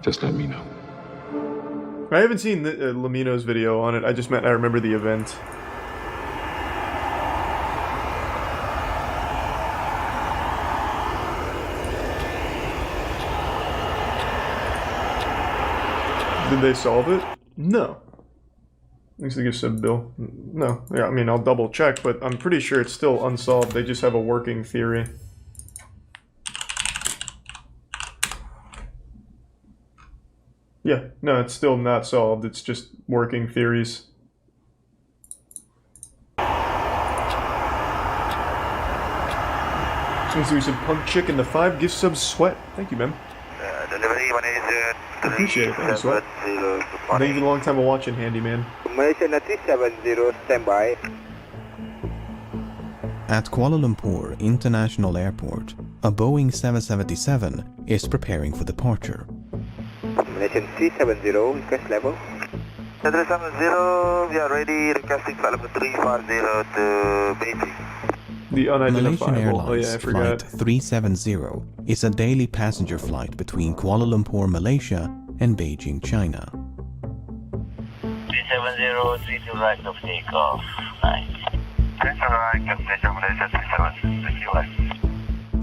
Just let me know. I haven't seen LEMMiNO's video on it. I just meant I remember the event. Did they solve it? No. At least they give some bill. No. Yeah, I mean, I'll double check, but I'm pretty sure it's still unsolved. They just have a working theory. Yeah, no, it's still not solved. It's just working theories. Let's do some Punk Chick in the 5 gift sub Sweat. Thank you, man. Delivery manager. Appreciate it. Thank you, Sweat. Thank you for the long time of watching, Handyman. Malaysian 370, standby. At Kuala Lumpur International Airport, a Boeing 777 is preparing for departure. Malaysian 370, request level. 370, we are ready, requesting flight level 350 to Beijing. The Malaysian unidentifiable. Airlines Oh yeah, I forgot. Flight 370 is a daily passenger flight between Kuala Lumpur, Malaysia and Beijing, China. 370, 32 right of takeoff. Nice.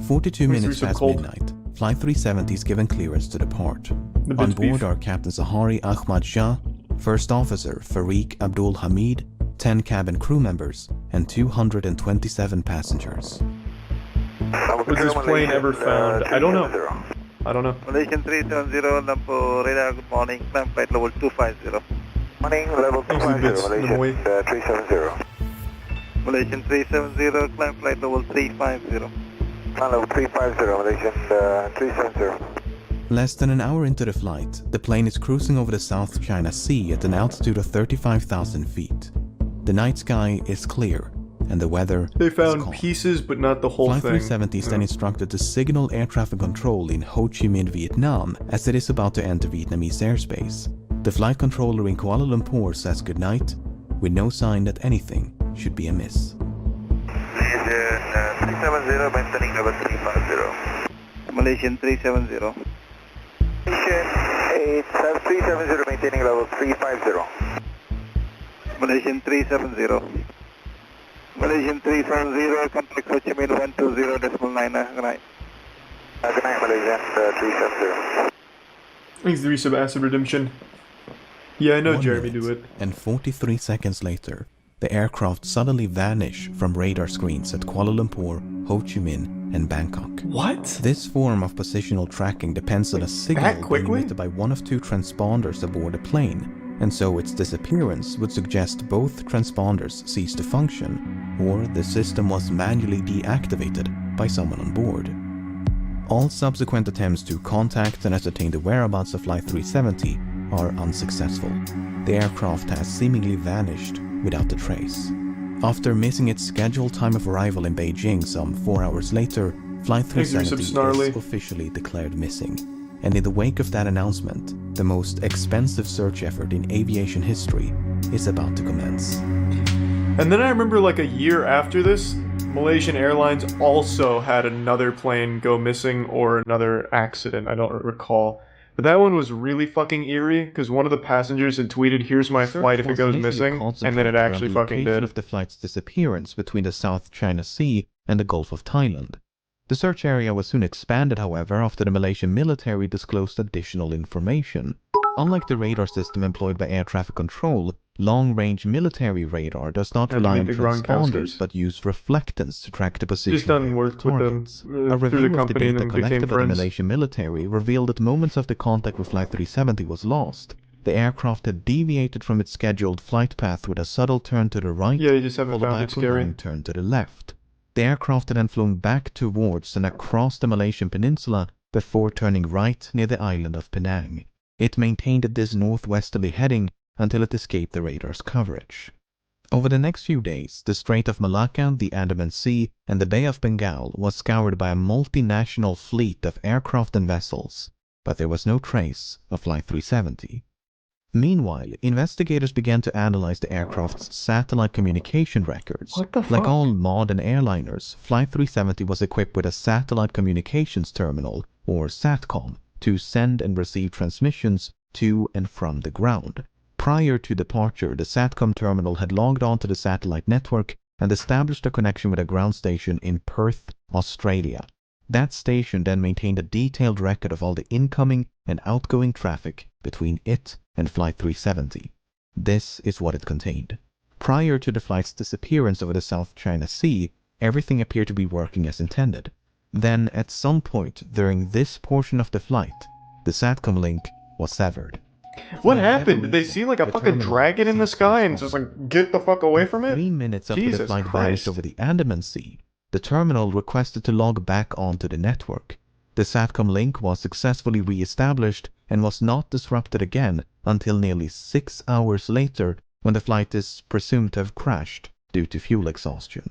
42 minutes some past cold. midnight, Flight 370 is given clearance to depart. The On bit's board beef. are Captain Zahari Ahmad Shah, First Officer Farik Abdul Hamid, 10 cabin crew members, and 227 passengers. Was this plane ever found? I don't know. I don't know. Malaysian 370, Lumpur radar, good morning, climb flight level 250. Morning, level Thanks for the bits, 250, Nimoy. Malaysian 370. Malaysian 370, climb flight level 350. Climb level 350, Malaysian 370. Less than an hour into the flight, the plane is cruising over the South China Sea at an altitude of 35,000 feet. The night sky is clear, and the weather They is found calm. pieces, but not the whole Flight thing. 370 is then instructed to signal air traffic control in Ho Chi Minh, Vietnam, as it is about to enter Vietnamese airspace. The flight controller in Kuala Lumpur says goodnight, with no sign that anything should be amiss. Malaysian 370, maintaining level 350. Malaysian 370. Malaysian 370, maintaining level 350. Malaysian 370. Malaysian 370, contact Ho Chi Minh 120.9. Good night. Good night, Malaysian 370. Thanks to Resub Acid Redemption. Yeah, I know 1 Jeremy minute do it. And 43 seconds later, the aircraft suddenly vanish from radar screens at Kuala Lumpur, Ho Chi Minh, and Bangkok. What? This form of positional tracking depends on a signal being quickly? emitted by one of two transponders aboard a plane, and so its disappearance would suggest both transponders ceased to function, or the system was manually deactivated by someone on board. All subsequent attempts to contact and ascertain the whereabouts of Flight 370 are unsuccessful. The aircraft has seemingly vanished without a trace. After missing its scheduled time of arrival in Beijing some 4 hours later, Flight Thanks, Resub 370 Snarly. is officially declared missing. And in the wake of that announcement, the most expensive search effort in aviation history is about to commence. And then I remember like a year after this, Malaysian Airlines also had another plane go missing or another accident, I don't recall. But that one was really fucking eerie, because one of the passengers had tweeted, "Here's my flight if it goes missing," and then it actually fucking did. Of the flight's disappearance between the South China Sea and the Gulf of Thailand. The search area was soon expanded, however, after the Malaysian military disclosed additional information. Unlike the radar system employed by air traffic control, long-range military radar does not Had to rely meet on the transponders Gronkowskis. but use reflectance to track the position Just done of work with them targets. A through the review of the company and data then became collected by the friends. Malaysian military revealed that moments after contact with Flight 370 was lost, the aircraft had deviated from its scheduled flight path with a subtle turn to the right, Yeah, you just haven't followed found by it a scary. long turn to the left. The aircraft had then flown back towards and across the Malaysian peninsula before turning right near the island of Penang. It maintained this northwesterly heading until it escaped the radar's coverage. Over the next few days, the Strait of Malacca, the Andaman Sea, and the Bay of Bengal was scoured by a multinational fleet of aircraft and vessels, but there was no trace of Flight 370. Meanwhile, investigators began to analyze the aircraft's satellite communication records. What the fuck? Like all modern airliners, Flight 370 was equipped with a satellite communications terminal, or SATCOM, to send and receive transmissions to and from the ground. Prior to departure, the SATCOM terminal had logged onto the satellite network and established a connection with a ground station in Perth, Australia. That station then maintained a detailed record of all the incoming and outgoing traffic between it and Flight 370. This is what it contained. Prior to the flight's disappearance over the South China Sea, everything appeared to be working as intended. Then, at some point during this portion of the flight, the SATCOM link was severed. What happened? Did they see like a fucking dragon in the sky and just like get the fuck away from it? 3 minutes after the flight vanished over the Andaman Sea, the terminal requested to log back onto the network. The SATCOM link was successfully re-established and was not disrupted again until nearly 6 hours later, when the flight is presumed to have crashed due to fuel exhaustion.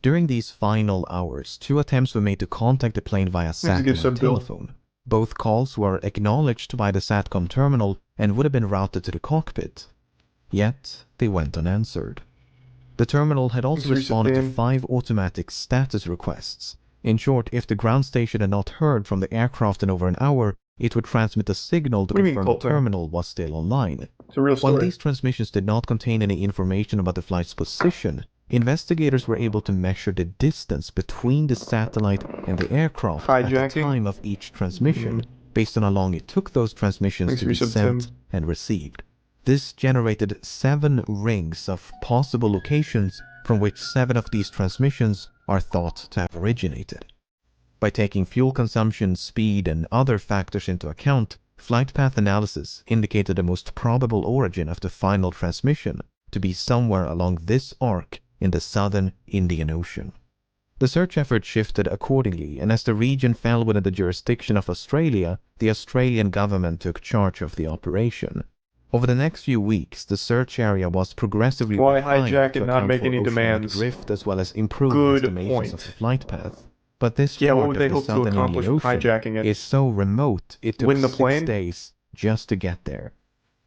During these final hours, 2 attempts were made to contact the plane via satellite telephone. Both calls were acknowledged by the SATCOM terminal and would have been routed to the cockpit. Yet, they went unanswered. The terminal had also responded to 5 automatic status requests. In short, if the ground station had not heard from the aircraft in over an hour, it would transmit a signal to confirm the terminal was still online. It's a real story. While these transmissions did not contain any information about the flight's position, investigators were able to measure the distance between the satellite and the aircraft at the time of each transmission, based on how long it took those transmissions to be sent and received. This generated 7 rings of possible locations from which 7 of these transmissions are thought to have originated. By taking fuel consumption, speed, and other factors into account, flight path analysis indicated the most probable origin of the final transmission to be somewhere along this arc in the southern Indian Ocean. The search effort shifted accordingly, and as the region fell within the jurisdiction of Australia, the Australian government took charge of the operation. Over the next few weeks, the search area was progressively hijack and not make any demands. Drift as well as improved estimations of the flight path. But this part of the southern Indian Ocean is so remote it took 6 days just to get there.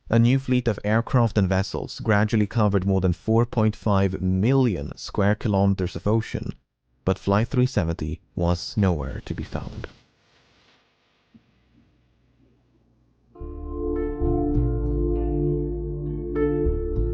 A new fleet of aircraft and vessels gradually covered more than 4.5 million square kilometers of ocean, but Flight 370 was nowhere to be found.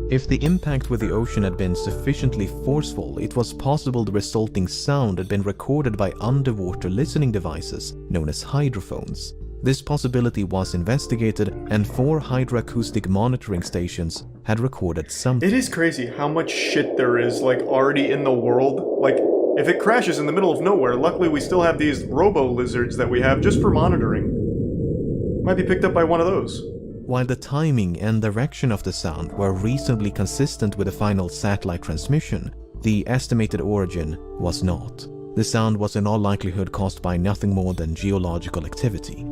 If the impact with the ocean had been sufficiently forceful, it was possible the resulting sound had been recorded by underwater listening devices known as hydrophones. This possibility was investigated, and 4 hydroacoustic monitoring stations had recorded something. It is crazy how much shit there is, like, already in the world. Like, if it crashes in the middle of nowhere, luckily we still have these robo-lizards that we have just for monitoring. Might be picked up by one of those. While the timing and direction of the sound were reasonably consistent with the final satellite transmission, the estimated origin was not. The sound was in all likelihood caused by nothing more than geological activity.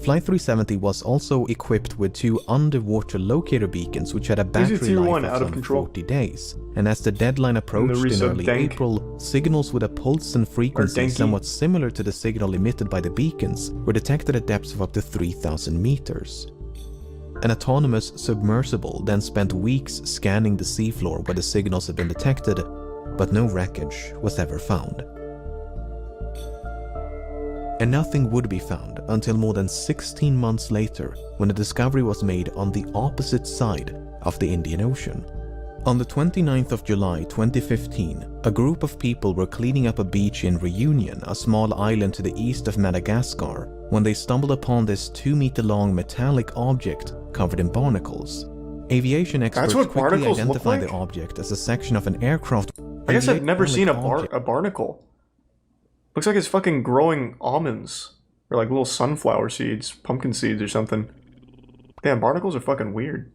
Flight 370 was also equipped with 2 underwater locator beacons which had a battery life of some 40 days, and as the deadline approached in early April, signals with a pulse and frequency somewhat similar to the signal emitted by the beacons were detected at depths of up to 3,000 meters. An autonomous submersible then spent weeks scanning the seafloor where the signals had been detected, but no wreckage was ever found. And nothing would be found until more than 16 months later, when a discovery was made on the opposite side of the Indian Ocean. On the 29th of July 2015, a group of people were cleaning up a beach in Reunion, a small island to the east of Madagascar, when they stumbled upon this 2-meter-long metallic object covered in barnacles. Aviation experts quickly identified the object as a section of an aircraft. I guess I've never seen a barnacle. Looks like it's fucking growing almonds. Or like little sunflower seeds, pumpkin seeds or something. Damn, barnacles are fucking weird.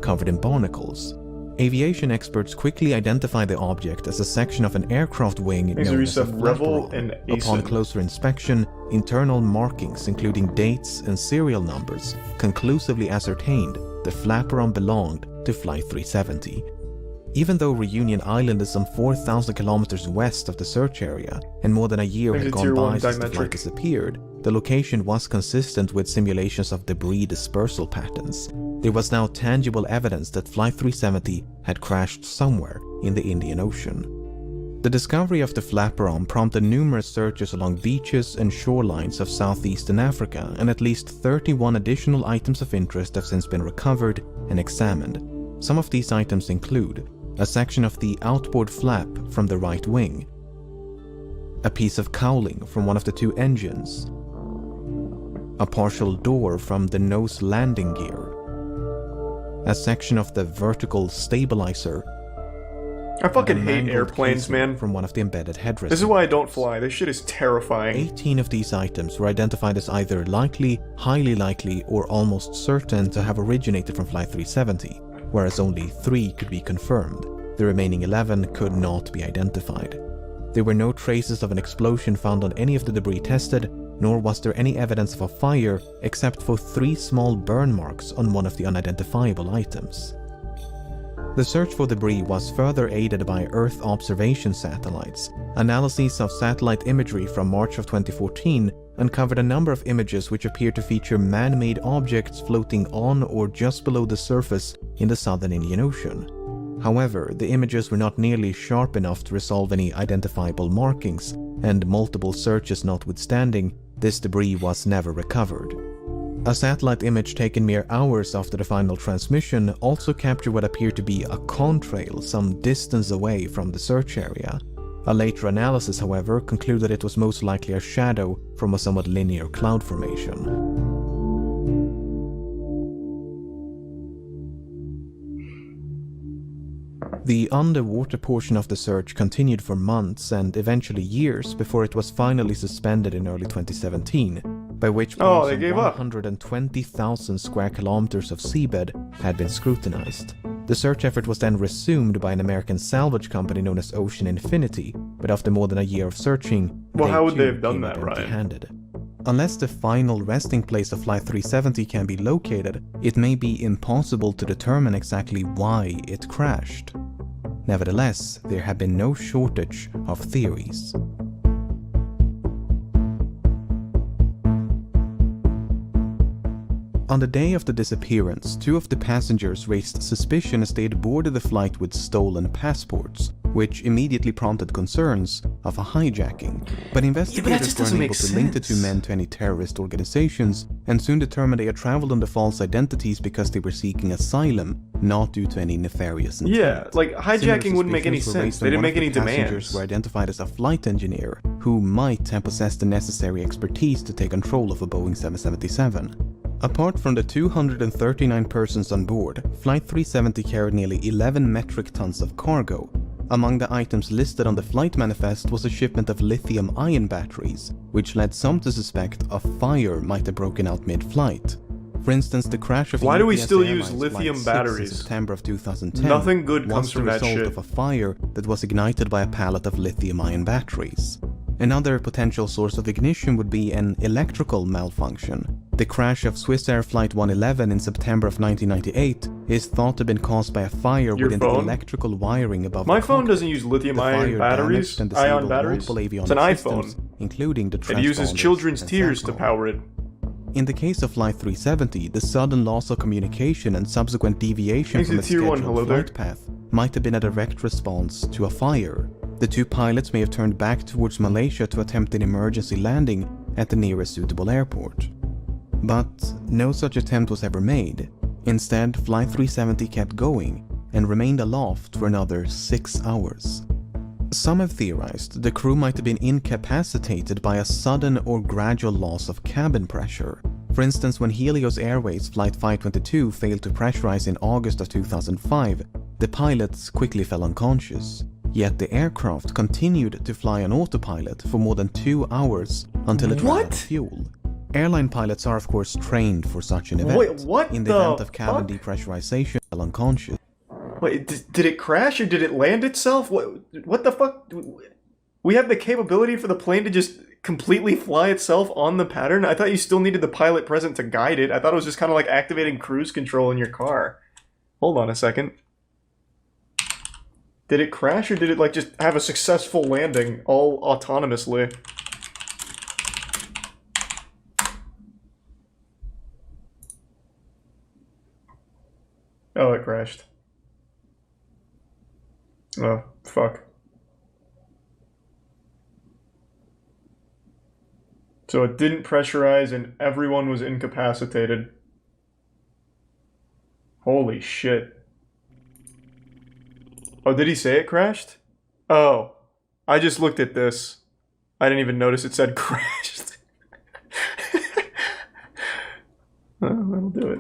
Covered in barnacles. Aviation experts quickly identified the object as a section of an aircraft wing known as a flaperon. Upon closer inspection, internal markings including dates and serial numbers conclusively ascertained the flaperon belonged to Flight 370. Even though Reunion Island is some 4,000 kilometers west of the search area, and more than a year had gone by since the flight disappeared, the location was consistent with simulations of debris dispersal patterns. There was now tangible evidence that Flight 370 had crashed somewhere in the Indian Ocean. The discovery of the flapper arm prompted numerous searches along beaches and shorelines of southeastern Africa, and at least 31 additional items of interest have since been recovered and examined. Some of these items include a section of the outboard flap from the right wing, a piece of cowling from one of the two engines, a partial door from the nose landing gear, a section of the vertical stabilizer. I fucking hate airplanes, man. From one of the embedded headrests. This is why I don't fly. This shit is terrifying. 18 of these items were identified as either likely, highly likely, or almost certain to have originated from Flight 370, whereas only 3 could be confirmed. The remaining 11 could not be identified. There were no traces of an explosion found on any of the debris tested, nor was there any evidence of a fire except for 3 small burn marks on one of the unidentifiable items. The search for debris was further aided by Earth observation satellites. Analyses of satellite imagery from March of 2014 uncovered a number of images which appear to feature man-made objects floating on or just below the surface in the southern Indian Ocean. However, the images were not nearly sharp enough to resolve any identifiable markings, and multiple searches notwithstanding, this debris was never recovered. A satellite image taken mere hours after the final transmission also captured what appeared to be a contrail some distance away from the search area. A later analysis, however, concluded it was most likely a shadow from a somewhat linear cloud formation. The underwater portion of the search continued for months and eventually years before it was finally suspended in early 2017, by which point they gave up. 120,000 square kilometers of seabed had been scrutinized. The search effort was then resumed by an American salvage company known as Ocean Infinity, but after more than a year of searching, well, how would too they have done came that, up Ryan? empty-handed. Unless the final resting place of Flight 370 can be located, it may be impossible to determine exactly why it crashed. Nevertheless, there have been no shortage of theories. On the day of the disappearance, 2 of the passengers raised suspicion as they had boarded the flight with stolen passports, which immediately prompted concerns of a hijacking. But investigators were unable to link the 2 men to any terrorist organizations, and soon determined they had traveled under false identities because they were seeking asylum, not due to any nefarious intent. Yeah, like hijacking wouldn't make any sense. They didn't make any demands. Passengers were identified as a flight engineer who might have possessed the necessary expertise to take control of a Boeing 777. Apart from the 239 persons on board, Flight 370 carried nearly 11 metric tons of cargo. Among the items listed on the flight manifest was a shipment of lithium-ion batteries, which led some to suspect a fire might have broken out mid-flight. For instance, the crash of Why do we UPS still Airlines use lithium Flight 6 batteries? in September of 2010 Nothing good comes was from the that result shit. of a fire that was ignited by a pallet of lithium-ion batteries. Another potential source of ignition would be an electrical malfunction. The crash of Swiss Air Flight 111 in September of 1998 is thought to have been caused by a fire within the electrical wiring above My the phone cockpit. doesn't use lithium-ion batteries, and ion disabled batteries. multiple It's an avionic iPhone. systems, including the It uses transponders children's and tears to SATCOM. power it. In the case of Flight 370, the sudden loss of communication and subsequent deviation Thanks from to its Tier 1, scheduled hello there. flight path might have been a direct response to a fire. The 2 pilots may have turned back towards Malaysia to attempt an emergency landing at the nearest suitable airport. But no such attempt was ever made. Instead, Flight 370 kept going and remained aloft for another 6 hours. Some have theorized the crew might have been incapacitated by a sudden or gradual loss of cabin pressure. For instance, when Helios Airways Flight 522 failed to pressurize in August of 2005, the pilots quickly fell unconscious. Yet the aircraft continued to fly on autopilot for more than 2 hours until it ran out of fuel. Airline pilots are of course trained for such an event. Wait, what in the event of cabin fuck? depressurization, fell unconscious. Wait, did it crash or did it land itself? What the fuck? We have the capability for the plane to just completely fly itself on the pattern? I thought you still needed the pilot present to guide it. I thought it was just kind of like activating cruise control in your car. Hold on a second. Did it crash or did it like just have a successful landing all autonomously? Oh, it crashed. Oh, fuck. So it didn't pressurize and everyone was incapacitated. Holy shit. Oh, did he say it crashed? Oh, I just looked at this. I didn't even notice it said crashed. Oh, that'll do it.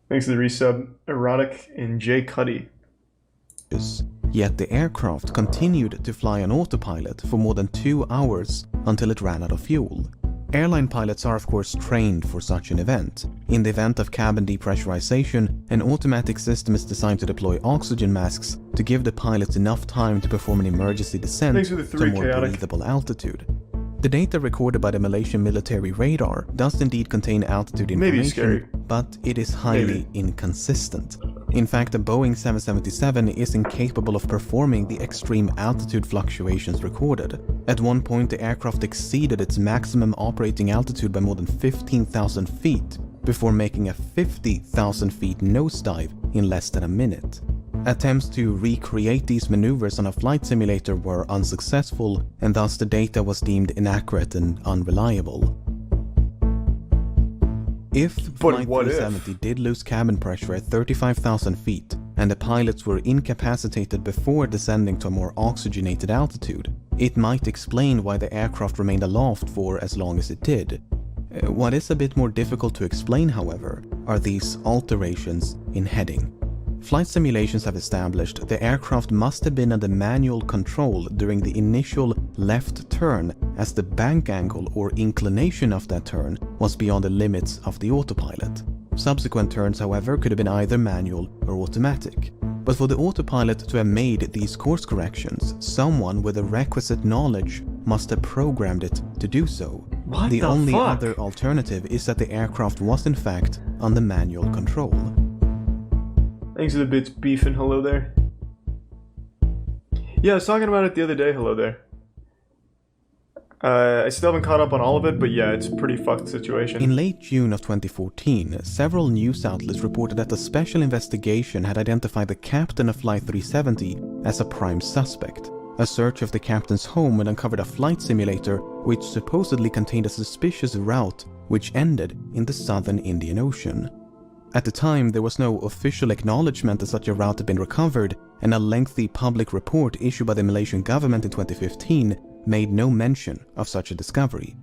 Thanks to the resub, Erotic and J. Cuddy. Yet the aircraft continued to fly on autopilot for more than 2 hours until it ran out of fuel. Airline pilots are of course trained for such an event. In the event of cabin depressurization, an automatic system is designed to deploy oxygen masks to give the pilots enough time to perform an emergency descent to a more breathable altitude. The data recorded by the Malaysian military radar does indeed contain altitude information, but it is highly inconsistent. In fact, the Boeing 777 is incapable of performing the extreme altitude fluctuations recorded. At one point, the aircraft exceeded its maximum operating altitude by more than 15,000 feet before making a 50,000 feet nosedive in less than a minute. Attempts to recreate these maneuvers on a flight simulator were unsuccessful, and thus the data was deemed inaccurate and unreliable. If Flight 370 did lose cabin pressure at 35,000 feet, and the pilots were incapacitated before descending to a more oxygenated altitude, it might explain why the aircraft remained aloft for as long as it did. What is a bit more difficult to explain, however, are these alterations in heading. Flight simulations have established the aircraft must have been under manual control during the initial left turn, as the bank angle or inclination of that turn was beyond the limits of the autopilot. Subsequent turns, however, could have been either manual or automatic. But for the autopilot to have made these course corrections, someone with the requisite knowledge must have programmed it to do so. The only other alternative is that the aircraft was in fact under manual control. Thanks for the bits, Beef, and hello there. Yeah, I was talking about it the other day, hello there. I still haven't caught up on all of it, but yeah, it's a pretty fucked situation. In late June of 2014, several news outlets reported that a special investigation had identified the captain of Flight 370 as a prime suspect. A search of the captain's home had uncovered a flight simulator which supposedly contained a suspicious route which ended in the southern Indian Ocean. At the time, there was no official acknowledgement that such a route had been recovered, and a lengthy public report issued by the Malaysian government in 2015 made no mention of such a discovery.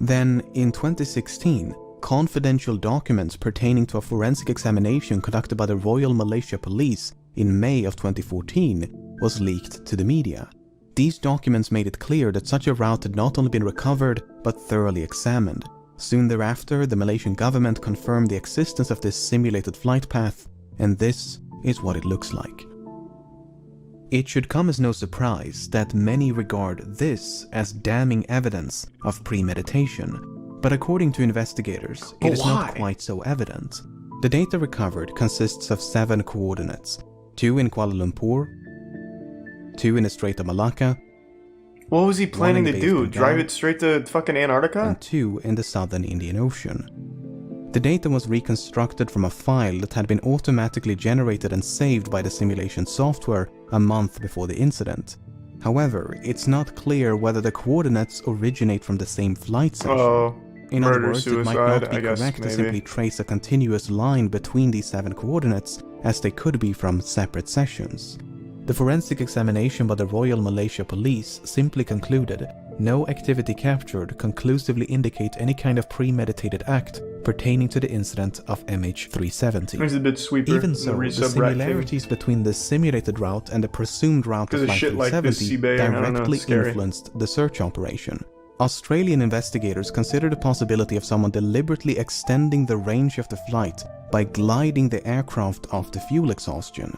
Then, in 2016, confidential documents pertaining to a forensic examination conducted by the Royal Malaysia Police in May of 2014 was leaked to the media. These documents made it clear that such a route had not only been recovered, but thoroughly examined. Soon thereafter, the Malaysian government confirmed the existence of this simulated flight path, and this is what it looks like. It should come as no surprise that many regard this as damning evidence of premeditation, but according to investigators, it is not quite so evident. The data recovered consists of 7 coordinates, 2 in Kuala Lumpur, 2 in the Strait of Malacca, what was he planning to do? Drive it straight to fucking Antarctica? And 2 in the southern Indian Ocean. The data was reconstructed from a file that had been automatically generated and saved by the simulation software a month before the incident. However, it's not clear whether the coordinates originate from the same flight session. In other words, it might not be correct to simply trace a continuous line between these 7 coordinates, as they could be from separate sessions. The forensic examination by the Royal Malaysia Police simply concluded no activity captured conclusively indicate any kind of premeditated act pertaining to the incident of MH370. Even so, the similarities between the simulated route and the presumed route of Flight 370 directly influenced the search operation. Australian investigators considered the possibility of someone deliberately extending the range of the flight by gliding the aircraft off the fuel exhaustion.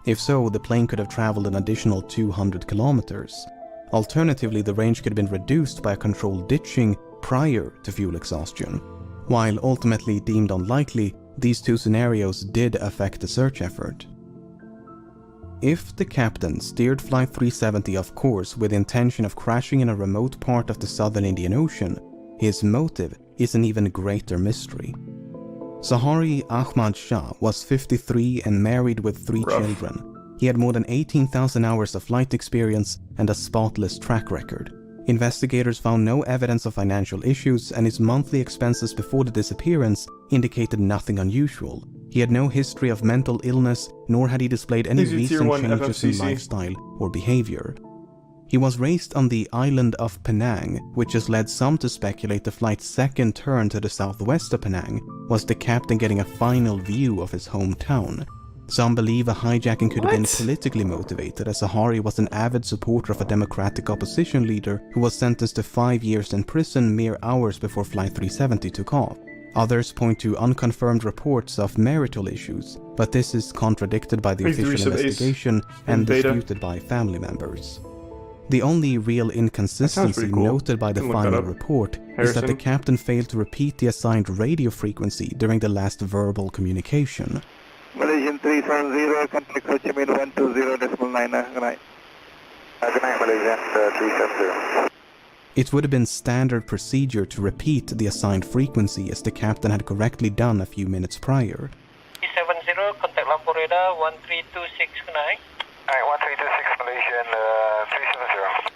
If so, the plane could have traveled an additional 200 kilometers. Alternatively, the range could have been reduced by a controlled ditching prior to fuel exhaustion. While ultimately deemed unlikely, these 2 scenarios did affect the search effort. If the captain steered Flight 370 off course with the intention of crashing in a remote part of the southern Indian Ocean, his motive is an even greater mystery. Sahari Ahmad Shah was 53 and married with 3 children. He had more than 18,000 hours of flight experience and a spotless track record. Investigators found no evidence of financial issues, and his monthly expenses before the disappearance indicated nothing unusual. He had no history of mental illness, nor had he displayed any recent changes in lifestyle or behavior. He was raised on the island of Penang, which has led some to speculate the flight's second turn to the southwest of Penang was the captain getting a final view of his hometown. Some believe a hijacking could have been politically motivated, as Zaharie was an avid supporter of a democratic opposition leader who was sentenced to 5 years in prison mere hours before Flight 370 took off. Others point to unconfirmed reports of marital issues, but this is contradicted by the official investigation and disputed by family members. The only real inconsistency noted by the final report is that the captain failed to repeat the assigned radio frequency during the last verbal communication. Malaysian 370, contact Ho Chi Minh 120.9. Good night. Good night, Malaysian 370. It would have been standard procedure to repeat the assigned frequency as the captain had correctly done a few minutes prior. 370, contact Lampu Radar 1326, good night. Alright, 1326 Malaysian 370.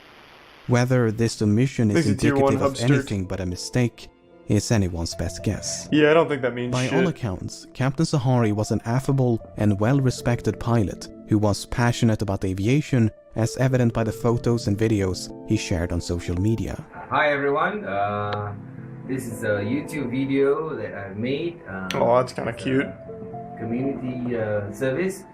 Whether this omission is indicative of anything but a mistake is anyone's best guess. Yeah, I don't think that means By shit. all accounts, Captain Zaharie was an affable and well-respected pilot who was passionate about aviation, as evident by the photos and videos he shared on social media. Hi everyone, this is a YouTube video that I've made. Oh, that's kind of cute. Community service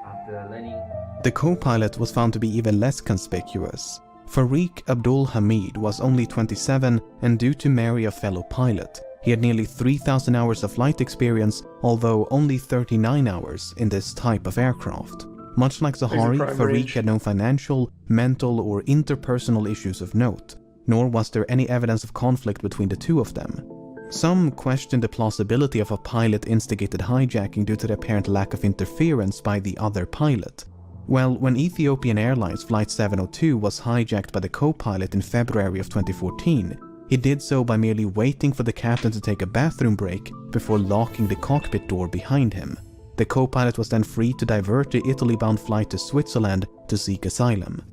after learning. The co-pilot was found to be even less conspicuous. Farik Abdul Hamid was only 27 and due to marry a fellow pilot. He had nearly 3,000 hours of flight experience, although only 39 hours in this type of aircraft. Much like Zaharie, Farik had no financial, mental or interpersonal issues of note, nor was there any evidence of conflict between the two of them. Some questioned the plausibility of a pilot-instigated hijacking due to the apparent lack of interference by the other pilot. Well, when Ethiopian Airlines Flight 702 was hijacked by the co-pilot in February of 2014, he did so by merely waiting for the captain to take a bathroom break before locking the cockpit door behind him. The co-pilot was then free to divert the Italy-bound flight to Switzerland to seek asylum.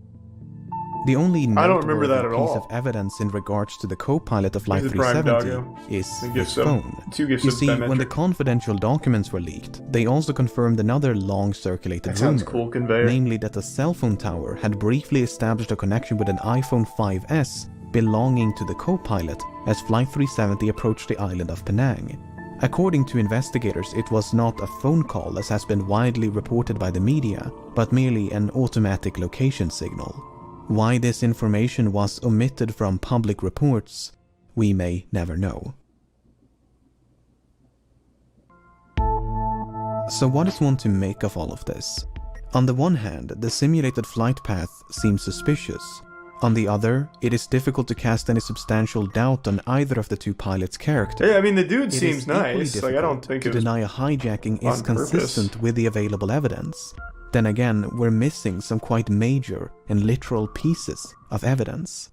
The only noteworthy piece of evidence in regards to the co-pilot of Flight 370 is his phone. You see, when the confidential documents were leaked, they also confirmed another long-circulated rumor, namely that a cell phone tower had briefly established a connection with an iPhone 5S belonging to the co-pilot as Flight 370 approached the island of Penang. According to investigators, it was not a phone call as has been widely reported by the media, but merely an automatic location signal. Why this information was omitted from public reports, we may never know. So what is one to make of all of this? On the one hand, the simulated flight path seems suspicious. On the other, it is difficult to cast any substantial doubt on either of the two pilots' character. Yeah, I mean, the dude seems nice. Like, I don't think to deny a hijacking is consistent with the available evidence. Then again, we're missing some quite major and literal pieces of evidence.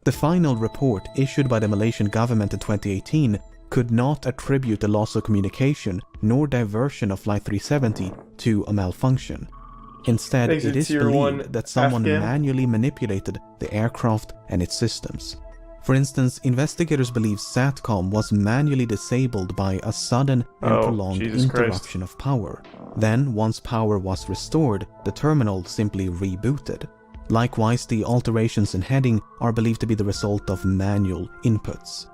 The final report issued by the Malaysian government in 2018 could not attribute the loss of communication nor diversion of Flight 370 to a malfunction. Instead, it is believed that someone manually manipulated the aircraft and its systems. For instance, investigators believe SATCOM was manually disabled by a sudden and prolonged interruption of power. Then, once power was restored, the terminal simply rebooted. Likewise, the alterations in heading are believed to be the result of manual inputs.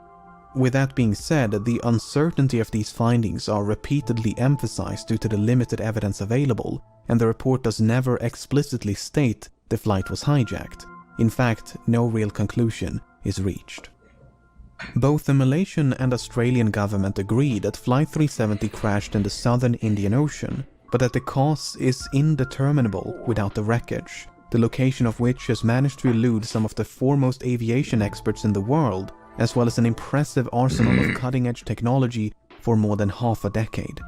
With that being said, the uncertainty of these findings are repeatedly emphasized due to the limited evidence available, and the report does never explicitly state the flight was hijacked. In fact, no real conclusion is reached. Both the Malaysian and Australian government agree that Flight 370 crashed in the southern Indian Ocean, but that the cause is indeterminable without the wreckage, the location of which has managed to elude some of the foremost aviation experts in the world, as well as an impressive arsenal of cutting-edge technology for more than half a decade.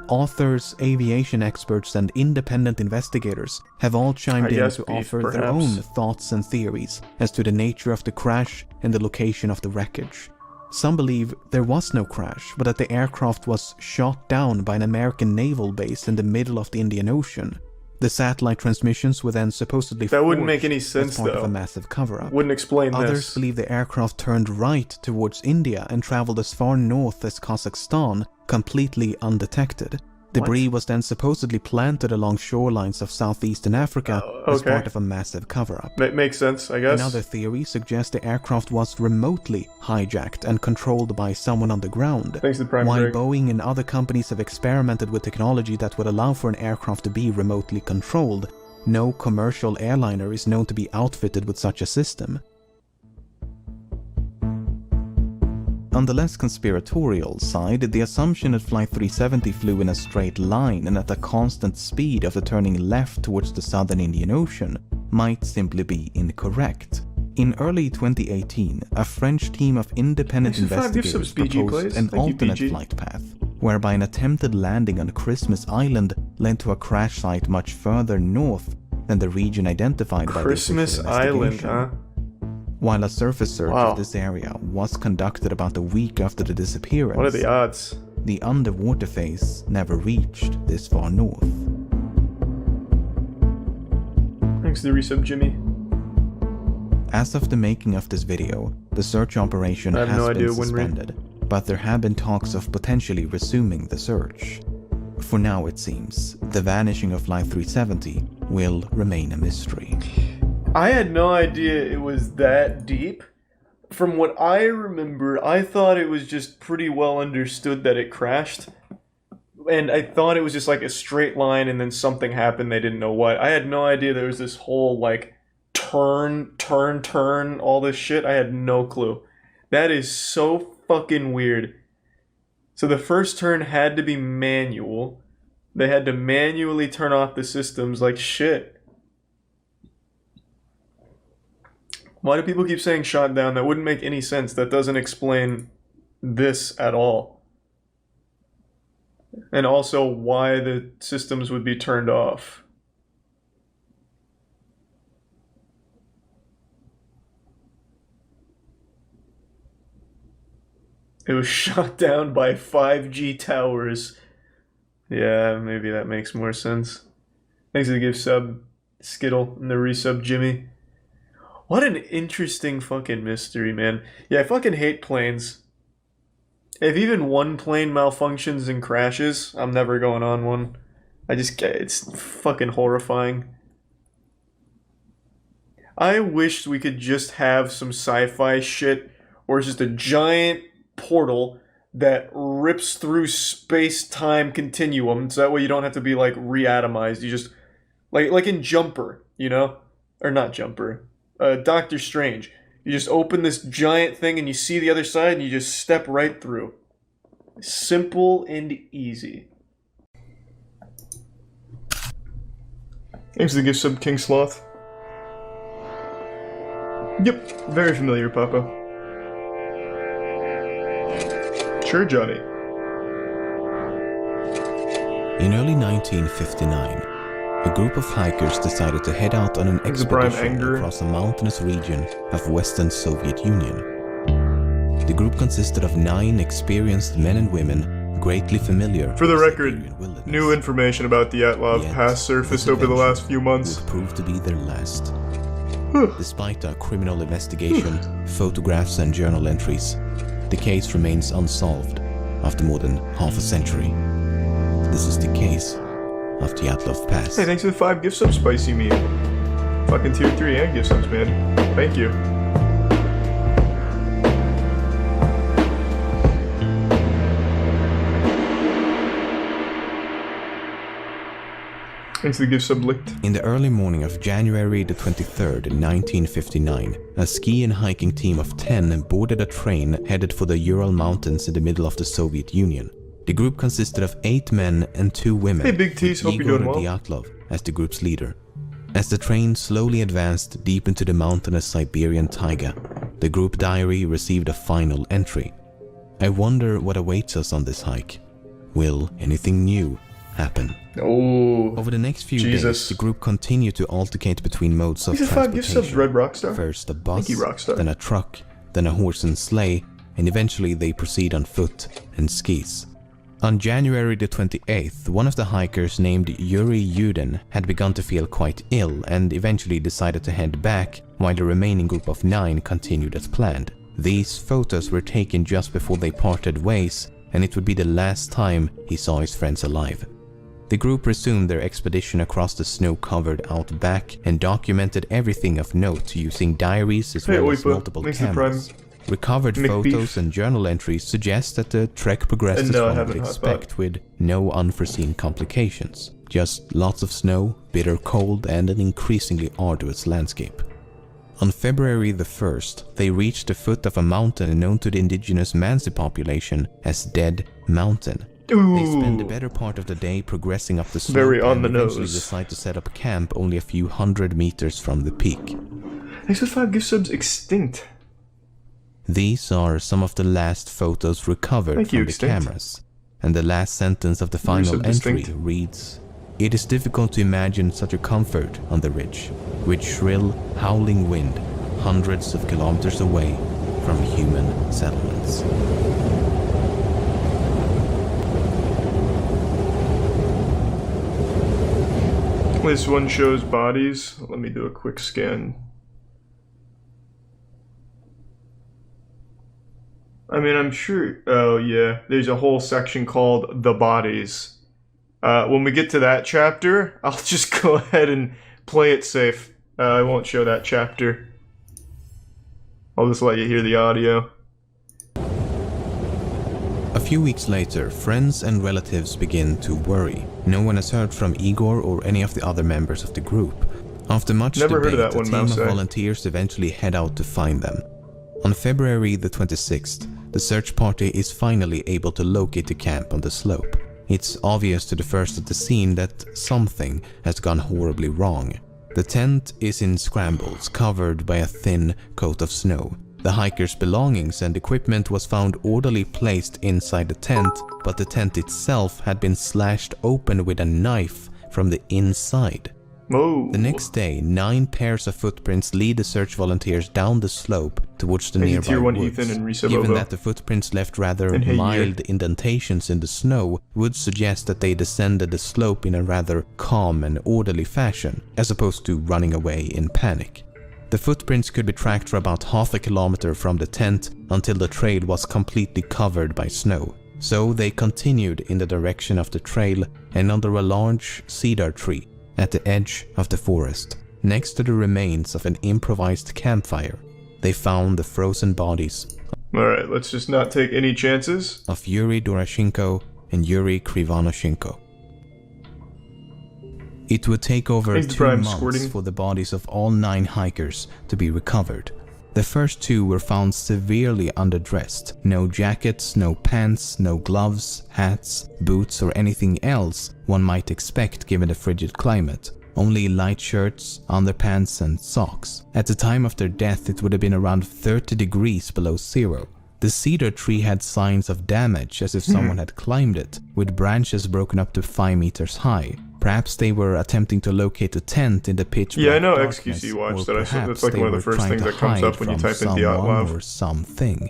Authors, aviation experts, and independent investigators have all chimed in to offer their own thoughts and theories as to the nature of the crash and the location of the wreckage. Some believe there was no crash, but that the aircraft was shot down by an American naval base in the middle of the Indian Ocean. The satellite transmissions were then supposedly That wouldn't make forged any sense, as part of though. a massive cover-up. Wouldn't explain Others this. believe the aircraft turned right towards India and traveled as far north as Kazakhstan, completely undetected. Debris was then supposedly planted along shorelines of southeastern Africa as part of a massive cover-up. That makes sense, I guess. Another theory suggests the aircraft was remotely hijacked and controlled by someone on the ground. Thanks to Prime While Greg. Boeing and other companies have experimented with technology that would allow for an aircraft to be remotely controlled, no commercial airliner is known to be outfitted with such a system. On the less conspiratorial side, the assumption that Flight 370 flew in a straight line and at a constant speed after turning left towards the southern Indian Ocean might simply be incorrect. In early 2018, a French team of independent investigators proposed an alternate flight path, whereby an attempted landing on Christmas Island led to a crash site much further north than the region identified by the official Christmas Island, huh? While a surface search of this area was conducted about a week after the disappearance, What are the odds? the underwater phase never reached this far north. Thanks to the resub, Jimmy. As of the making of this video, the search operation I have has no been idea when suspended, but there have been talks of potentially resuming the search. For now, it seems, the vanishing of Flight 370 will remain a mystery. I had no idea it was that deep. From what I remember, I thought it was just pretty well understood that it crashed. And I thought it was just like a straight line and then something happened, they didn't know what. I had no idea there was this whole like turn, all this shit. I had no clue. That is so fucking weird. So the first turn had to be manual. They had to manually turn off the systems like shit. Why do people keep saying shot down? That wouldn't make any sense. That doesn't explain this at all. And also why the systems would be turned off. It was shot down by 5G towers. Yeah, maybe that makes more sense. Thanks for the gift sub, Skittle, and the resub, Jimmy. What an interesting fucking mystery, man. Yeah, I fucking hate planes. If even one plane malfunctions and crashes, I'm never going on one. It's fucking horrifying. I wish we could just have some sci-fi shit where it's just a giant portal that rips through space-time continuum, so that way you don't have to be like reatomized. You just like in Jumper, you know? Or not Jumper. Doctor Strange. You just open this giant thing and you see the other side and you just step right through. Simple and easy. Thanks for the gift sub, King Sloth. Yep, very familiar, Papa. Sure, Johnny. In early 1959, a group of hikers decided to head out on an expedition across a mountainous region of Western Soviet Union. The group consisted of 9 experienced men and women greatly familiar For the with record, Siberian wilderness. new information about Dyatlov Yet, has surfaced over the last few months. would prove to be their last. Despite a criminal investigation, photographs and journal entries, the case remains unsolved after more than half a century. This is the case of Dyatlov Pass. Hey, thanks for the 5 gift subs, Spicy Meat. Fucking tier 3 and gift subs, man. Thank you. Thanks for the gift sub, Licked. In the early morning of January the 23rd, 1959, a ski and hiking team of 10 boarded a train headed for the Ural Mountains in the middle of the Soviet Union. The group consisted of 8 men and 2 women, Hey, Big T's, hope you're doing well. Dyatlov as the group's leader. As the train slowly advanced deep into the mountainous Siberian taiga, the group diary received a final entry. I wonder what awaits us on this hike. Will anything new happen? Oh, Over the next few Jesus. days, the group continued to alternate between modes of These are 5 gift subs, transportation. Red Rockstar. First a bus, Thank you, Rockstar. then a truck, then a horse and sleigh, and eventually they proceed on foot and skis. On January the 28th, one of the hikers named Yuri Yudin had begun to feel quite ill and eventually decided to head back, while the remaining group of 9 continued as planned. These photos were taken just before they parted ways, and it would be the last time he saw his friends alive. The group resumed their expedition across the snow-covered outback and documented everything of note using diaries as well as multiple cameras. Recovered photos and journal entries suggest that the trek progressed as one would expect, with no unforeseen complications. Just lots of snow, bitter cold, and an increasingly arduous landscape. On February the 1st, they reached the foot of a mountain known to the indigenous Mansi population as Dead Mountain. They spend the better part of the day progressing up the slope and eventually decide to set up camp only a few hundred meters from the peak. Thanks for 5 gift subs. Extinct. These are some of the last photos recovered from the cameras, and the last sentence of the final entry reads, "It is difficult to imagine such a comfort on the ridge, with shrill, howling wind hundreds of kilometers away from human settlements." This one shows bodies. Let me do a quick scan. I mean, I'm sure... Oh, yeah. There's a whole section called The Bodies. When we get to that chapter, I'll just go ahead and play it safe. I won't show that chapter. I'll just let you hear the audio. A few weeks later, friends and relatives begin to worry. No one has heard from Igor or any of the other members of the group. After much debate, a team of volunteers eventually head out to find them. On February the 26th, the search party is finally able to locate the camp on the slope. It's obvious to the first at the scene that something has gone horribly wrong. The tent is in scrambles, covered by a thin coat of snow. The hikers' belongings and equipment was found orderly placed inside the tent, but the tent itself had been slashed open with a knife from the inside. Whoa. The next day, 9 pairs of footprints lead the search volunteers down the slope towards the nearby woods. Given that the footprints left rather mild indentations in the snow, would suggest that they descended the slope in a rather calm and orderly fashion, as opposed to running away in panic. The footprints could be tracked for about half a kilometer from the tent until the trail was completely covered by snow. So they continued in the direction of the trail and under a large cedar tree at the edge of the forest, next to the remains of an improvised campfire. They found the frozen bodies. Alright, let's just not take any chances. Of Yuri Doroshenko and Yuri Krivonoshenko. It would take over 2 months for the bodies of all 9 hikers to be recovered. The first 2 were found severely underdressed. No jackets, no pants, no gloves, hats, boots or anything else one might expect given the frigid climate. Only light shirts, underpants and socks. At the time of their death it would have been around 30 degrees below zero. The cedar tree had signs of damage as if someone had climbed it, with branches broken up to 5 meters high. Perhaps they were attempting to locate a tent in the pitch black I know darkness, XQC watch that. That's like one of the first things that comes up when you type in Dyatlov. Or something.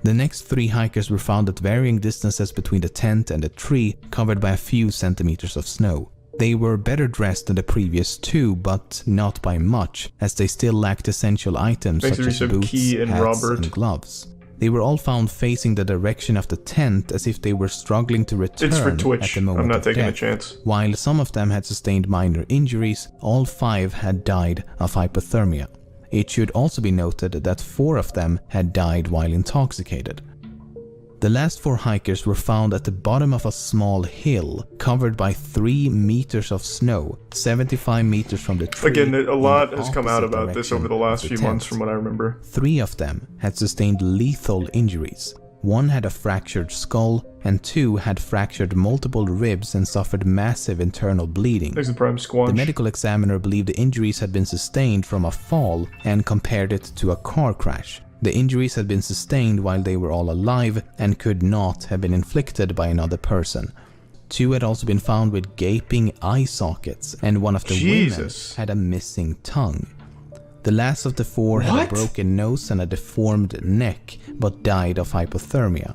The next 3 hikers were found at varying distances between the tent and the tree, covered by a few centimeters of snow. They were better dressed than the previous 2, but not by much, as they still lacked essential items such as boots, hats, and gloves. They were all found facing the direction of the tent as if they were struggling to return at the moment I'm not taking of a chance. While some of them had sustained minor injuries, all 5 had died of hypothermia. It should also be noted that 4 of them had died while intoxicated. The last 4 hikers were found at the bottom of a small hill, covered by 3 meters of snow, 75 meters from the tree. Again, a lot has come out about this over the last few months from what I remember. 3 of them had sustained lethal injuries. 1 had a fractured skull, and 2 had fractured multiple ribs and suffered massive internal bleeding. There's the prime squanch. The medical examiner believed the injuries had been sustained from a fall and compared it to a car crash. The injuries had been sustained while they were all alive and could not have been inflicted by another person. 2 had also been found with gaping eye sockets, and one of the women had a missing tongue. The last of the 4 had a broken nose and a deformed neck, but died of hypothermia.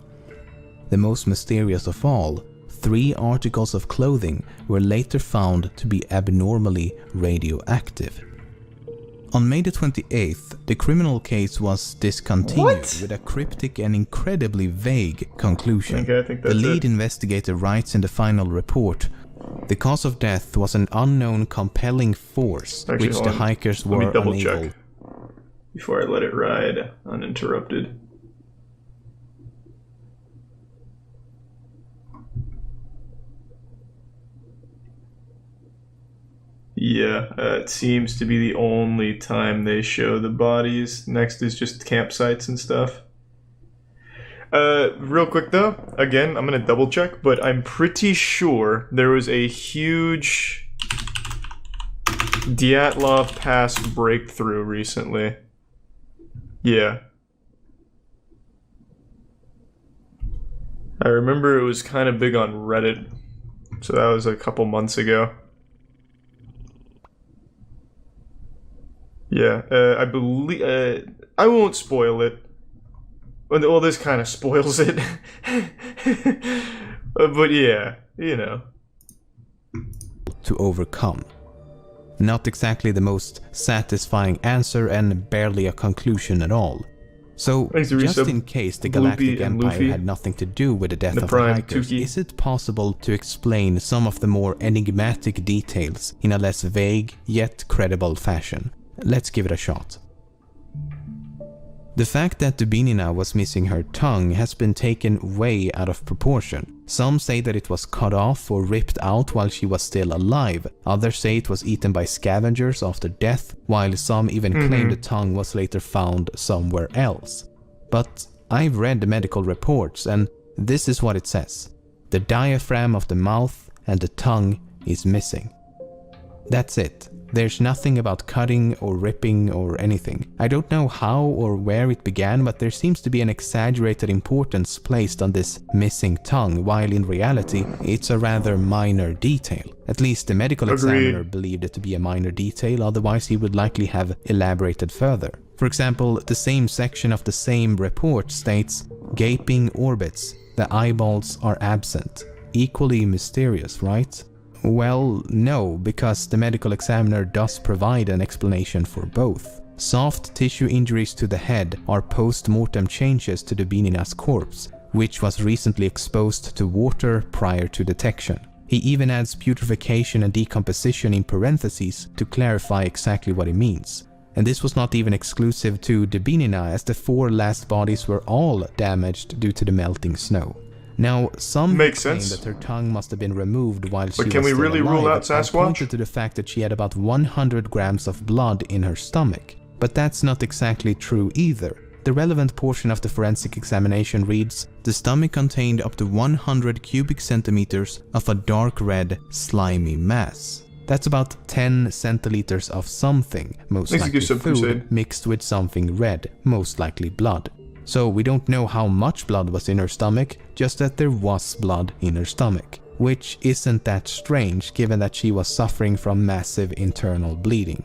the most mysterious of all, 3 articles of clothing were later found to be abnormally radioactive. On May the 28th, the criminal case was discontinued with a cryptic and incredibly vague conclusion. Okay, I think that's the lead investigator writes in the final report, "The cause of death was an unknown compelling force which the hikers were unable..." Check before I let it ride uninterrupted. Yeah, it seems to be the only time they show the bodies. Next is just campsites and stuff. Real quick though, again, I'm gonna double check, but I'm pretty sure there was a huge Dyatlov Pass breakthrough recently. Yeah. I remember it was kind of big on Reddit, so that was a couple months ago. Yeah, I believe, I won't spoil it. Well, this kind of spoils it. But yeah, you know. To overcome. Not exactly the most satisfying answer and barely a conclusion at all. So, just in case the Galactic Empire had nothing to do with the death of the hikers, is it possible to explain some of the more enigmatic details in a less vague yet credible fashion? Let's give it a shot. The fact that Dubinina was missing her tongue has been taken way out of proportion. Some say that it was cut off or ripped out while she was still alive. Others say it was eaten by scavengers after death, while some even claim the tongue was later found somewhere else. But I've read the medical reports and this is what it says. The diaphragm of the mouth and the tongue is missing. That's it. There's nothing about cutting or ripping or anything. I don't know how or where it began, but there seems to be an exaggerated importance placed on this missing tongue, while in reality, it's a rather minor detail. At least the medical examiner believed it to be a minor detail, otherwise he would likely have elaborated further. For example, the same section of the same report states, "Gaping orbits, the eyeballs are absent." Equally mysterious, right? Well, no, because the medical examiner does provide an explanation for both. Soft tissue injuries to the head are post-mortem changes to Dubinina's corpse, which was recently exposed to water prior to detection. He even adds putrefaction and decomposition in parentheses to clarify exactly what he means. And this was not even exclusive to Dubinina, as the 4 last bodies were all damaged due to the melting snow. Now, some claim that her tongue must have been removed while she was still alive. But can we really rule out Sasquatch? Pointed to the fact that she had about 100 grams of blood in her stomach. But that's not exactly true either. The relevant portion of the forensic examination reads, "The stomach contained up to 100 cubic centimeters of a dark red, slimy mass." That's about 10 centiliters of something, most likely food, mixed with something red, most likely blood. So we don't know how much blood was in her stomach, just that there was blood in her stomach. Which isn't that strange, given that she was suffering from massive internal bleeding.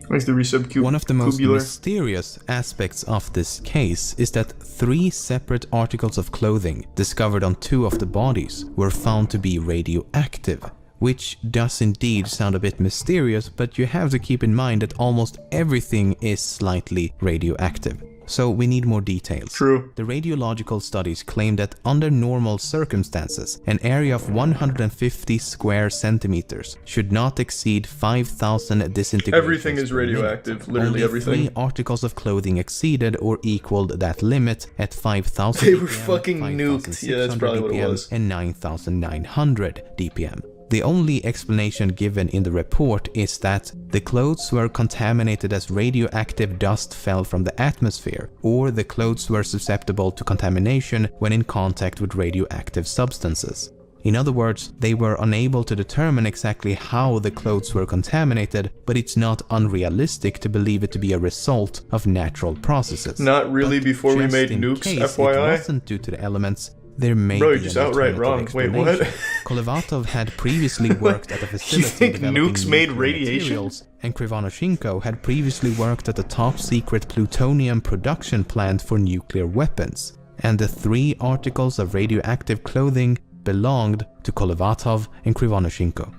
One of the most mysterious aspects of this case is that 3 separate articles of clothing discovered on 2 of the bodies were found to be radioactive. Which does indeed sound a bit mysterious, but you have to keep in mind that almost everything is slightly radioactive. So we need more details. True. The radiological studies claim that under normal circumstances, an area of 150 square centimeters should not exceed 5,000 disintegrations. Everything is radioactive, literally everything. Only 3 articles of clothing exceeded or equaled that limit at 5,000 They were fucking nuked. Yeah, that's probably what it was. And 9,900 DPM. The only explanation given in the report is that the clothes were contaminated as radioactive dust fell from the atmosphere, or the clothes were susceptible to contamination when in contact with radioactive substances. In other words, they were unable to determine exactly how the clothes were contaminated, but it's not unrealistic to believe it to be a result of natural processes. Not really, but before we made nukes, FYI. It wasn't due to the elements. There may Bro, be you're just outright wrong. Wait, what? Kolevatov had previously worked at a facility You think developing nukes made nuclear radiation? materials, and Krivonoshenko had previously worked at a top-secret plutonium production plant for nuclear weapons. and the 3 articles of radioactive clothing belonged to Kolevatov and Krivonischenko.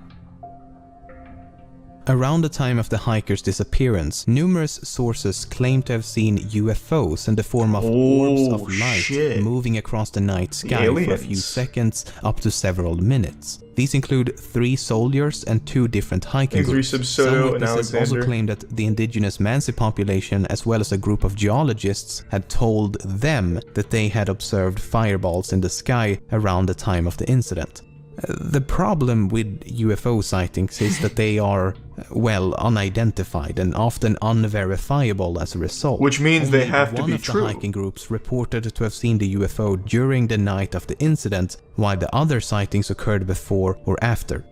Around the time of the hikers' disappearance, numerous sources claim to have seen UFOs in the form of orbs of light moving across the night sky for a few seconds up to several minutes. These include 3 soldiers and 2 different hiking groups. Some witnesses also claim that the indigenous Mansi population, as well as a group of geologists, had told them that they had observed fireballs in the sky around the time of the incident. The problem with UFO sightings is that they are, well, unidentified and often unverifiable as a result. Which means they have to be true. One of the hiking groups reported to have seen the UFO during the night of the incident, while the other sightings occurred before or after.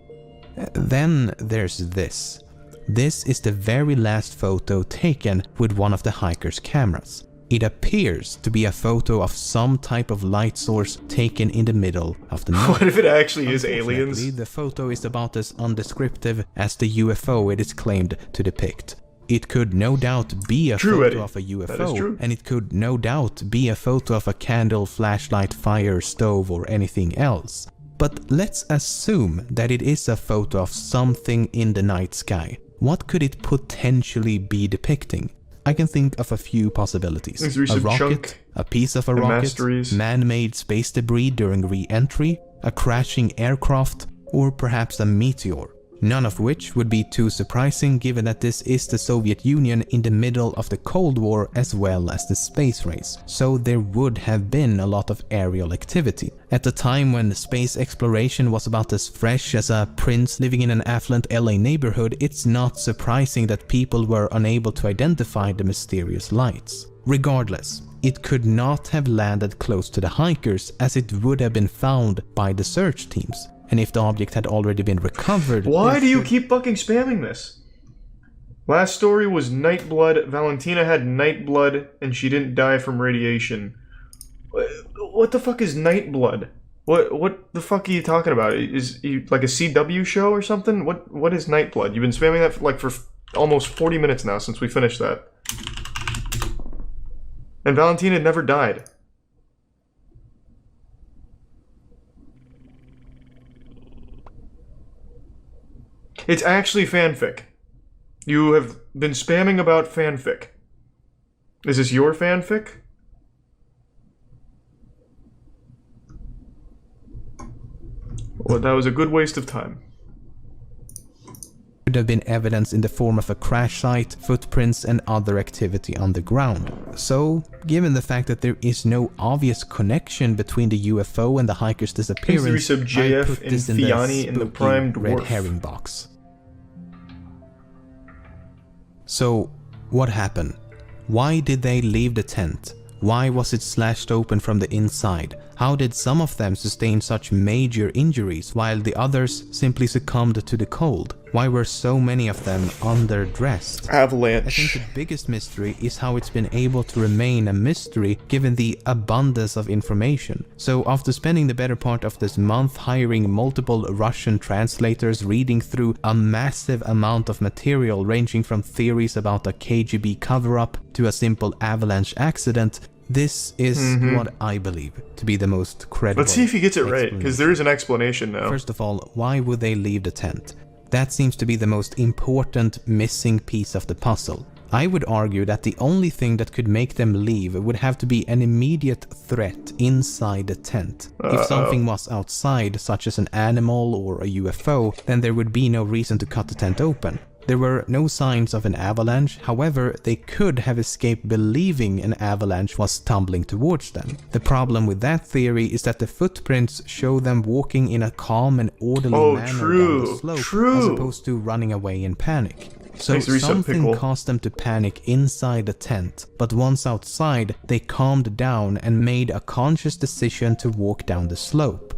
Then there's this. This is the very last photo taken with one of the hikers' cameras. It appears to be a photo of some type of light source taken in the middle of the night. What if it actually is aliens? The photo is about as undescriptive as the UFO it is claimed to depict. It could no doubt be a photo of a UFO, and it could no doubt be a photo of a candle, flashlight, fire, stove, or anything else. But let's assume that it is a photo of something in the night sky. What could it potentially be depicting? I can think of a few possibilities. A rocket, a piece of a rocket, man-made space debris during re-entry, a crashing aircraft, or perhaps a meteor. None of which would be too surprising given that this is the Soviet Union in the middle of the Cold War as well as the space race, so there would have been a lot of aerial activity. At the time when space exploration was about as fresh as a prince living in an affluent LA neighborhood, it's not surprising that people were unable to identify the mysterious lights. Regardless, it could not have landed close to the hikers as it would have been found by the search teams. And if the object had already been recovered... Why do you keep fucking spamming this? Last story was Nightblood. Valentina had Nightblood and she didn't die from radiation. What the fuck is Nightblood? What the fuck are you talking about? Is it like a CW show or something? What is Nightblood? You've been spamming that for almost 40 minutes now since we finished that. And Valentina never died. It's actually fanfic. You have been spamming about fanfic. Is this your fanfic? Well, that was a good waste of time. Could have been evidence in the form of a crash site, footprints, and other activity on the ground. So, given the fact that there is no obvious connection between the UFO and the hiker's disappearance, I put this in the spooky red herring box. So, what happened? Why did they leave the tent? Why was it slashed open from the inside? How did some of them sustain such major injuries while the others simply succumbed to the cold? Why were so many of them underdressed? Avalanche. I think the biggest mystery is how it's been able to remain a mystery given the abundance of information. So after spending the better part of this month hiring multiple Russian translators reading through a massive amount of material ranging from theories about a KGB cover-up to a simple avalanche accident, this is what I believe to be the most credible. Let's see if he gets it right, because there is an explanation now. First of all, why would they leave the tent? That seems to be the most important missing piece of the puzzle. I would argue that the only thing that could make them leave would have to be an immediate threat inside the tent. If something was outside, such as an animal or a UFO, then there would be no reason to cut the tent open. There were no signs of an avalanche, however, they could have escaped believing an avalanche was tumbling towards them. The problem with that theory is that the footprints show them walking in a calm and orderly manner down the slope, as opposed to running away in panic. So something caused them to panic inside the tent, but once outside, they calmed down and made a conscious decision to walk down the slope.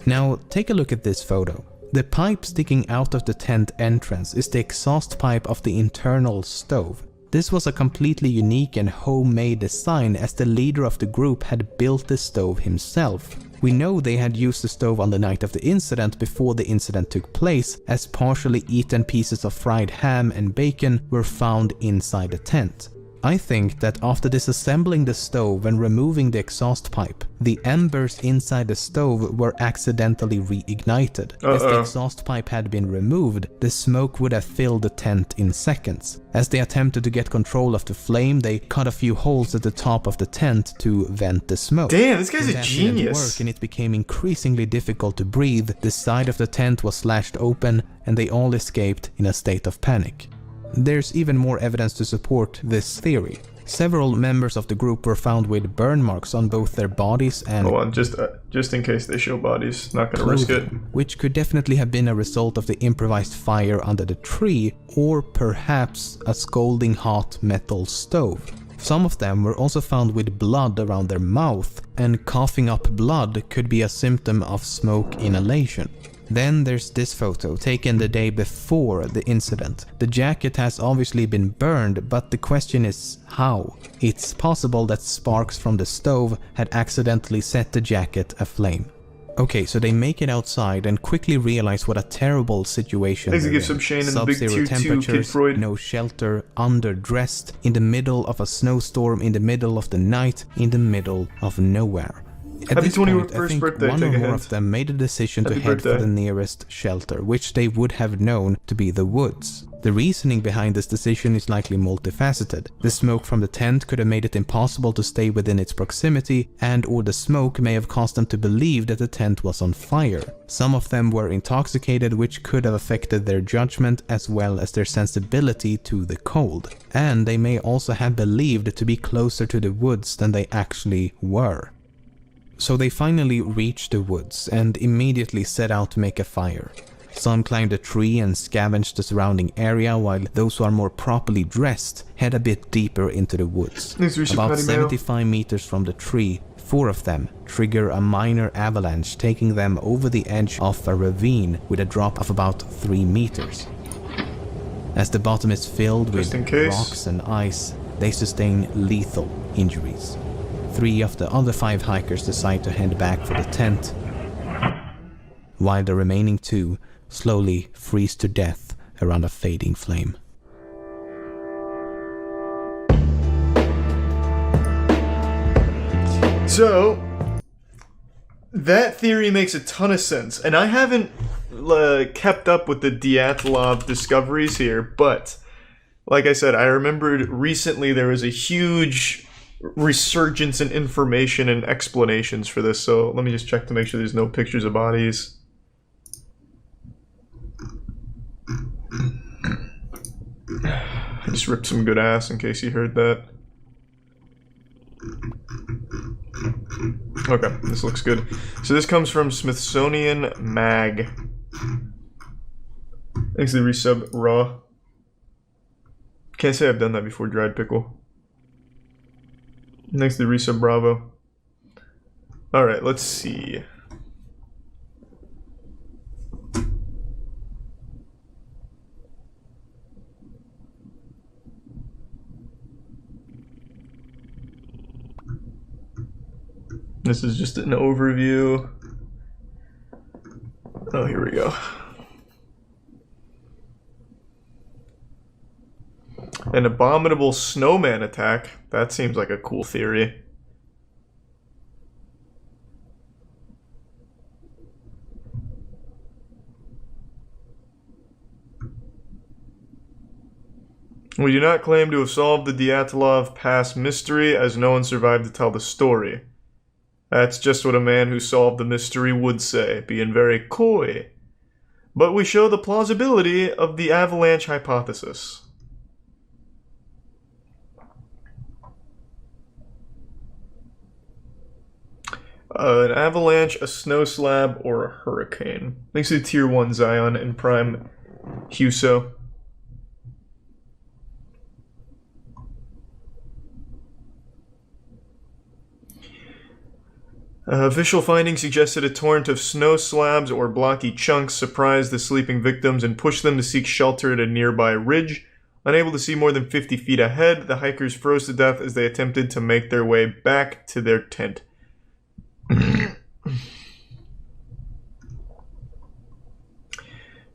Now, take a look at this photo. The pipe sticking out of the tent entrance is the exhaust pipe of the internal stove. This was a completely unique and homemade design as the leader of the group had built the stove himself. We know they had used the stove on the night of the incident before the incident took place, as partially eaten pieces of fried ham and bacon were found inside the tent. I think that after disassembling the stove and removing the exhaust pipe, the embers inside the stove were accidentally reignited. As the exhaust pipe had been removed, the smoke would have filled the tent in seconds. As they attempted to get control of the flame, they cut a few holes at the top of the tent to vent the smoke. Damn, this guy's When a that didn't genius. work and it became increasingly difficult to breathe, the side of the tent was slashed open and they all escaped in a state of panic. There's even more evidence to support this theory. Several members of the group were found with burn marks on both their bodies and Hold on, just in case they show bodies, not gonna risk it. which could definitely have been a result of the improvised fire under the tree, or perhaps a scalding hot metal stove. Some of them were also found with blood around their mouth, and coughing up blood could be a symptom of smoke inhalation. Then there's this photo, taken the day before the incident. The jacket has obviously been burned, but the question is how? It's possible that sparks from the stove had accidentally set the jacket aflame. Okay, so they make it outside and quickly realize what a terrible situation Thanks to they're give in. some Shane and the big Sub-zero 2-2 Kid temperatures, Freud. no shelter, underdressed, in the middle of a snowstorm, in the middle of the night, in the middle of nowhere. At Happy this 21st point, I think birthday, one take or a more hint. of them made a decision to Happy head for birthday. the nearest shelter, which they would have known to be the woods. The reasoning behind this decision is likely multifaceted. The smoke from the tent could have made it impossible to stay within its proximity, and/or the smoke may have caused them to believe that the tent was on fire. Some of them were intoxicated, which could have affected their judgment as well as their sensibility to the cold. And they may also have believed to be closer to the woods than they actually were. So they finally reached the woods and immediately set out to make a fire. Some climbed a tree and scavenged the surrounding area, while those who are more properly dressed head a bit deeper into the woods. Thanks, Richard About Patty Mail. 75 meters from the tree, 4 of them trigger a minor avalanche, taking them over the edge of a ravine with a drop of about 3 meters. As the bottom is filled Just with in case. rocks and ice, they sustain lethal injuries. 3 of the other 5 hikers decide to head back for the tent, while the remaining 2 slowly freeze to death around a fading flame. So, that theory makes a ton of sense, and I haven't kept up with the Dyatlov discoveries here, but like I said, I remembered recently there was a huge resurgence in information and explanations for this, so let me just check to make sure there's no pictures of bodies. I just ripped some good ass in case you heard that. Okay, this looks good. So this comes from Smithsonian Mag. Thanks to the resub raw. Can't say I've done that before, dried pickle. Thanks to the resub bravo. Alright, let's see. This is just an overview. Oh, here we go. An abominable snowman attack. That seems like a cool theory. We do not claim to have solved the Dyatlov Pass mystery, as no one survived to tell the story. That's just what a man who solved the mystery would say, being very coy. But we show the plausibility of the avalanche hypothesis. An avalanche, a snow slab, or a hurricane. Thanks to Tier 1 Zion and Prime Huso. Official findings suggested a torrent of snow slabs or blocky chunks surprised the sleeping victims and pushed them to seek shelter at a nearby ridge. Unable to see more than 50 feet ahead, the hikers froze to death as they attempted to make their way back to their tent.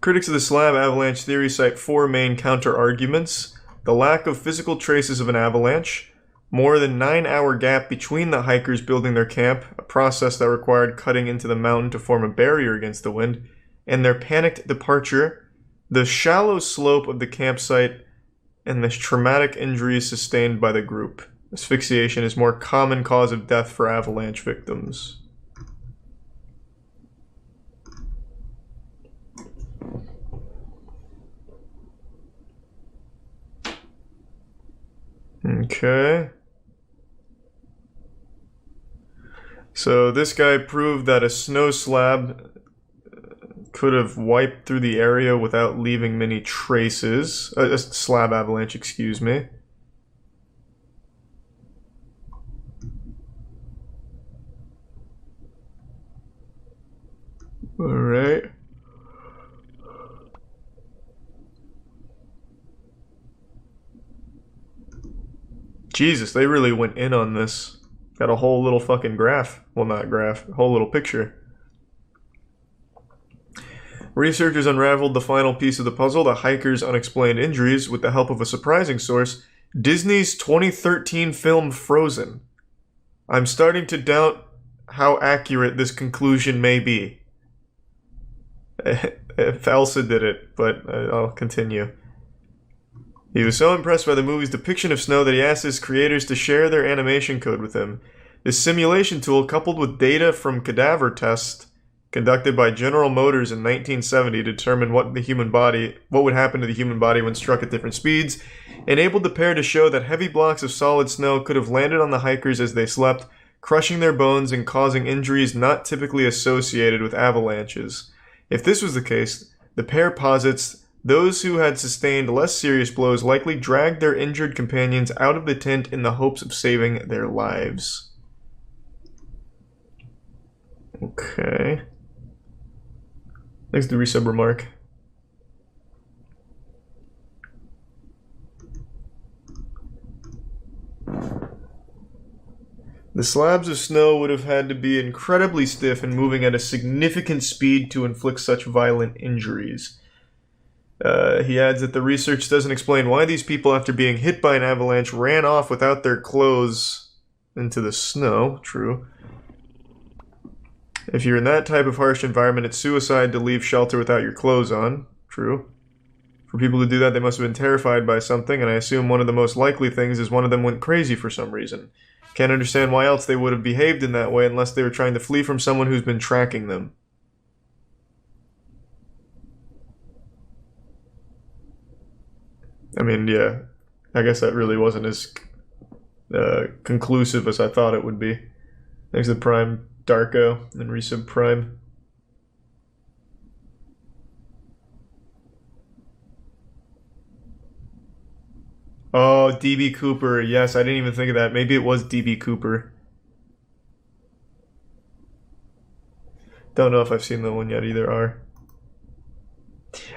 Critics of the slab avalanche theory cite 4 main counter-arguments. the lack of physical traces of an avalanche, more than 9-hour gap between the hikers building their camp, a process that required cutting into the mountain to form a barrier against the wind, and their panicked departure, the shallow slope of the campsite, and the traumatic injuries sustained by the group. Asphyxiation is more common cause of death for avalanche victims. Okay. So this guy proved that a snow slab could have wiped through the area without leaving many traces. A slab avalanche, excuse me. Alright. Jesus, they really went in on this. Got a whole little fucking graph. Well, not graph, a whole little picture. Researchers unraveled the final piece of the puzzle, the hiker's unexplained injuries, with the help of a surprising source, Disney's 2013 film Frozen. I'm starting to doubt how accurate this conclusion may be. If Elsa did it, but I'll continue. He was so impressed by the movie's depiction of snow that he asked his creators to share their animation code with him. This simulation tool, coupled with data from cadaver tests conducted by General Motors in 1970 to determine what would happen to the human body when struck at different speeds, enabled the pair to show that heavy blocks of solid snow could have landed on the hikers as they slept, crushing their bones and causing injuries not typically associated with avalanches. If this was the case, the pair posits those who had sustained less serious blows likely dragged their injured companions out of the tent in the hopes of saving their lives. Okay. Thanks to the resub remark. The slabs of snow would have had to be incredibly stiff and moving at a significant speed to inflict such violent injuries. He adds that the research doesn't explain why these people, after being hit by an avalanche, ran off without their clothes into the snow. True. If you're in that type of harsh environment, it's suicide to leave shelter without your clothes on. True. For people to do that, they must have been terrified by something, and I assume one of the most likely things is one of them went crazy for some reason. Can't understand why else they would have behaved in that way unless they were trying to flee from someone who's been tracking them. I mean, yeah, I guess that really wasn't as conclusive as I thought it would be. Thanks to Prime Darko and Resub Prime. Oh, DB Cooper. Yes, I didn't even think of that. Maybe it was DB Cooper. Don't know if I've seen that one yet either,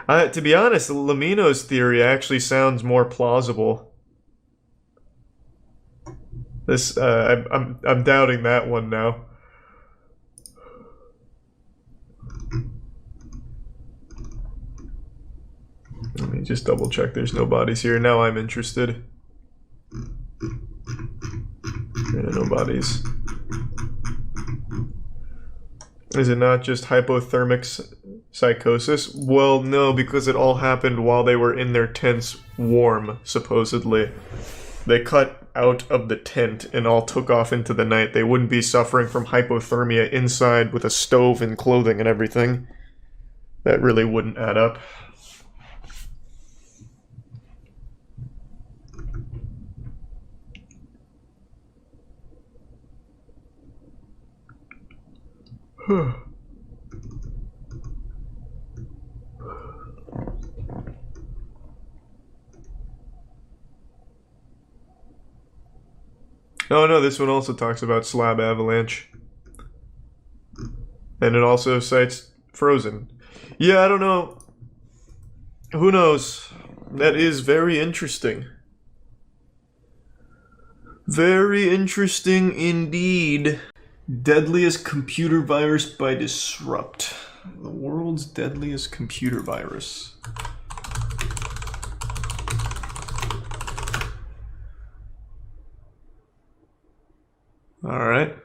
to be honest, LEMMiNO's theory actually sounds more plausible. This, I'm doubting that one now. Let me just double check there's no bodies here. Now I'm interested. Yeah, no bodies. Is it not just hypothermic psychosis? Well, no, because it all happened while they were in their tents warm, supposedly. They cut out of the tent and all took off into the night. They wouldn't be suffering from hypothermia inside with a stove and clothing and everything. That really wouldn't add up. Oh no, this one also talks about slab avalanche. And it also cites Frozen. Yeah, I don't know. Who knows? That is very interesting. Very interesting indeed. Deadliest computer virus by Disrupt. The world's deadliest computer virus. Alright.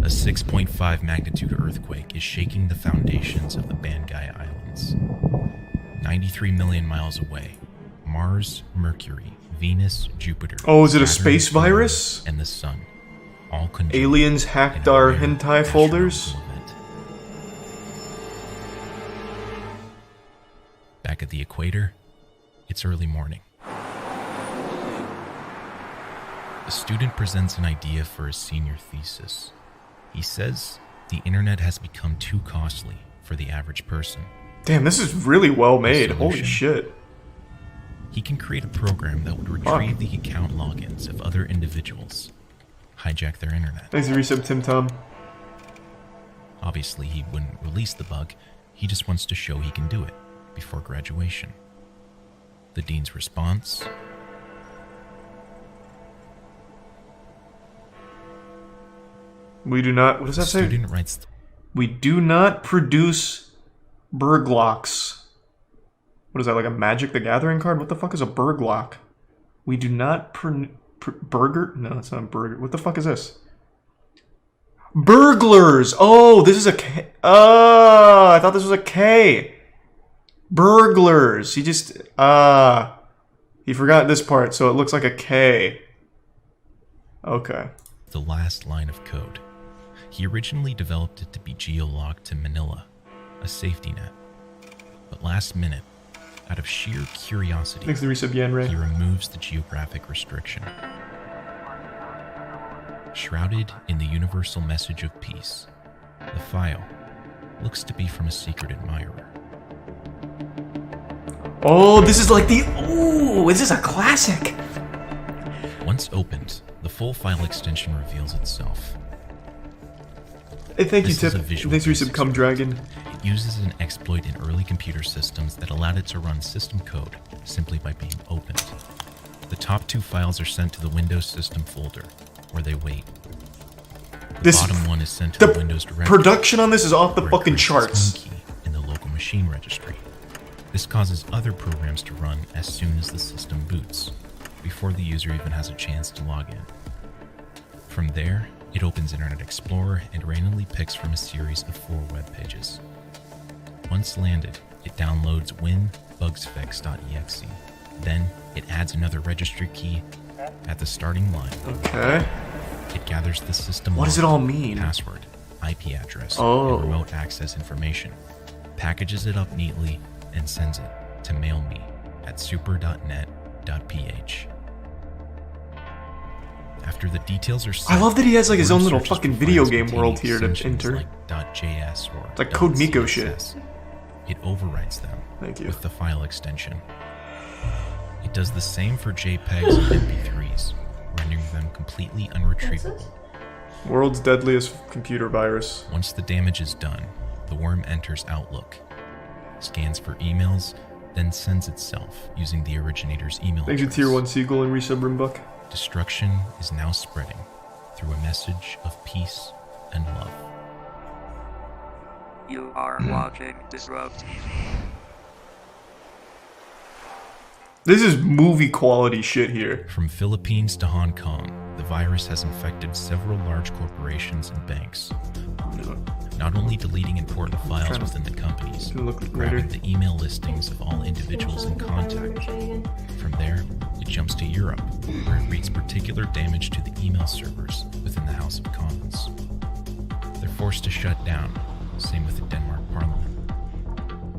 A 6.5 magnitude earthquake is shaking the foundations of the Bangai Islands. 93 million miles away, Mars, Mercury, Venus, Jupiter. Oh, is it a Saturn, space virus? And the Sun. All conjoined Aliens hacked our hentai folders? event. Back at the equator, it's early morning. A student presents an idea for his senior thesis. He says the internet has become too costly for the average person. Damn, this is really well made. Holy Solution. shit. He can create a program that would retrieve the account logins of other individuals, hijack their internet. Thanks for resub, Tim Tom. Obviously, he wouldn't release the bug. He just wants to show he can do it before graduation. The dean's response? We do not. What does that The say? student writes, We do not produce burglocks. What is that, like a Magic the Gathering card? What the fuck is a burglock? We do not burger? No, it's not a burger. What the fuck is this? Burglars! Oh, this is a K. Oh, I thought this was a K. Burglars. He just, he forgot this part, so it looks like a K. Okay. the last line of code. He originally developed it to be geolocked to Manila, a safety net. But last minute, out of sheer curiosity, Thanks to the resub, Yan Ray. he removes the geographic restriction. Shrouded in the universal message of peace, the file looks to be from a secret admirer. Oh, this is like the... Ooh, this is a classic. Once opened, the full file extension reveals itself. Hey, thank you, This is Tip. a visual Thanks for resub, basics Come Dragon. It uses an exploit in early computer systems that allowed it to run system code simply by being opened. The top two files are sent to the Windows system folder, where they wait. The This- bottom one is sent to The the Windows directory, production on this is off the where it fucking creates its charts. own key in the local machine registry. This causes other programs to run as soon as the system boots, before the user even has a chance to log in. From there, it opens Internet Explorer and randomly picks from a series of 4 web pages. Once landed, it downloads winbugsfix.exe. Then, it adds another registry key at the starting line. Okay. It gathers the system What does it log, all mean? password, IP address, Oh. and remote access information, packages it up neatly, and sends it to mailme at super.net.ph. After the details are set, I love that he has like his own word little searches fucking for video files game world containing here to extensions enter. like .js or It's like Code Miko shit. .css. It overwrites them Thank you. with the file extension. It does the same for JPEGs and MP3s, rendering them completely unretrievable. World's deadliest computer virus. Once the damage is done, the worm enters Outlook, scans for emails, then sends itself using the originator's email Thanks to address. Tier 1 Seagull and resub Rimbuck. Destruction is now spreading through a message of peace and love. You are watching Disrupt TV. This is movie quality shit here. From Philippines to Hong Kong, the virus has infected several large corporations and banks, not only deleting important files within the companies, Gonna look but later. grabbing the email listings of all individuals in contact. From there, it jumps to Europe, where it wreaks particular damage to the email servers within the House of Commons. They're forced to shut down, same with the Denmark Parliament.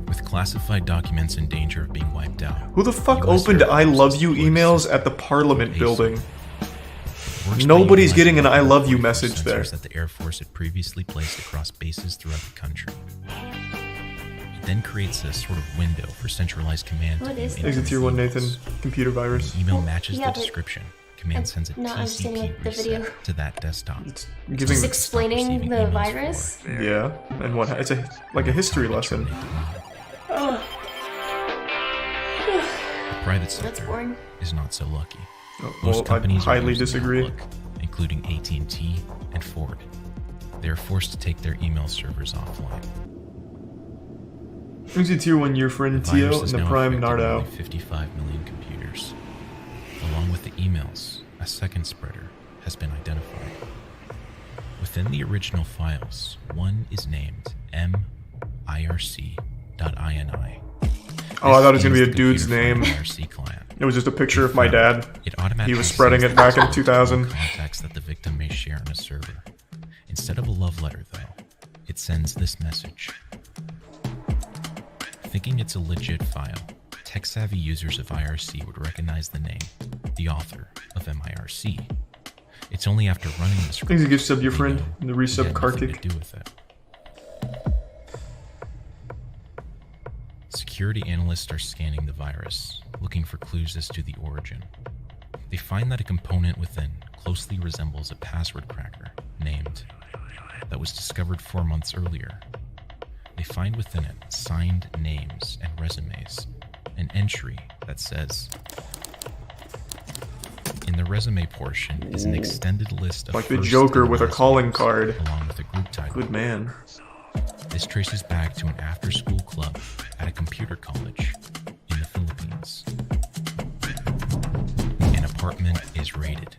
With classified documents in danger of being wiped out. Who the fuck US opened Air I Force love has you deployed emails systems at the Parliament ASAP. building? Works by Nobody's utilizing getting an the I love you 44 message there. sensors that the Air Force had previously placed across bases throughout the country. It then creates a sort of window for centralized command to What view is this? Thanks to Tier 1 Nathan. emails. Computer virus. The email matches Yeah, the but description. Command sends a not understanding TCP the video. reset to that desktop. It's It's giving... Just Stop explaining receiving the emails virus? for Yeah, and what... It's a like a history time to lesson. terminate the email. Ugh. The private That's sector boring. is not so lucky. Oh, Most well, I companies are highly using disagree. Outlook, including AT&T and Ford. They are forced to take their email servers offline. Thanks to Tier 1 your friend The Tio virus and has the now Prime affected Nardo. nearly 55 million computers. Along with the emails, a second spreader has been identified. Within the original files, one is named mirc.ini. Oh, I thought it was gonna be a dude's name. It was just a picture of my dad. He was spreading it back in 2000. Contacts that the victim may share on a server. Instead of a love letter, though, it sends this message. Thinking it's a legit file, tech-savvy users of IRC would recognize the name, the author of MIRC. It's only after running the script. Thanks to give sub your friend in the resub Kartik. To do with it. Security analysts are scanning the virus, looking for clues as to the origin. They find that a component within closely resembles a password cracker named that was discovered 4 months earlier. They find within it signed names and resumes, an entry that says, in the resume portion is an extended list of like the Joker with a calling card. Along with a group title. Good man. This traces back to an after-school club at a computer college in the Philippines. An apartment is raided.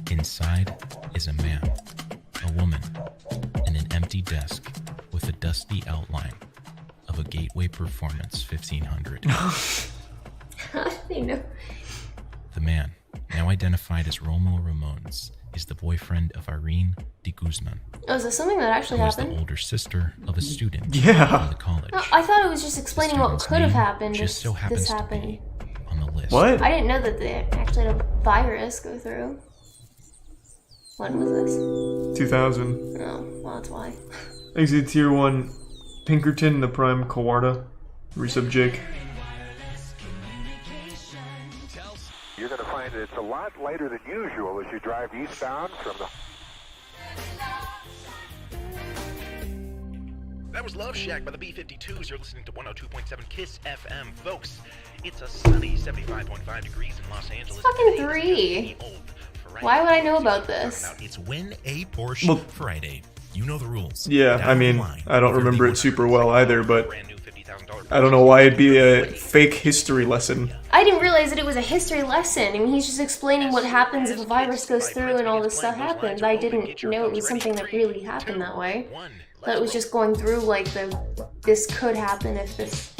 Inside is a man, a woman, and an empty desk with a dusty outline of a Gateway Performance 1500. I know. The man, now identified as Romo Ramones, is the boyfriend of Irene de Guzman. Oh, is this something that actually who is happened? the older sister of a student from the college. No, I thought it was just explaining what could have happened if just so happens this to happened. be on the list. What? I didn't know that they actually had a virus go through. When was this? 2000. Oh, well, that's why. Exit tier 1 Pinkerton, the Prime Kawarda. Resub Jake. You're going to find that it's a lot lighter than usual as you drive eastbound from the... That was Love Shack by the B-52s. You're listening to 102.7 KISS FM. Folks, it's a sunny 75.5 degrees in Los Angeles. It's fucking 3. Why would I know about this? It's Win a Porsche Friday. You know the rules. Yeah, I mean, I don't remember it super well either, but I don't know why it'd be a fake history lesson. I didn't realize that it was a history lesson. I mean, he's just explaining what happens if a virus goes through and all this stuff happens. I didn't know it was something that really happened that way. That it was just going through like this could happen if this...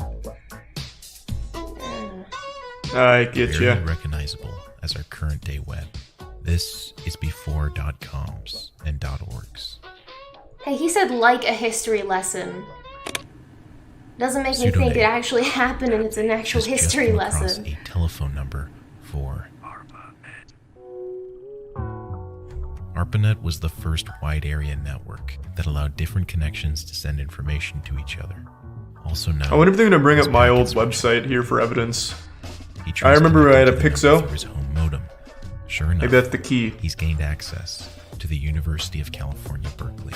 I get Very ya. recognizable as our current day web. This is before .coms and .orgs. Hey, he said like a history lesson. Doesn't make me think it actually happened and it's an actual history lesson. A telephone number for ARPANET was the first wide area network that allowed different connections to send information to each other. Also known I wonder if they're gonna bring up my old website here for evidence. I remember I had a Pixo. His home modem. Sure enough, Maybe that's the key. He's gained access to the University of California, Berkeley.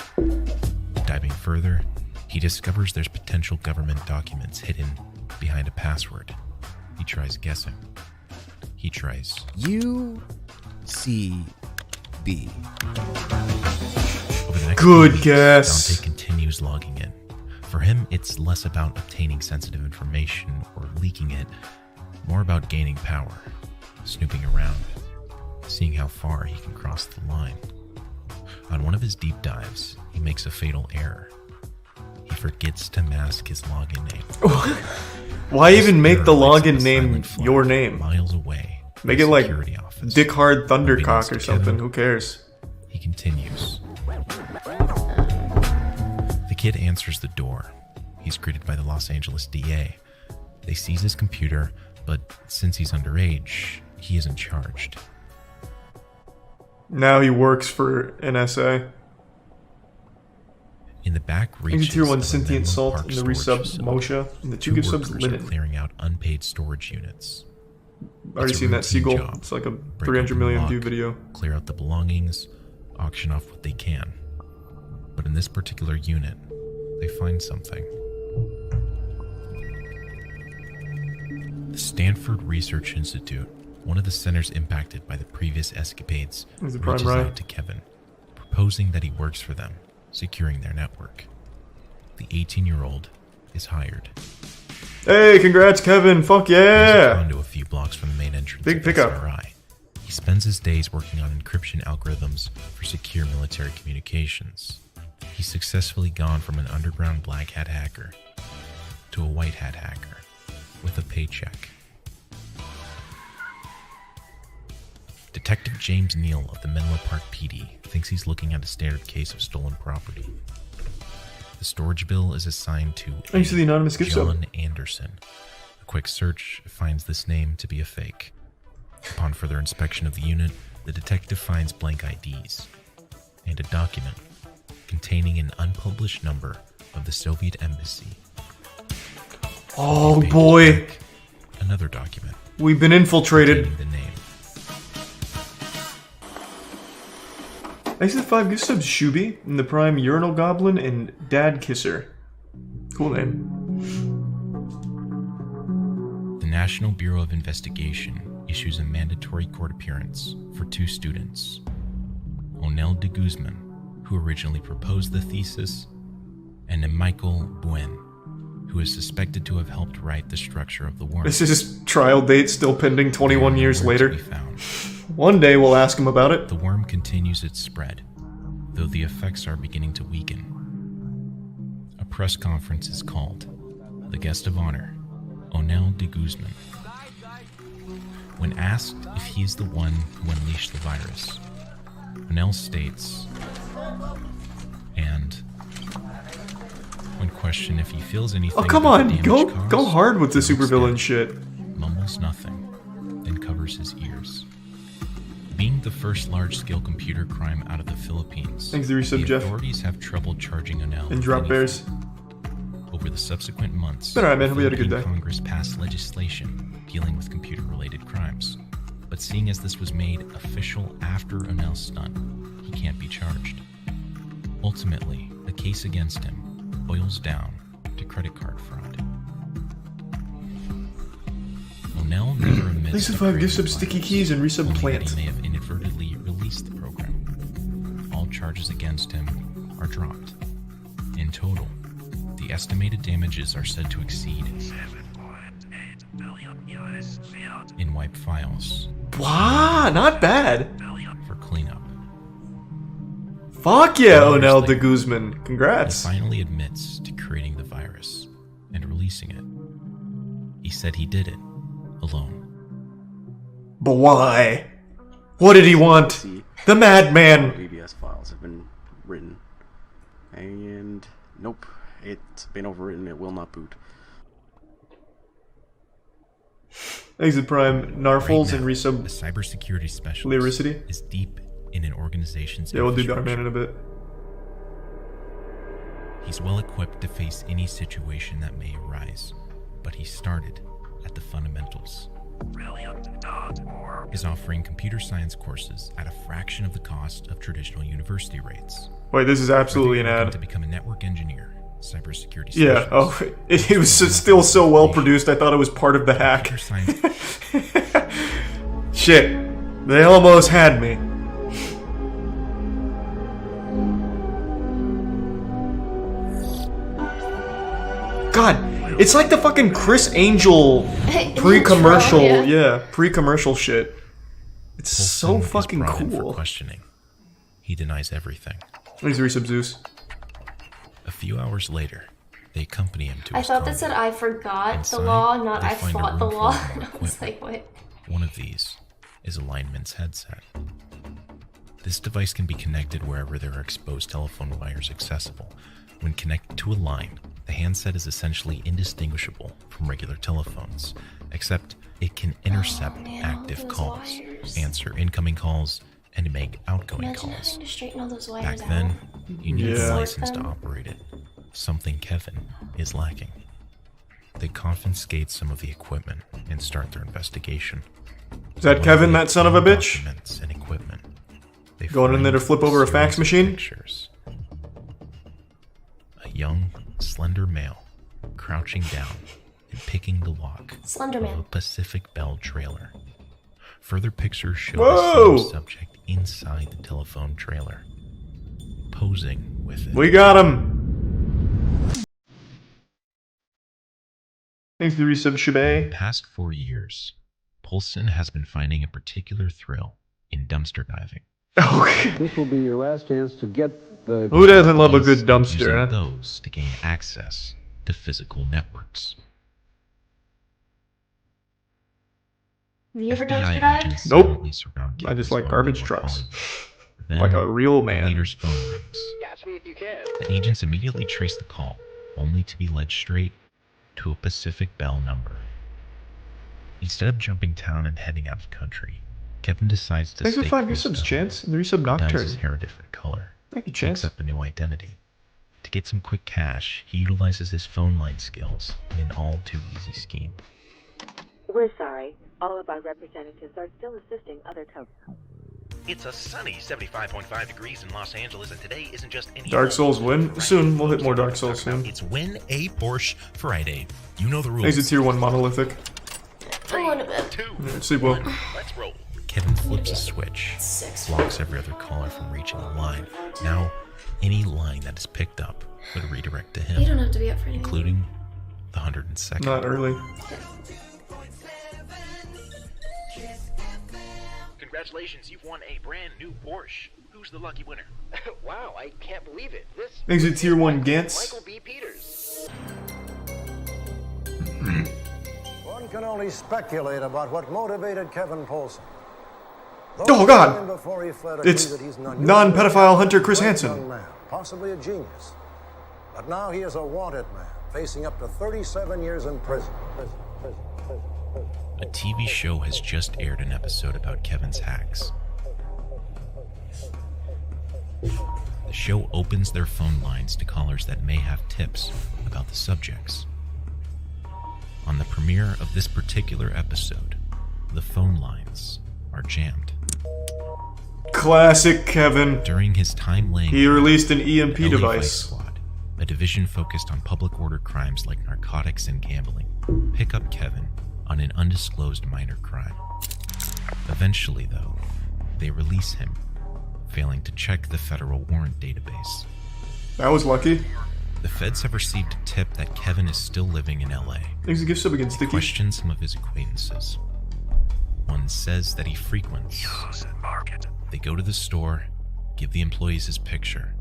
Diving further, he discovers there's potential government documents hidden behind a password. He tries guessing. He tries UCB. Over the next Good few weeks, guess. Dante continues logging in. For him, it's less about obtaining sensitive information or leaking it, more about gaining power, snooping around, seeing how far he can cross the line. On one of his deep dives, he makes a fatal error. He forgets to mask his login name. Why even make the login This name silent fly your name? Miles away. Make from it like security office. Dick Hard Thundercock Unbeknownst or to something. Kevin, Who cares? He continues. The kid answers the door. He's greeted by the Los Angeles DA. They seize his computer, but since he's underage, he isn't charged. Now he works for NSA. In the back Thank you reaches tier 1 of a Sentient Menlo Salt Park and the storage resub facility, Moshe and the 2 two gift subs workers are Linen. clearing out unpaid storage units. Already It's a seen that routine Seagull. job. It's like a Break 300 open million the view lock, video. Clear out the belongings, auction off what they can. But in this particular unit, they find something. The Stanford Research Institute, one of the centers impacted by the previous escapades, Is it Prime reaches Rye? out to Kevin, proposing that he works for them, securing their network. The 18-year-old is hired. Hey, congrats, Kevin! Fuck There's a yeah! condo a few blocks from the main entrance Big of pickup. SRI. He spends his days working on encryption algorithms for secure military communications. He's successfully gone from an underground black hat hacker to a white hat hacker with a paycheck. Detective James Neal of the Menlo Park PD thinks he's looking at a standard case of stolen property. The storage bill is assigned to Thanks to the anonymous gift sub. John Anderson. A quick search finds this name to be a fake. Upon further inspection of the unit, the detective finds blank IDs and a document containing an unpublished number of the Soviet embassy. Oh boy! Another document. We've been infiltrated. The name. Thanks to the 5 gift subs, Shubi, and the Prime Urinal Goblin, and Dad Kisser. Cool name. The National Bureau of Investigation issues a mandatory court appearance for 2 students, Onel de Guzman, who originally proposed the thesis, and Michael Buen, who is suspected to have helped write the structure of the worm. This is his trial date still pending 21 years later. One day we'll ask him about it. The worm continues its spread, though the effects are beginning to weaken. A press conference is called. The guest of honor, Onel de Guzman. When asked if he's the one who unleashed the virus, Onel states, and when questioned if he feels anything. Oh come on, go hard with the supervillain shit. Mumbles nothing, then covers his ears. Being the first large-scale computer crime out of the Philippines, Thanks to resub, the Jeff. authorities have trouble charging Onel. And drop bears. Over the subsequent months, Alright, man. Hope you had a good day. Congress passed legislation dealing with computer-related crimes. But seeing as this was made official after Onel's stunt, he can't be charged. Ultimately, the case against him boils down to credit card fraud. Onel never admits. Thanks to 5 gift subs, sticky keys, and resub plant. He may have inadvertently released the program. All charges against him are dropped. In total, the estimated damages are said to exceed 7.8 billion US fiat in wipe files. Wow, not bad. For cleanup. Fuck yeah, Onel de Guzman. Congrats. He finally admits to creating the virus and releasing it. He said he did it alone. But why? What did he want? The madman. ABS files have been written. And nope, it's been overwritten. It will not boot. Exit Prime, Narfles, Right and now, resub. a cybersecurity specialist Lyricity is deep in an organization's Yeah, we'll do infrastructure. Darkman in a bit. He's well equipped to face any situation that may arise, but he started at the fundamentals. Is offering computer science courses at a fraction of the cost of traditional university rates. Wait, this is absolutely an ad. To become a network engineer, cybersecurity Yeah, oh, it was still so well produced, I thought it was part of the hack. Shit, they almost had me. God, it's like the fucking Chris Angel pre-commercial, yeah, pre-commercial shit. It's so fucking cool. For questioning. He denies everything. He's resub Zeus. A few hours later, they accompany him to I his thought condo. that said I forgot Inside, the law, not they I find a fought the room full law. of more I was like, what? One of these is a lineman's headset. This device can be connected wherever there are exposed telephone wires accessible. When connected to a line, the handset is essentially indistinguishable from regular telephones, except it can intercept active calls, answer incoming calls, and make outgoing Imagine calls. having to straighten all those wires Back then, you need Yeah. a license to operate it, something Kevin is lacking. They confiscate some of the equipment and start their investigation. Is that Kevin, that son of a bitch? Documents and equipment. They Going in there to find flip over a fax series of machine? Pictures. A young, slender male crouching down and picking the lock Slender of Man. a Pacific Bell trailer. Further pictures show Whoa! the same subject inside the telephone trailer, posing with it. We got him! Thanks to the resub Shabay. The past 4 years, Poulsen has been finding a particular thrill in dumpster diving. Okay. This will be your last chance to get the... Who doesn't love a good Using dumpster, huh? those to gain access to physical networks. Have you ever FBI dumpster dived? agents Nope. silently surround I just Kevin's like home garbage with trucks. colleagues. Then, Like a real the man. leader's phone rings. Catch me if you can. The agents immediately trace the call, only to be led straight to a Pacific Bell number. Instead of jumping town and heading out of country, Kevin decides to Thanks for stay 5 close resubs, to Chance. And the resub home, dyes his Nocturne. hair a different color, Thank you, Chance. picks up a new identity. To get some quick cash, he utilizes his phone line skills in an all-too-easy scheme. We're sorry. All of our representatives are still assisting other customers. It's a sunny 75.5 degrees in Los Angeles, and today isn't just any... Dark Souls win? Soon. We'll hit more Dark Souls soon. It's Win a Porsche Friday. You know the rules. Exit tier 1 monolithic. I want a bit. Yeah, sleep well. Let's roll. Kevin flips a switch, blocks every other caller from reaching the line. Now, any line that is picked up would redirect to him, You don't have to be up for anything. including the 102nd. Not early. Congratulations, you've won a brand new Porsche. Who's the lucky winner? Wow, I can't believe it. This Exit tier 1 Gantz. Michael B. Peters. One can only speculate about what motivated Kevin Poulsen. Oh god! Before he fled It's agree that he's non-pedophile hunter Chris young Hansen. man, possibly a genius. But now he is a wanted man, facing up to 37 years in prison. A TV show has just aired an episode about Kevin's hacks. The show opens their phone lines to callers that may have tips about the subjects. On the premiere of this particular episode, the phone lines are jammed. Classic Kevin. During his time laying, He released an EMP LA device. Vice Squad, a division focused on public order crimes like narcotics and gambling, pick up Kevin on an undisclosed minor crime. Eventually, though, they release him, failing to check the federal warrant database. That was lucky. The feds have received a tip that Kevin is still living in LA. Thanks to gift sub against They Sticky. question some of his acquaintances. One says that he frequents. They go to the store, give the employees his picture,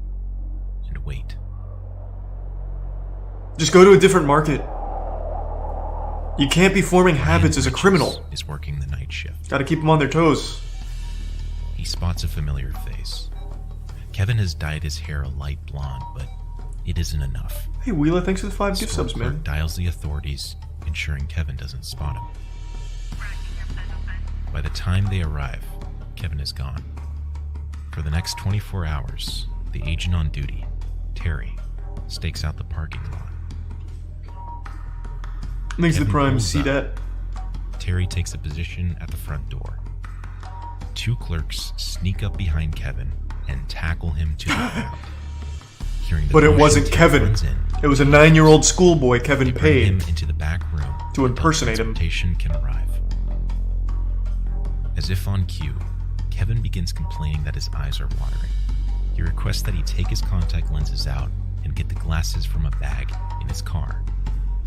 and wait. Just go to a different market. You can't be forming habits as a criminal. Is working the night shift. Gotta keep them on their toes. He spots a familiar face. Kevin has dyed his hair a light blonde, but it isn't enough. Hey Wheeler, thanks for the 5 gift subs, man. Dials the authorities, ensuring Kevin doesn't spot him. By the time they arrive, Kevin is gone. For the next 24 hours, the agent on duty, Terry, stakes out the parking lot. Thanks to the Kevin Prime, pulls see up. that? Terry takes a position at the front door. 2 clerks sneak up behind Kevin and tackle him to the ground. Hearing the But it commotion, wasn't Terry Kevin. runs in. It was a 9-year-old schoolboy Kevin They bring paid him into the back room to impersonate him. transportation can arrive. As if on cue, Kevin begins complaining that his eyes are watering. He requests that he take his contact lenses out and get the glasses from a bag in his car.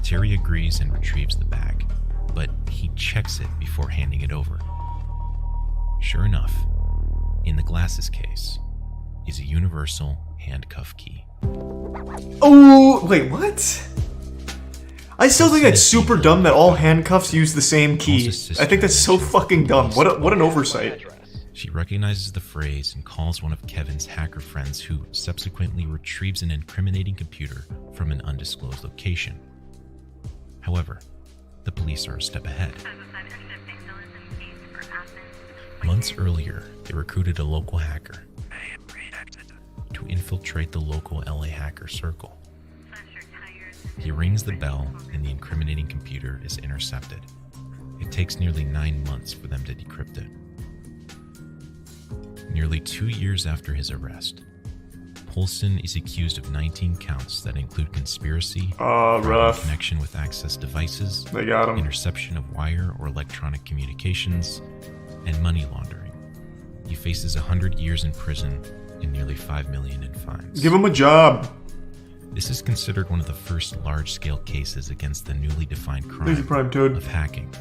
Terry agrees and retrieves the bag, but he checks it before handing it over. Sure enough, in the glasses case is a universal handcuff key. Oh, wait, what? I still think that's super dumb that all handcuffs use the same key. I think that's so fucking dumb. What an oversight. She recognizes the phrase and calls one of Kevin's hacker friends, who subsequently retrieves an incriminating computer from an undisclosed location. However, the police are a step ahead. Months earlier, they recruited a local hacker to infiltrate the local LA hacker circle. He rings the bell and the incriminating computer is intercepted. It takes nearly 9 months for them to decrypt it. Nearly 2 years after his arrest, Poulsen is accused of 19 counts that include conspiracy, rough. connection with access devices, They got him. interception of wire or electronic communications, and money laundering. He faces 100 years in prison and nearly $5 million in fines. Give him a job. This is considered one of the first large-scale cases against the newly defined Thank you, crime Prime Toad. of hacking.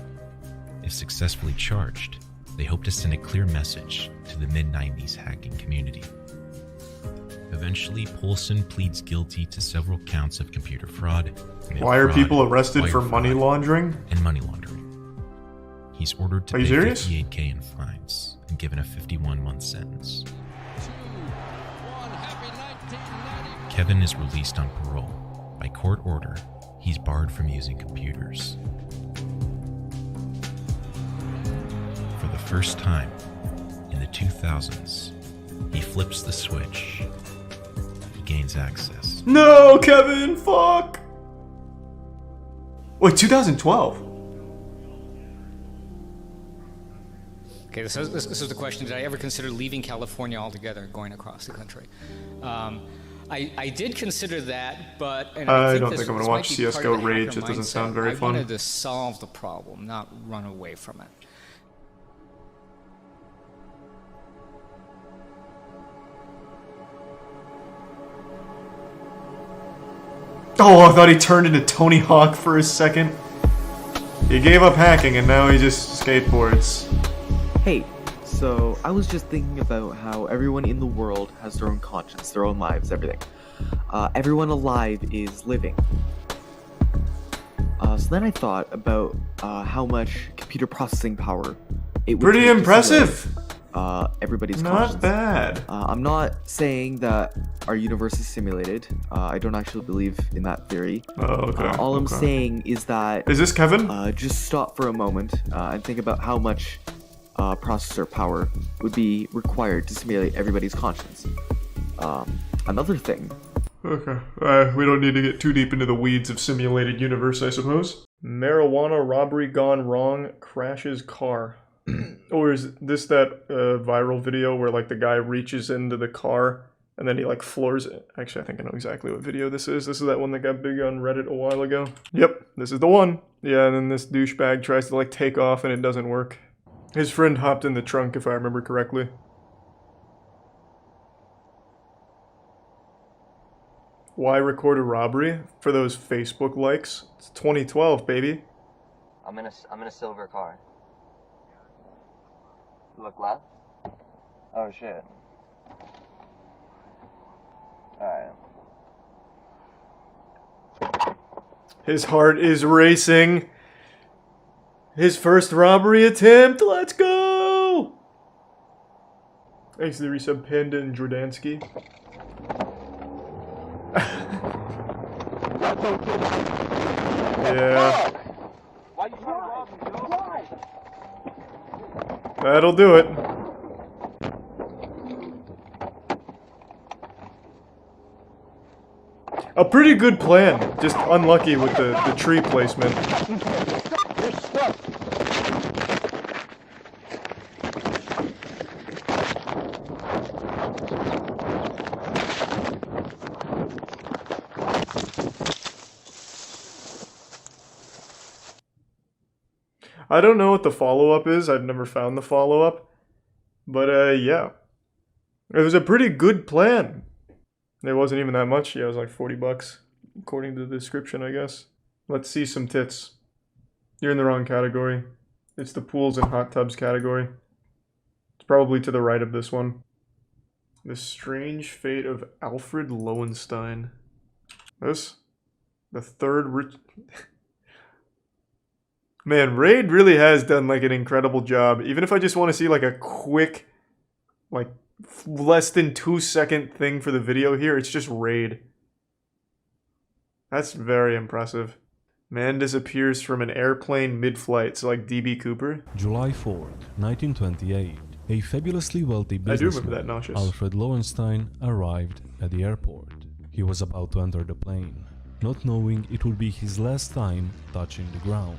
If successfully charged, They hope to send a clear message to the mid-90s hacking community. Eventually, Poulsen pleads guilty to several counts of computer fraud. Why are people arrested for money laundering? And money laundering. He's ordered to pay $58K in fines and given a 51-month sentence. Kevin is released on parole. By court order, he's barred from using computers. For the first time, in the 2000s, he flips the switch. He gains access. No, Kevin, fuck! Wait, 2012? Okay, this is the question. Did I ever consider leaving California altogether and going across the country? I did consider that, but... And I don't think I'm going to watch CSGO Rage. It doesn't sound very fun. I wanted to solve the problem, not run away from it. Oh, I thought he turned into Tony Hawk for a second. He gave up hacking and now he just skateboards. Hey, so I was just thinking about how everyone in the world has their own conscience, their own lives, everything. Everyone alive is living. So then I thought about how much computer processing power it would Pretty impressive! Everybody's not conscience. Bad. I'm not saying that our universe is simulated. I don't actually believe in that theory. Oh, okay. All I'm saying is that... Is this Kevin? Just stop for a moment and think about how much processor power would be required to simulate everybody's conscience. Another thing. Okay. We don't need to get too deep into the weeds of simulated universe, I suppose. Marijuana robbery gone wrong, crashes car. Or is this that viral video where like the guy reaches into the car and then he like floors it? Actually, I think I know exactly what video this is. This is that one that got big on Reddit a while ago. Yep, this is the one. Yeah, and then this douchebag tries to like take off and it doesn't work. His friend hopped in the trunk, if I remember correctly. Why record a robbery? For those Facebook likes? It's 2012, baby. I'm in a silver car. Look left. Oh shit. Alright. His heart is racing. His first robbery attempt. Let's go! Thanks to the resub Panda and Jordansky. Yeah. Why you trying to rob me, Why? That'll do it. A pretty good plan, just unlucky with the tree placement. I don't know what the follow-up is. I've never found the follow-up. But, yeah. It was a pretty good plan. It wasn't even that much. Yeah, it was like 40 bucks, according to the description, I guess. Let's see some tits. You're in the wrong category. It's the pools and hot tubs category. It's probably to the right of this one. The Strange Fate of Alfred Loewenstein. This? The third... Man, Raid really has done like an incredible job. Even if I just want to see like a quick, like less than 2-second thing for the video here, it's just Raid. That's very impressive. Man disappears from an airplane mid-flight, so like DB Cooper. July 4th, 1928. A fabulously wealthy businessman, Alfred Loewenstein, arrived at the airport. He was about to enter the plane, not knowing it would be his last time touching the ground.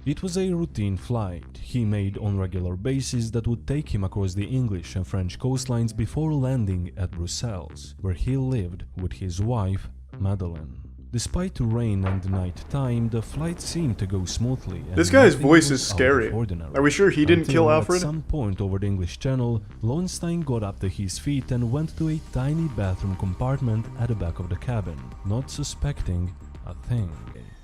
It was a routine flight he made on regular basis that would take him across the English and French coastlines before landing at Brussels, where he lived with his wife, Madeleine. Despite rain and night time, the flight seemed to go smoothly. This guy's voice is scary. Are we sure he didn't kill Alfred? At some point over the English Channel, Loewenstein got up to his feet and went to a tiny bathroom compartment at the back of the cabin, not suspecting a thing.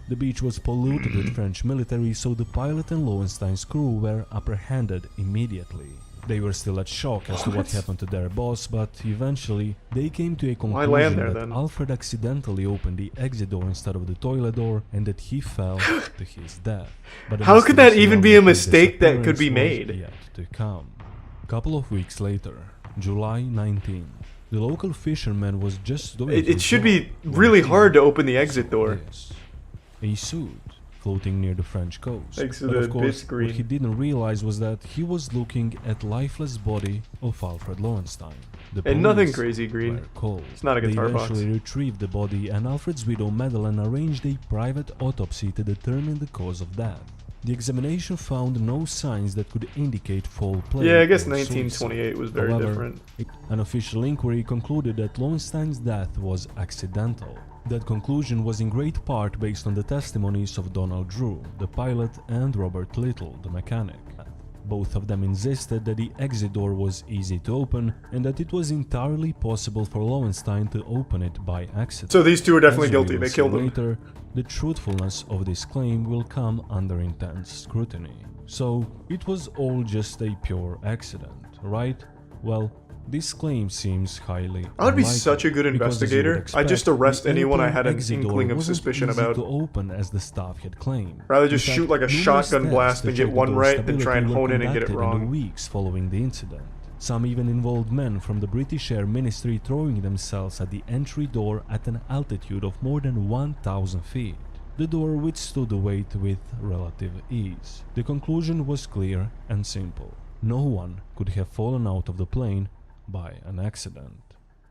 The beach was polluted with French military, so the pilot and Loewenstein's crew were apprehended immediately. They were still at shock as to what happened to their boss, but eventually they came to a conclusion that Alfred accidentally opened the exit door instead of the toilet door and that he fell to his death. But how could that even be a mistake that could be made? Yet to come. Couple of weeks later, July 19, the local fisherman was just doing it should be really hard to open the exit door. A suit floating near the French coast. Thanks to but the of course, screen. what he didn't realize was that he was looking at lifeless body of Alfred Loewenstein. The And nothing police crazy green. were called. It's not a guitar They box. eventually retrieved the body, and Alfred's widow Madeleine arranged a private autopsy to determine the cause of death. The examination found no signs that could indicate foul play. Yeah, I guess or 1928 suicide. was very However, different. An official inquiry concluded that Loewenstein's death was accidental. That conclusion was in great part based on the testimonies of Donald Drew, the pilot, and Robert Little, the mechanic. Both of them insisted that the exit door was easy to open and that it was entirely possible for Loewenstein to open it by accident. So these two are definitely As guilty, we will they killed see him. later, the truthfulness of this claim will come under intense scrutiny. So, it was all just a pure accident, right? Well, this claim seems highly I would be unlikely, such a good because as you would investigator. I'd just expect, arrest the anyone I had an exit inkling door of wasn't suspicion easy about. to open as the staff had claimed. Rather just In shoot fact, like a numerous shotgun tests blast to and get check one the door right, then try and stability were hone in and get it conducted in the wrong. weeks following the incident. Some even involved men from the British Air Ministry throwing themselves at the entry door at an altitude of more than 1,000 feet. The door withstood the weight with relative ease. The conclusion was clear and simple. No one could have fallen out of the plane by an accident.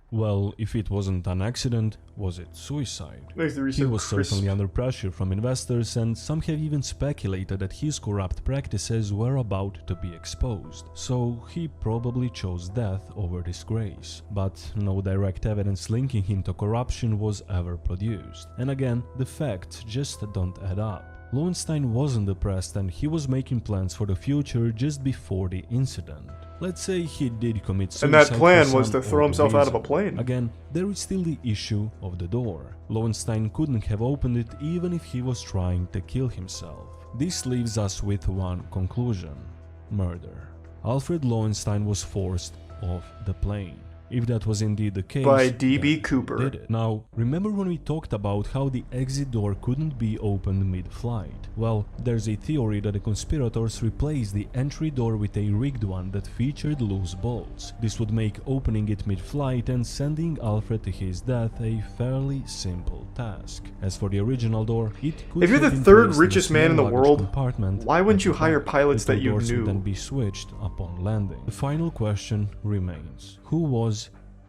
Well, if it wasn't an accident, was it suicide? He was certainly under pressure from investors, and some have even speculated that his corrupt practices were about to be exposed. So he probably chose death over disgrace. But no direct evidence linking him to corruption was ever produced. And again, the facts just don't add up. Loewenstein wasn't depressed and he was making plans for the future just before the incident. Let's say he did commit suicide. And that plan for was some to throw odd himself out of a reason. plane. Again, there is still the issue of the door. Loewenstein couldn't have opened it even if he was trying to kill himself. This leaves us with one conclusion: murder. Alfred Loewenstein was forced off the plane. If that was indeed the case, By D.B. then Cooper. did it. Now, remember when we talked about how the exit door couldn't be opened mid-flight? Well, there's a theory that the conspirators replaced the entry door with a rigged one that featured loose bolts. This would make opening it mid-flight and sending Alfred to his death a fairly simple task. As for the original door, it could If you're have the been third placed in a richest man in the small luggage world, compartment why wouldn't you at the hire back. pilots The that you doors would knew? then be switched upon landing. The final question remains: who was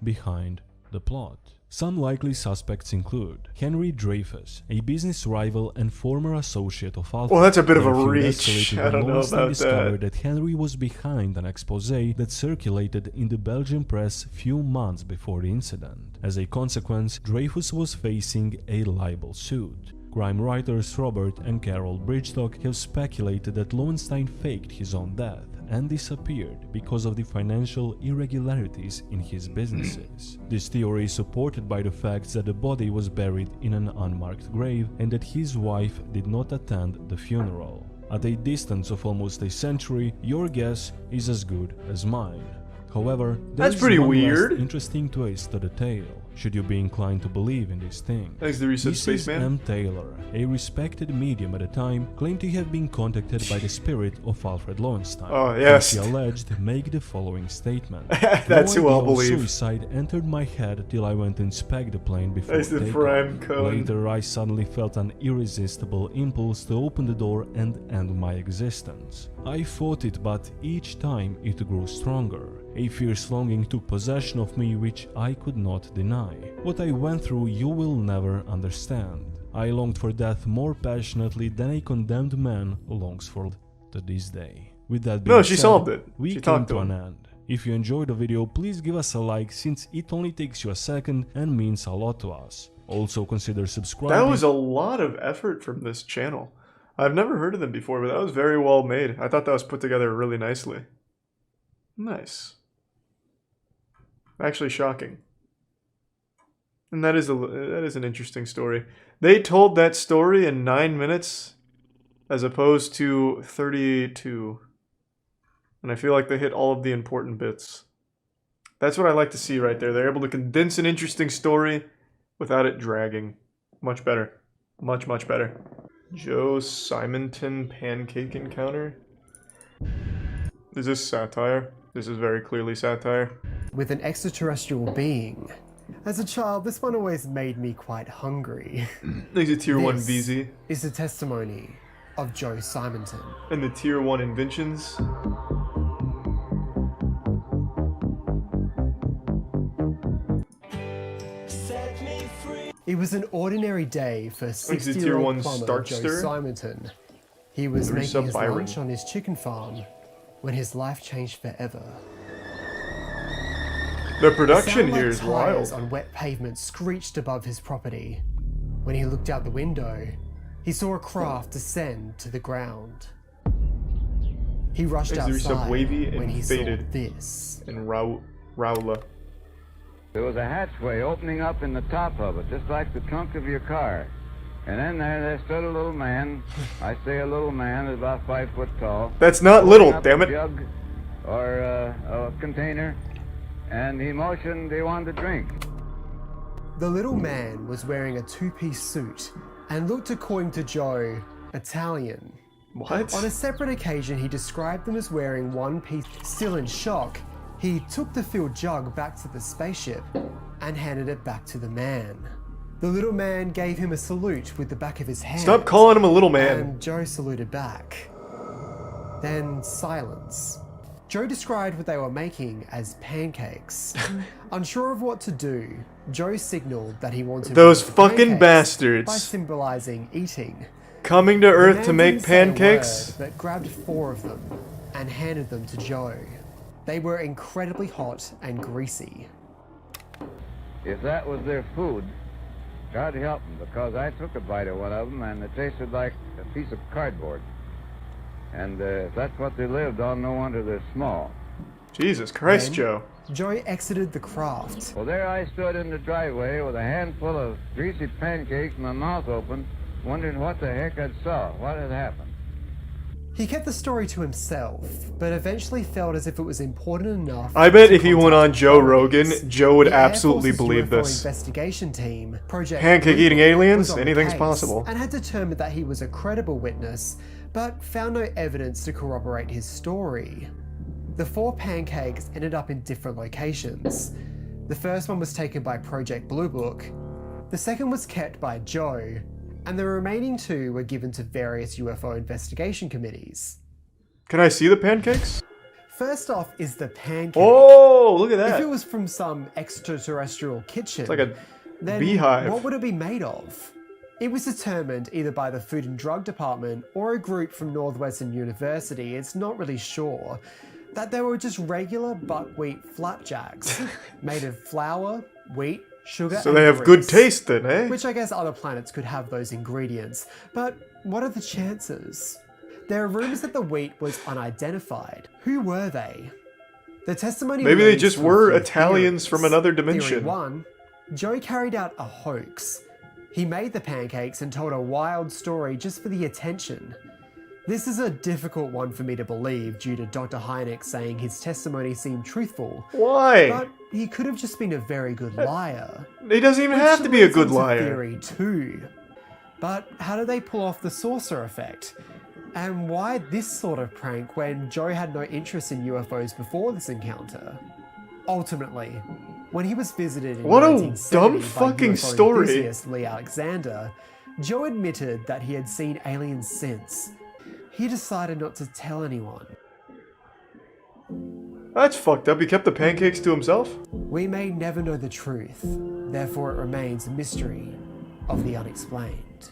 behind the plot? Some likely suspects include Henry Dreyfus, a business rival and former associate of Alfred. Well, that's a bit of a Their feud reach. escalated I when don't know Loewenstein about discovered that Henry was behind an expose that circulated in the Belgian press few months before the incident. As a consequence, Dreyfus was facing a libel suit. Crime writers Robert and Carol Bridgestock have speculated that Loewenstein faked his own death and disappeared because of the financial irregularities in his businesses. This theory is supported by the fact that the body was buried in an unmarked grave and that his wife did not attend the funeral. At a distance of almost a century, your guess is as good as mine. However, there That's is pretty one weird. last interesting twist to the tale, should you be inclined to believe in this thing. Thanks to the research Mrs. spaceman. M. Taylor, a respected medium at the time, claimed to have been contacted by the spirit of Alfred Loewenstein. Oh, yes. She alleged make the following statement. That's "No who I'll idea of believe." Suicide entered my head till I went to inspect the plane before That's the takeoff. prime code. Later, I suddenly felt an irresistible impulse to open the door and end my existence. I fought it, but each time it grew stronger. A fierce longing took possession of me which I could not deny. What I went through you will never understand. I longed for death more passionately than a condemned man longs for to this day." With that being No, she said, solved it. we She came talked to to an him. end. If you enjoyed the video, please give us a like since it only takes you a second and means a lot to us. Also consider subscribing. That was a lot of effort from this channel. I've never heard of them before, but that was very well made. I thought that was put together really nicely. Nice. Actually shocking. And that is an interesting story. They told that story in 9 minutes as opposed to 32. And I feel like they hit all of the important bits. That's what I like to see right there. They're able to condense an interesting story without it dragging. Much better. Much, much better. Joe Simonton pancake encounter? Is this satire? This is very clearly satire. With an extraterrestrial being. As a child, this one always made me quite hungry. There's a tier 1 VZ. Is the testimony of Joe Simonton. And the tier 1 inventions. It was an ordinary day for 60-year-old plumber Joe Simonton. He was making his lunch on his chicken farm when his life changed forever. The production here is wild. On wet pavement screeched above his property. When he looked out the window, he saw a craft descend to the ground. He rushed outside when he saw this. And Raula. There was a hatchway opening up in the top of it, just like the trunk of your car. And in there stood a little man. I say a little man, about 5 foot tall. That's not little, damn it. A jug or a container. And he motioned he wanted to drink. The little man was wearing a 2-piece suit and looked, according to Joe, Italian. What? On a separate occasion, he described them as wearing 1-piece. Still in shock, he took the filled jug back to the spaceship and handed it back to the man. The little man gave him a salute with the back of his hand. Stop calling him a little man. And Joe saluted back. Then silence. Joe described what they were making as pancakes. Unsure of what to do, Joe signaled that he wanted those fucking bastards by symbolizing eating. Coming to Earth to make pancakes? But grabbed 4 of them and handed them to Joe. They were incredibly hot and greasy. If that was their food, God help them, because I took a bite of one of them and it tasted like a piece of cardboard. And if that's what they lived on, no wonder they're small. Jesus Christ, Then, Joe. Joe exited the craft. Well, there I stood in the driveway with a handful of greasy pancakes, my mouth open, wondering what the heck I'd saw, what had happened. He kept the story to himself, but eventually felt as if it was important enough. I bet if he went on Joe Rogan, Joe would absolutely believe UFO this. Investigation team, Project Pancake eating aliens? was on the Anything's case possible. And had determined that he was a credible witness, but found no evidence to corroborate his story. The 4 pancakes ended up in different locations. The first one was taken by Project Blue Book, the second was kept by Joe, and the remaining 2 were given to various UFO investigation committees. Can I see the pancakes? First off is the pancake. Oh, look at that. If it was from some extraterrestrial kitchen, It's like a then beehive. what would it be made of? It was determined either by the Food and Drug Department or a group from Northwestern University, it's not really sure, that they were just regular buckwheat flapjacks made of flour, wheat, sugar, So and they have grease, good taste then, eh? which I guess other planets could have those ingredients. But what are the chances? There are rumors that the wheat was unidentified. Who were they? The testimony Maybe they leads just to a were few Italians theories. from another Theory dimension. 1, Joe carried out a hoax. He made the pancakes and told a wild story just for the attention. This is a difficult one for me to believe due to Dr. Hynek saying his testimony seemed truthful. Why? But he could have just been a very good liar. He doesn't even have to be a good liar. Theory 2. But how did they pull off the saucer effect? And why this sort of prank when Joe had no interest in UFOs before this encounter? Ultimately, when he was visited in What a 1970 dumb by fucking UFO story. enthusiast Lee Alexander, Joe admitted that he had seen aliens since. He decided not to tell anyone. That's fucked up. He kept the pancakes to himself? We may never know the truth, therefore it remains a mystery of the unexplained.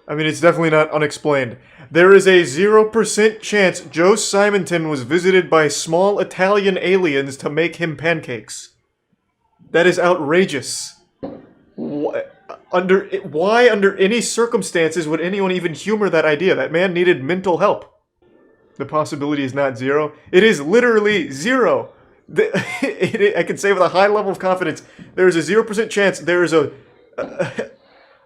I mean, it's definitely not unexplained. There is a 0% chance Joe Simonton was visited by small Italian aliens to make him pancakes. That is outrageous. Why, under any circumstances would anyone even humor that idea? That man needed mental help. The possibility is not 0. It is literally 0. I can say with a high level of confidence, there is a 0% chance there is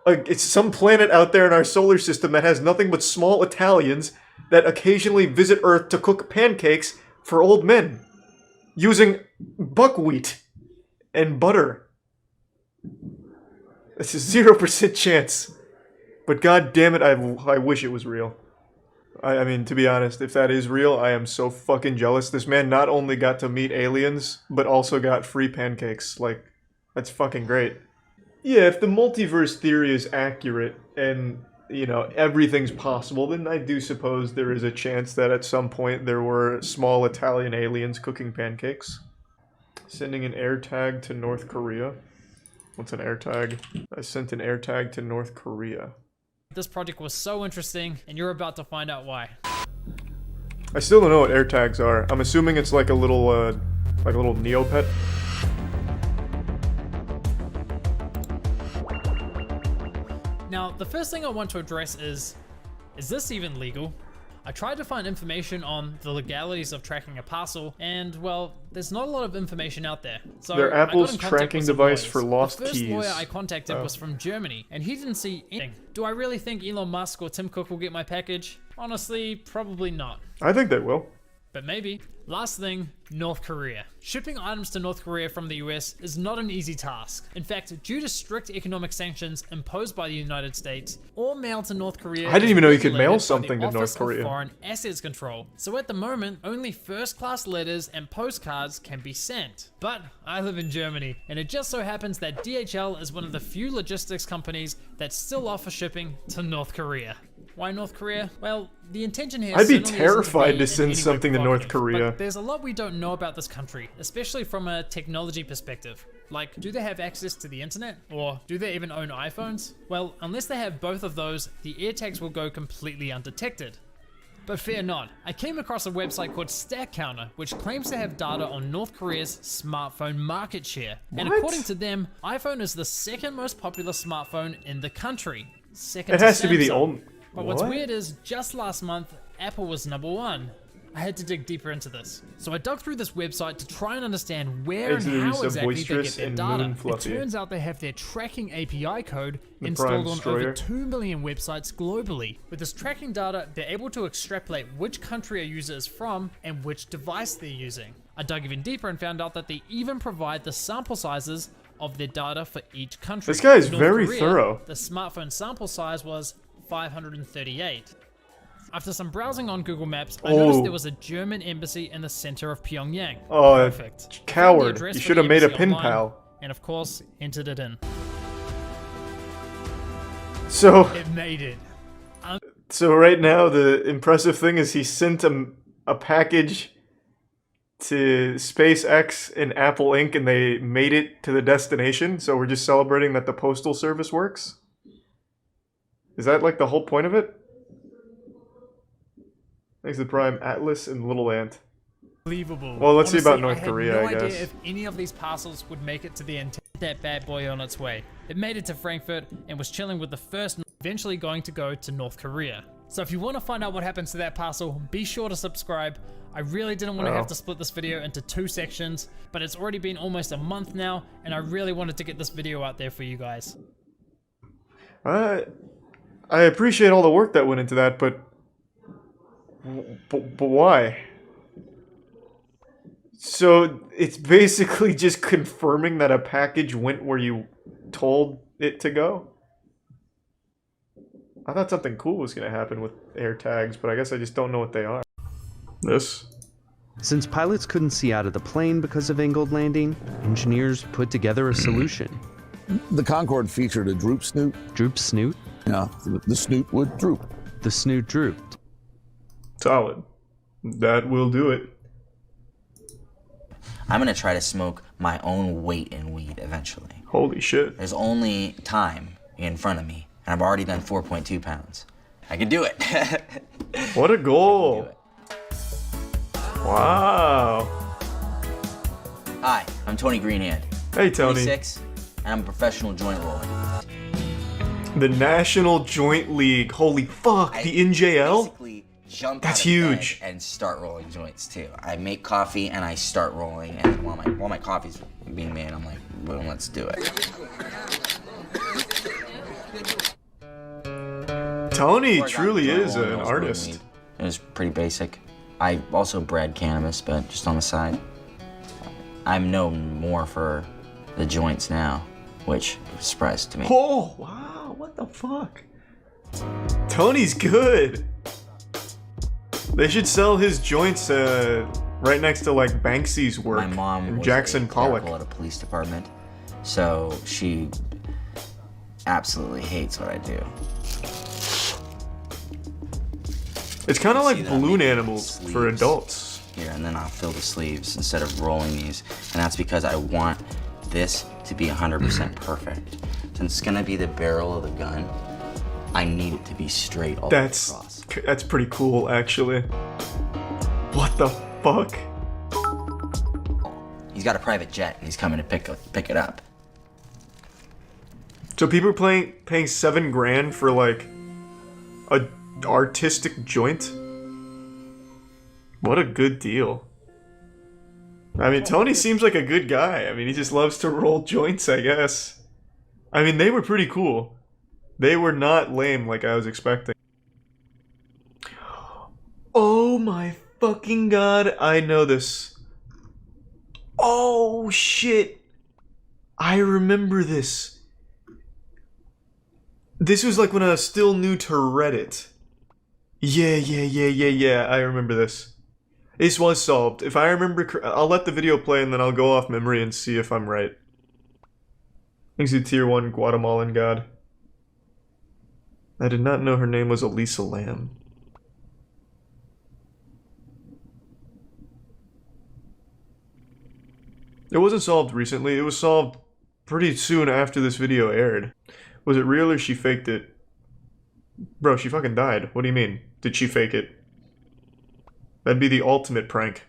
it's some planet out there in our solar system that has nothing but small Italians that occasionally visit Earth to cook pancakes for old men using buckwheat and butter. It's a 0% chance. But god damn it, I wish it was real. I mean, to be honest, if that is real, I am so fucking jealous. This man not only got to meet aliens, but also got free pancakes. Like, that's fucking great. Yeah, if the multiverse theory is accurate and, you know, everything's possible, then I do suppose there is a chance that at some point there were small Italian aliens cooking pancakes. Sending an air tag to North Korea. What's an air tag? I sent an air tag to North Korea. This project was so interesting, and you're about to find out why. I still don't know what air tags are. I'm assuming it's like a little Neopet. Now, the first thing I want to address is this even legal? I tried to find information on the legalities of tracking a parcel, and, well, there's not a lot of information out there. So they're Apple's tracking device for lost keys. The first lawyer I contacted was from Germany, and he didn't see anything. Do I really think Elon Musk or Tim Cook will get my package? Honestly, probably not. I think they will. But maybe. Last thing, North Korea. Shipping items to North Korea from the US is not an easy task. In fact, due to strict economic sanctions imposed by the United States, all mail to North Korea I didn't even know you could mail something to North Korea. Foreign Assets Control. So at the moment, only first-class letters and postcards can be sent. But I live in Germany, and it just so happens that DHL is one of the few logistics companies that still offer shipping to North Korea. Why North Korea? Well, the intention here I'd be terrified to send something to North Korea. But there's a lot we don't know about this country, especially from a technology perspective. Like, do they have access to the internet? Or do they even own iPhones? Well, unless they have both of those, the AirTags will go completely undetected. But fear not, I came across a website called Stack Counter, which claims to have data on North Korea's smartphone market share. And according to them, iPhone is the second most popular smartphone in the country. Second it has to be the only... But what's weird is, just last month, Apple was #1. I had to dig deeper into this. So I dug through this website to try and understand where and how exactly they get their data. It turns out they have their tracking API code installed on over 2 million websites globally. With this tracking data, they're able to extrapolate which country a user is from and which device they're using. I dug even deeper and found out that they even provide the sample sizes of their data for each country. This guy is very thorough. The smartphone sample size was 538. After some browsing on Google Maps, I noticed there was a German embassy in the center of Pyongyang. Oh, perfect. Coward. You should have made a pin pal. And of course, entered it in. So... It made it. So right now, the impressive thing is he sent a package to SpaceX and Apple Inc. and they made it to the destination. So we're just celebrating that the postal service works? Is that like the whole point of it? Thanks to Prime, Atlas, and Little Ant. Unbelievable. Well, let's Honestly, see about North Korea, I guess. I had no idea if any of these parcels would make it to the end. That bad boy on its way. It made it to Frankfurt and was chilling with the first, eventually going to go to North Korea. So if you want to find out what happens to that parcel, be sure to subscribe. I really didn't want to have to split this video into 2 sections, but it's already been almost a month now, and I really wanted to get this video out there for you guys. I appreciate all the work that went into that, but why? So it's basically just confirming that a package went where you told it to go? I thought something cool was going to happen with AirTags, but I guess I just don't know what they are. This. Since pilots couldn't see out of the plane because of angled landing, engineers put together a solution. The Concorde featured a droop snoot. Droop snoot? Yeah, the snoot would droop. The snoot drooped. Solid. That will do it. I'm gonna try to smoke my own weight in weed eventually. Holy shit. There's only time in front of me, and I've already done 4.2 pounds. I can do it. What a goal. Wow. Hi, I'm Tony Greenhand. Hey, Tony. 26, and I'm a professional joint roller. The National Joint League. Holy fuck, the NJL? Basically jump That's out of huge. bed and start rolling joints too. I make coffee and I start rolling, and while my coffee's being made, I'm like, boom, let's do it. Tony truly is an artist. It was pretty basic. I also bred cannabis, but just on the side. I'm known more for the joints now, which is a surprise to me. Oh, wow, what the fuck? Tony's good. They should sell his joints right next to like Banksy's work. My mom and was Jackson a Pollock clerical at a police department, so she absolutely hates what I do. It's kind of like balloon animals for adults. Here, and then I'll fill the sleeves instead of rolling these, and that's because I want this to be 100% perfect. Since it's gonna be the barrel of the gun, I need it to be straight all the way across. That's pretty cool, actually. What the fuck? He's got a private jet, and he's coming to pick it up. So people are paying $7 grand for like a artistic joint? What a good deal. I mean, Tony seems like a good guy. I mean, he just loves to roll joints, I guess. I mean, they were pretty cool. They were not lame like I was expecting. Oh my fucking god, I know this. Oh shit. I remember this. This was like when I was still new to Reddit. Yeah, I remember this. This was solved. If I remember, I'll let the video play and then I'll go off memory and see if I'm right. Thanks to Tier 1 Guatemalan God. I did not know her name was Elisa Lam. It wasn't solved recently, it was solved pretty soon after this video aired. Was it real or she faked it? Bro, she fucking died. What do you mean? Did she fake it? That'd be the ultimate prank.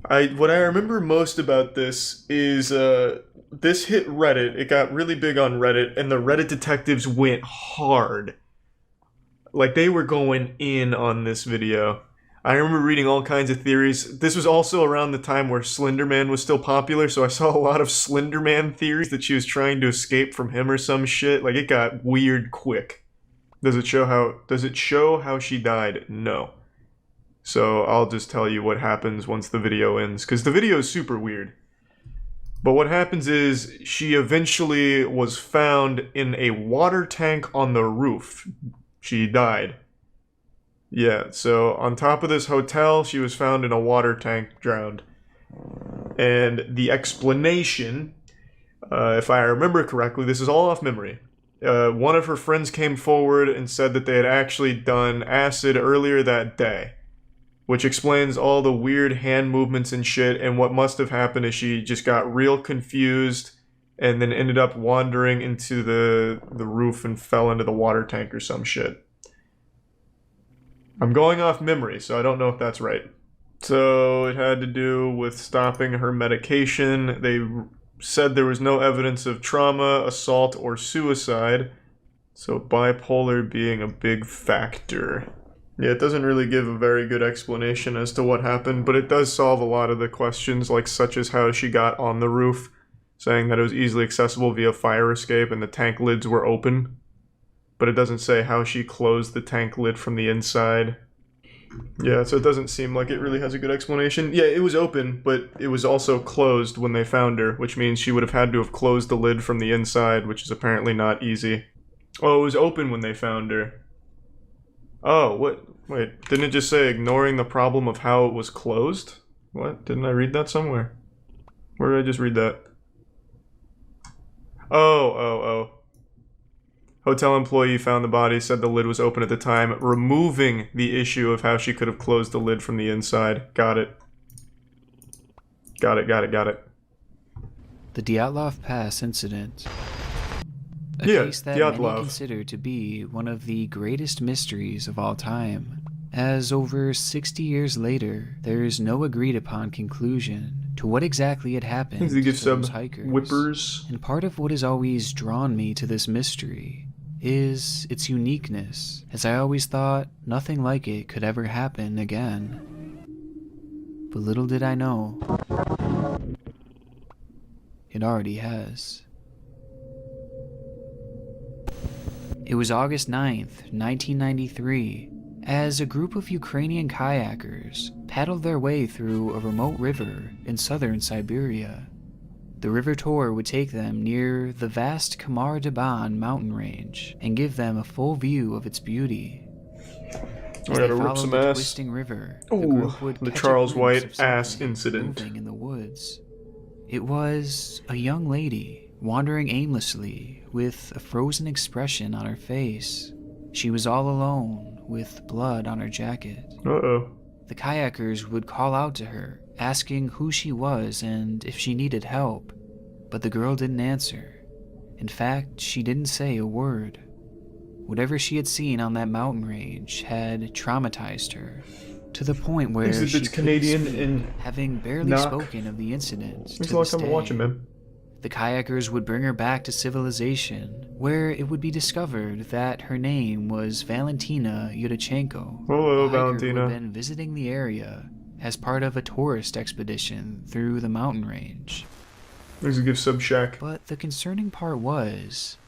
What I remember most about this is, this hit Reddit, it got really big on Reddit, and the Reddit detectives went hard. Like, they were going in on this video. I remember reading all kinds of theories. This was also around the time where Slender Man was still popular, so I saw a lot of Slender Man theories that she was trying to escape from him or some shit. Like, it got weird quick. Does it show how she died? No. So I'll just tell you what happens once the video ends, because the video is super weird. But what happens is, she eventually was found in a water tank on the roof. She died. Yeah, so on top of this hotel, she was found in a water tank, drowned. And the explanation, if I remember correctly, this is all off memory. One of her friends came forward and said that they had actually done acid earlier that day. Which explains all the weird hand movements and shit, and what must have happened is she just got real confused and then ended up wandering into the roof and fell into the water tank or some shit. I'm going off memory, so I don't know if that's right. So it had to do with stopping her medication. They said there was no evidence of trauma, assault, or suicide, so bipolar being a big factor. Yeah, it doesn't really give a very good explanation as to what happened, but it does solve a lot of the questions, like such as how she got on the roof, saying that it was easily accessible via fire escape and the tank lids were open. But it doesn't say how she closed the tank lid from the inside. Yeah, so it doesn't seem like it really has a good explanation. Yeah, it was open, but it was also closed when they found her, which means she would have had to have closed the lid from the inside, which is apparently not easy. Oh, it was open when they found her. Oh, what? Wait, didn't it just say ignoring the problem of how it was closed? What? Didn't I read that somewhere? Where did I just read that? Oh. Hotel employee found the body, said the lid was open at the time, removing the issue of how she could have closed the lid from the inside. Got it. Got it. The Dyatlov Pass incident. A Yeah, case that Dyatlov. many consider to be one of the greatest mysteries of all time. As over 60 years later, there is no agreed upon conclusion to what exactly had happened They give to those some hikers. whippers. And part of what has always drawn me to this mystery is its uniqueness, as I always thought nothing like it could ever happen again. But little did I know, it already has. It was August 9th, 1993, as a group of Ukrainian kayakers paddled their way through a remote river in southern Siberia. The river tour would take them near the vast Khamar Daban mountain range and give them a full view of its beauty. I gotta rip some ass. Twisting river, Ooh, the Charles White ass incident. In the woods. It was a young lady wandering aimlessly with a frozen expression on her face. She was all alone with blood on her jacket. Uh-oh. The kayakers would call out to her, asking who she was and if she needed help, but the girl didn't answer. In fact, she didn't say a word. Whatever she had seen on that mountain range had traumatized her, to the point where she couldn't Canadian speak, and having barely knock. spoken of the incident to Thanks a lot this for day. watching, man. The kayakers would bring her back to civilization, where it would be discovered that her name was Valentina Yudachenko. Hello, a hiker Valentina. who had been visiting the area as part of a tourist expedition through the mountain range. There's a gift sub shack. But the concerning part was,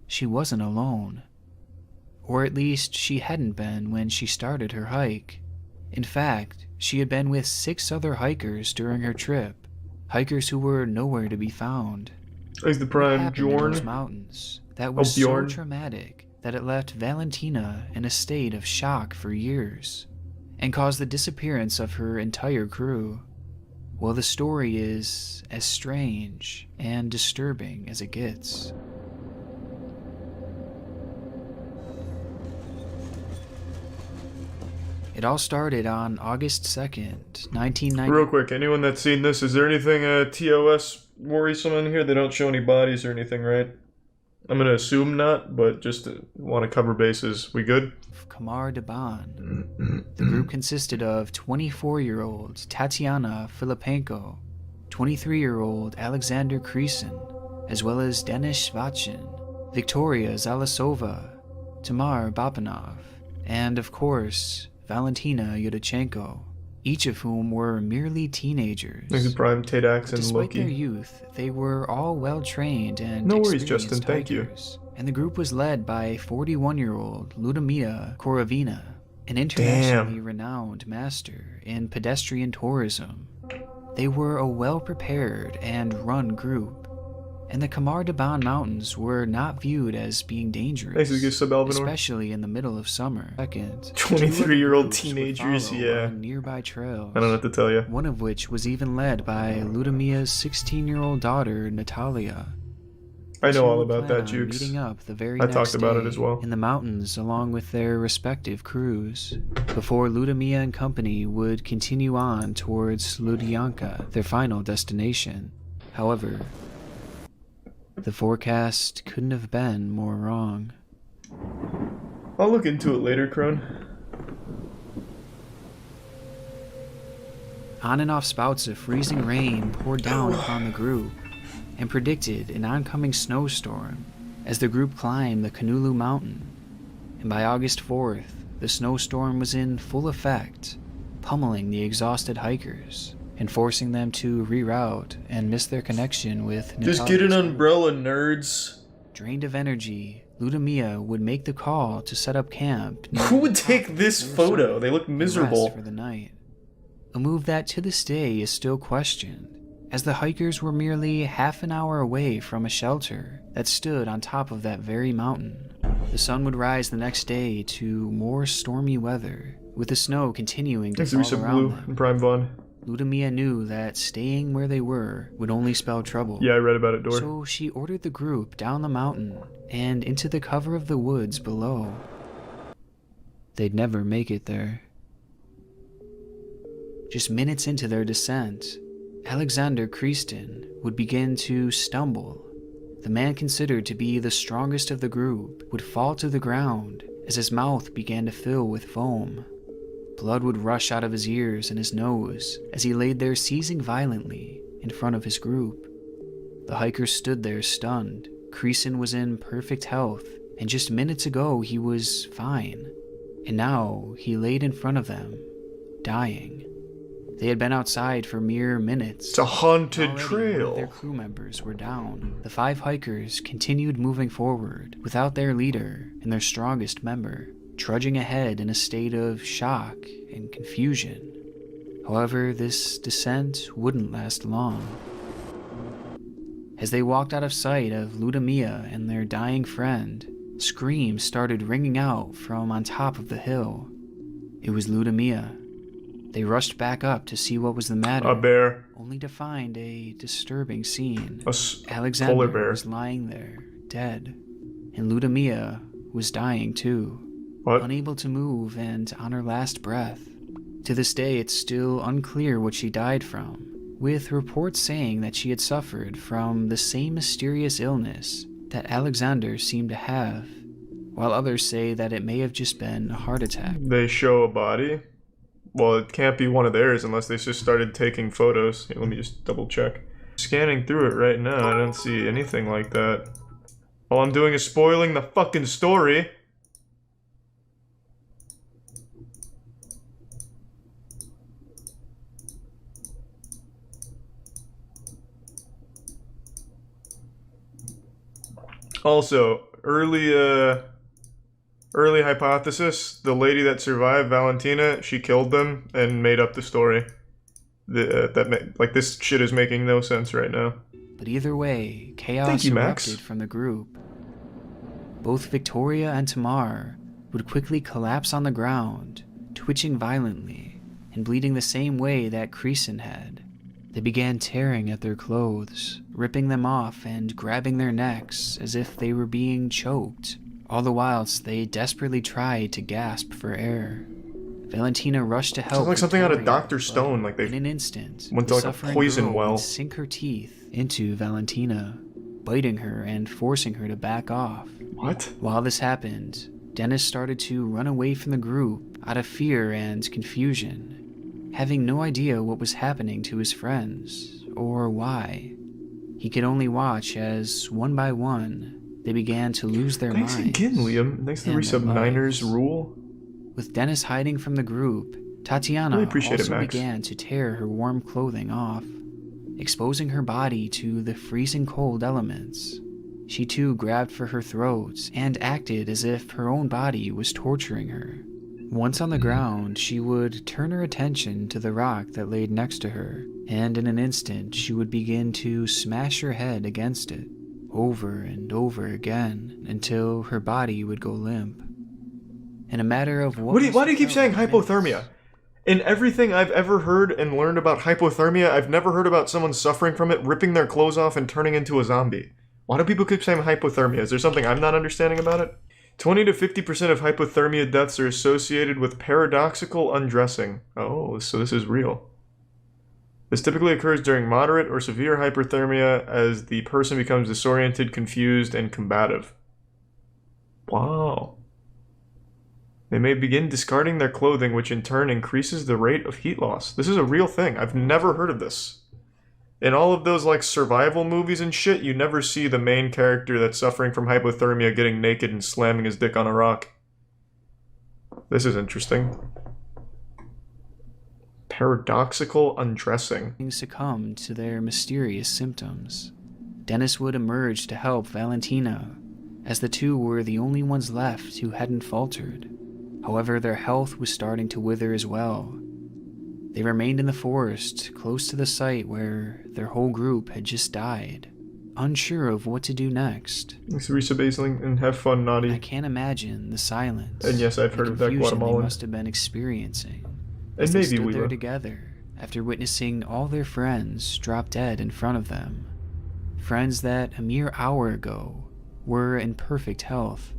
she wasn't alone. Or at least she hadn't been when she started her hike. In fact, she had been with 6 other hikers during her trip. Hikers who were nowhere to be found. There's the What prime happened in those Bjorn. mountains that was so traumatic that it left Valentina in a state of shock for years and caused the disappearance of her entire crew. Well, the story is as strange and disturbing as it gets. It all started on August 2nd, 1990. Real quick, anyone that's seen this, is there anything TOS worrisome in here? They don't show any bodies or anything, right? I'm gonna assume not, but just want to cover bases. We good? Khamar Daban. The group consisted of 24-year-old Tatiana Filipenko, 23-year-old Alexander Kresin, as well as Denis Shvachin, Victoria Zalasova, Tamar Babanov, and of course, Valentina Yudachenko, each of whom were merely teenagers. There's a prime Tadex and Despite Loki. their youth, they were all well-trained and No worries, experienced Justin, thank you. hikers, and the group was led by 41-year-old Ludmila Korovina, an internationally renowned master in pedestrian tourism. They were a well-prepared and run group, and the Khamar Daban Mountains were not viewed as being dangerous, especially in the middle of summer. Second, 23-year-old teenagers, yeah. Nearby trails. I don't know what to tell you. One of which was even led by Ludmila's 16-year-old daughter, Natalia. I know all about that, Jukes. Meeting up the very I next talked about it day as well. in the mountains along with their respective crews, before Ludmila and company would continue on towards Ludyanka, their final destination. However, the forecast couldn't have been more wrong. I'll look into it later, Crone. On and off spouts of freezing rain poured down upon the group and predicted an oncoming snowstorm as the group climbed the Kanulu mountain. And by August 4th, the snowstorm was in full effect, pummeling the exhausted hikers and forcing them to reroute and miss their connection with Just get an umbrella, nerds. Drained of energy, Ludmila would make the call to set up camp. Who would take this photo? They look miserable. For the night. A move that to this day is still questioned, as the hikers were merely half an hour away from a shelter that stood on top of that very mountain. The sun would rise the next day to more stormy weather, with the snow continuing to fall around Blue them. and Prime Bond. Ludmila knew that staying where they were would only spell trouble. Yeah, I read about it, Dor. So she ordered the group down the mountain and into the cover of the woods below. They'd never make it there. Just minutes into their descent, Alexander Kresin would begin to stumble. The man considered to be the strongest of the group would fall to the ground as his mouth began to fill with foam. Blood would rush out of his ears and his nose as he laid there seizing violently in front of his group. The hikers stood there stunned. Kresin was in perfect health and just minutes ago he was fine, and now he laid in front of them, dying. They had been outside for mere minutes. It's a haunted trail. trail. Their crew members were down. The 5 hikers continued moving forward without their leader and their strongest member, trudging ahead in a state of shock and confusion. However, this descent wouldn't last long. As they walked out of sight of Ludmilla and their dying friend, screams started ringing out from on top of the hill. It was Ludmilla. They rushed back up to see what was the matter. A bear. Only to find a disturbing scene. A Alexander polar bear. was lying there, dead. And Ludmilla was dying too. What? Unable to move and on her last breath. To this day, it's still unclear what she died from, with reports saying that she had suffered from the same mysterious illness that Alexander seemed to have, while others say that it may have just been a heart attack. They show a body? Well, it can't be one of theirs unless they just started taking photos. Here, let me just double check. Scanning through it right now, I don't see anything like that. All I'm doing is spoiling the fucking story. Also, early hypothesis, the lady that survived, Valentina, she killed them and made up the story. This shit is making no sense right now. But either way, chaos erupted from the group. Both Victoria and Tamar would quickly collapse on the ground, twitching violently and bleeding the same way that Creason had. They began tearing at their clothes, ripping them off and grabbing their necks as if they were being choked, all the whilst they desperately tried to gasp for air. Valentina rushed to help. Sounds like something out of Victoria, Dr. Stone, like they in an instant, went to like a poison well. Would sink her teeth into Valentina, biting her and forcing her to back off. What? While this happened, Dennis started to run away from the group out of fear and confusion, having no idea what was happening to his friends or why. He could only watch as, one by one, they began to lose their minds. Thanks again, Liam. Thanks to the Resub Niners rule. With Dennis hiding from the group, Tatiana also began to tear her warm clothing off, exposing her body to the freezing cold elements. She too grabbed for her throat and acted as if her own body was torturing her. Once on the ground, she would turn her attention to the rock that laid next to her, and in an instant she would begin to smash her head against it, over and over again, until her body would go limp. In a matter of why do you keep saying hypothermia? In everything I've ever heard and learned about hypothermia, I've never heard about someone suffering from it, ripping their clothes off and turning into a zombie. Why do people keep saying hypothermia? Is there something I'm not understanding about it? 20 to 50% of hypothermia deaths are associated with paradoxical undressing. Oh, so this is real. This typically occurs during moderate or severe hypothermia as the person becomes disoriented, confused, and combative. Wow. They may begin discarding their clothing, which in turn increases the rate of heat loss. This is a real thing. I've never heard of this. In all of those like survival movies and shit, you never see the main character that's suffering from hypothermia getting naked and slamming his dick on a rock. This is interesting. Paradoxical undressing. Succumbed to their mysterious symptoms. Dennis would emerge to help Valentina, as the two were the only ones left who hadn't faltered. However, their health was starting to wither as well. They remained in the forest, close to the site where their whole group had just died, unsure of what to do next. Thanks, Risa Basling, and have fun, Naughty. I can't imagine the silence. And yes, I've heard of that Guatemalan. They must have been experiencing. And maybe they stood we there together after witnessing all their friends drop dead in front of them. Friends that a mere hour ago were in perfect health.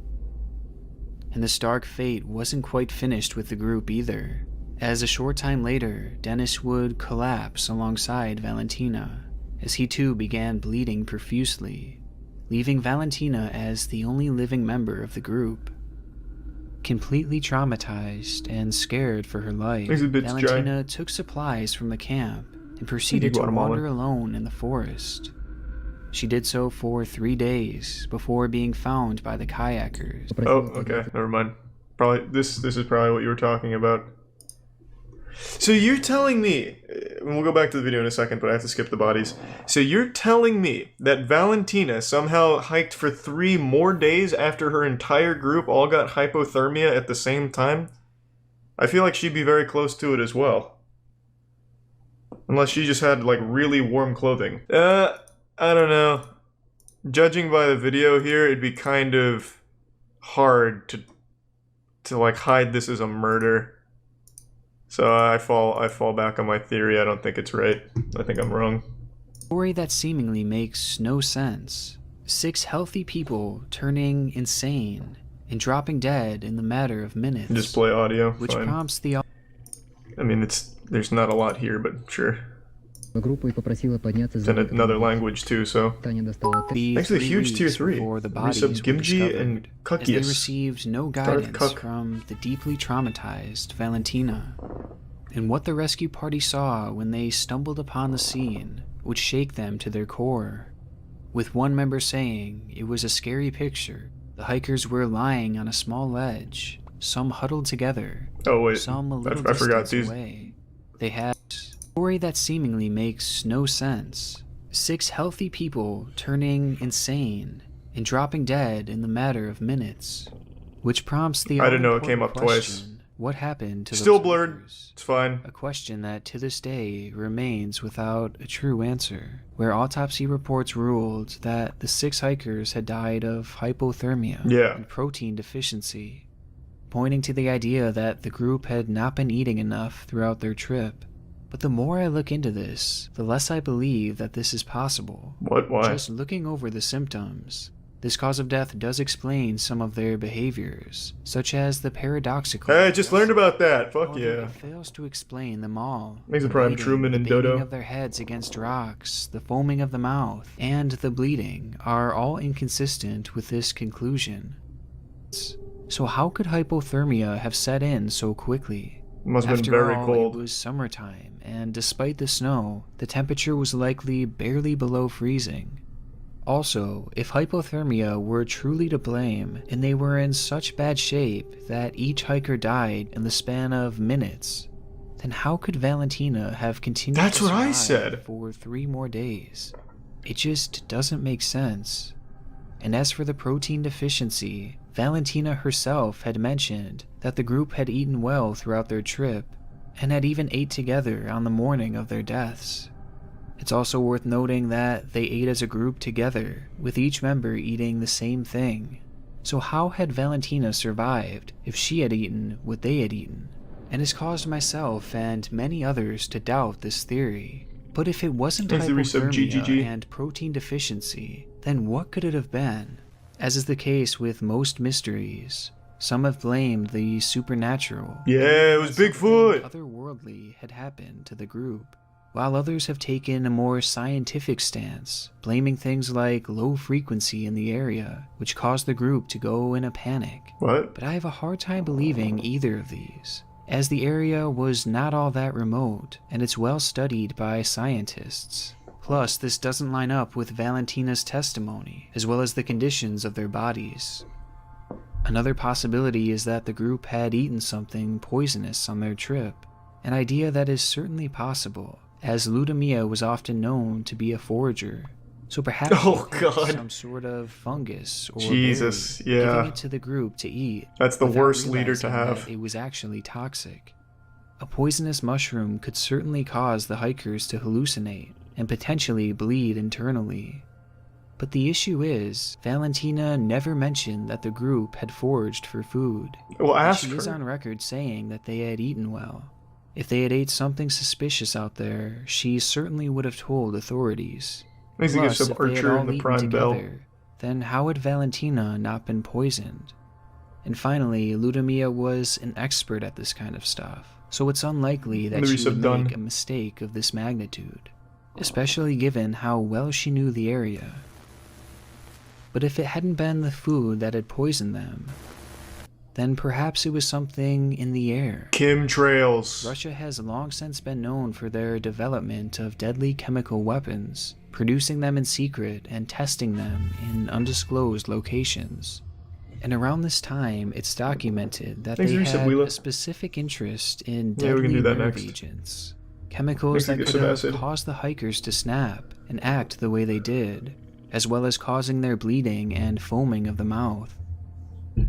And the stark fate wasn't quite finished with the group either, as a short time later, Dennis would collapse alongside Valentina, as he too began bleeding profusely, leaving Valentina as the only living member of the group. Completely traumatized and scared for her life, Valentina took supplies from the camp and proceeded to wander alone in the forest. She did so for 3 days before being found by the kayakers. Oh, okay, never mind. Probably this is probably what you were talking about. So you're telling me, and we'll go back to the video in a second, but I have to skip the bodies. So you're telling me that Valentina somehow hiked for 3 more days after her entire group all got hypothermia at the same time? I feel like she'd be very close to it as well. Unless she just had, like, really warm clothing. I don't know. Judging by the video here, it'd be kind of hard to like, hide this as a murder. So I fall back on my theory. I don't think it's right. I think I'm wrong. Story that seemingly makes no sense. 6 healthy people turning insane and dropping dead in the matter of minutes. Just play audio. Which fine. prompts the... I mean, there's not a lot here, but sure. It's in another language too, so. Actually, huge tier 3. Resub Gimji and Kukius. As they received no guidance from the deeply traumatized Valentina. And what the rescue party saw when they stumbled upon the scene would shake them to their core. With one member saying it was a scary picture, the hikers were lying on a small ledge, some huddled together, some a little distance away. They had a story that seemingly makes no sense. 6 healthy people turning insane and dropping dead in the matter of minutes. Which prompts the I didn't know it came up twice. What happened to Still those blurred. hikers? It's fine. A question that to this day remains without a true answer, where autopsy reports ruled that the 6 hikers had died of hypothermia and protein deficiency, pointing to the idea that the group had not been eating enough throughout their trip. But the more I look into this, the less I believe that this is possible. What? Why? Just looking over the symptoms, this cause of death does explain some of their behaviors, such as the paradoxical... Hey, I just learned about that. Fuck However, yeah. It fails to explain them all. Makes a The prime bleeding, Truman and the banging Dodo. of their heads against rocks, the foaming of the mouth, and the bleeding are all inconsistent with this conclusion. So how could hypothermia have set in so quickly? Must have been very cold. It was summertime, and despite the snow, the temperature was likely barely below freezing. Also, if hypothermia were truly to blame, and they were in such bad shape that each hiker died in the span of minutes, then how could Valentina have continued That's to what I survive said. for 3 more days? It just doesn't make sense. And as for the protein deficiency, Valentina herself had mentioned that the group had eaten well throughout their trip, and had even ate together on the morning of their deaths. It's also worth noting that they ate as a group together, with each member eating the same thing. So how had Valentina survived if she had eaten what they had eaten? And has caused myself and many others to doubt this theory. But if it wasn't hypothermia and protein deficiency, then what could it have been? As is the case with most mysteries, some have blamed the supernatural. Yeah, it was Bigfoot! Otherworldly had happened to the group, while others have taken a more scientific stance, blaming things like low frequency in the area, which caused the group to go in a panic. What? But I have a hard time believing either of these, as the area was not all that remote, and it's well studied by scientists. Plus, this doesn't line up with Valentina's testimony, as well as the conditions of their bodies. Another possibility is that the group had eaten something poisonous on their trip, an idea that is certainly possible, as Leukemia was often known to be a forager. So perhaps some sort of fungus or Jesus, berry, yeah. giving it to the group to eat. That's the without worst leader to realizing have. that it was actually toxic. A poisonous mushroom could certainly cause the hikers to hallucinate and potentially bleed internally. But the issue is, Valentina never mentioned that the group had foraged for food. Well, ask she her. is on record saying that they had eaten well. If they had ate something suspicious out there, she certainly would have told authorities. Makes me give Plus, some if they had Archer all in the eaten Prime Bell. together, then how had Valentina not been poisoned? And finally, Leukemia was an expert at this kind of stuff, so it's unlikely that she would make a mistake of this magnitude, especially given how well she knew the area. But if it hadn't been the food that had poisoned them, then perhaps it was something in the air. Chemtrails. Russia has long since been known for their development of deadly chemical weapons, producing them in secret and testing them in undisclosed locations. And around this time, it's documented that they had a specific interest in deadly nerve agents, chemicals that could have caused the hikers to snap and act the way they did, as well as causing their bleeding and foaming of the mouth.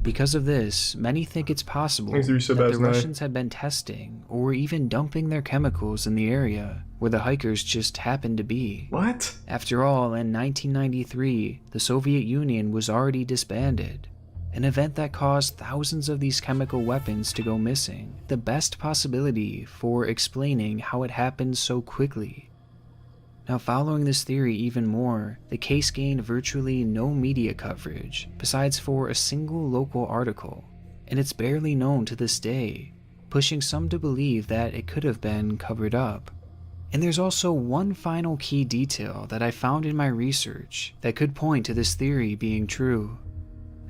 Because of this, many think it's possible that the Russians had been testing or even dumping their chemicals in the area where the hikers just happened to be. What? After all, in 1993, the Soviet Union was already disbanded, an event that caused thousands of these chemical weapons to go missing, the best possibility for explaining how it happened so quickly. Now, following this theory even more, the case gained virtually no media coverage, besides for a single local article, and it's barely known to this day, pushing some to believe that it could have been covered up. And there's also one final key detail that I found in my research that could point to this theory being true.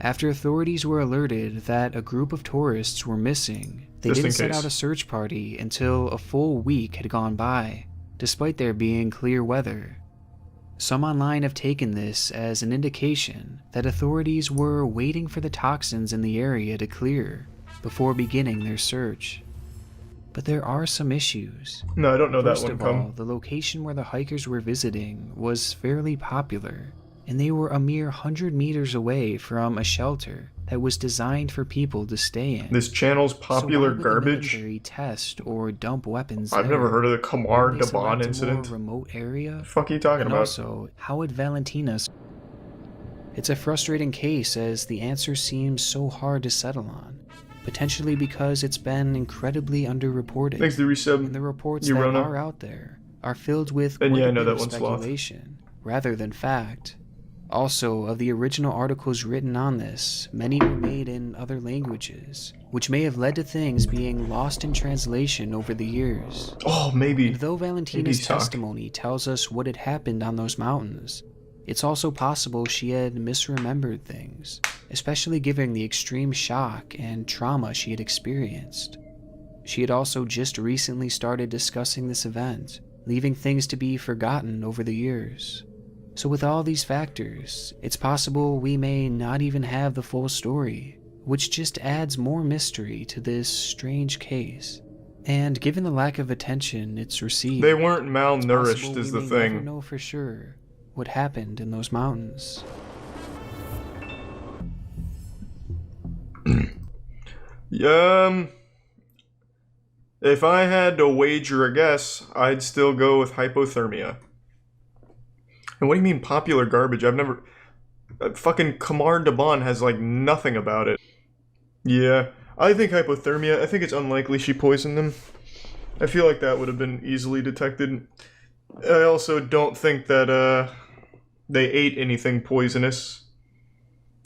After authorities were alerted that a group of tourists were missing, they didn't set out a search party until a full week had gone by, despite there being clear weather. Some online have taken this as an indication that authorities were waiting for the toxins in the area to clear before beginning their search. But there are some issues. No, I don't know that one. First of all, the location where the hikers were visiting was fairly popular, and they were a mere 100 meters away from a shelter that was designed for people to stay in. This channel's popular garbage. The military test or dump weapons. I've never heard of the Khamar Daban incident. Remote area. The fuck are you talking about? Also, how would Valentina? It's a frustrating case as the answer seems so hard to settle on, potentially because it's been incredibly underreported. Thanks to resub. And the reports that are out there are filled with quite a bit of speculation rather than fact. Also, of the original articles written on this, many were made in other languages, which may have led to things being lost in translation over the years. Oh, maybe. And though Valentina's testimony tells us what had happened on those mountains, it's also possible she had misremembered things, especially given the extreme shock and trauma she had experienced. She had also just recently started discussing this event, leaving things to be forgotten over the years. So with all these factors, it's possible we may not even have the full story, which just adds more mystery to this strange case. And given the lack of attention it's received, they weren't malnourished is the thing. We never know for sure what happened in those mountains. If I had to wager a guess, I'd still go with hypothermia. And what do you mean popular garbage? I've never... fucking Khamar Daban has like nothing about it. Yeah, I think hypothermia. I think it's unlikely she poisoned them. I feel like that would have been easily detected. I also don't think that they ate anything poisonous,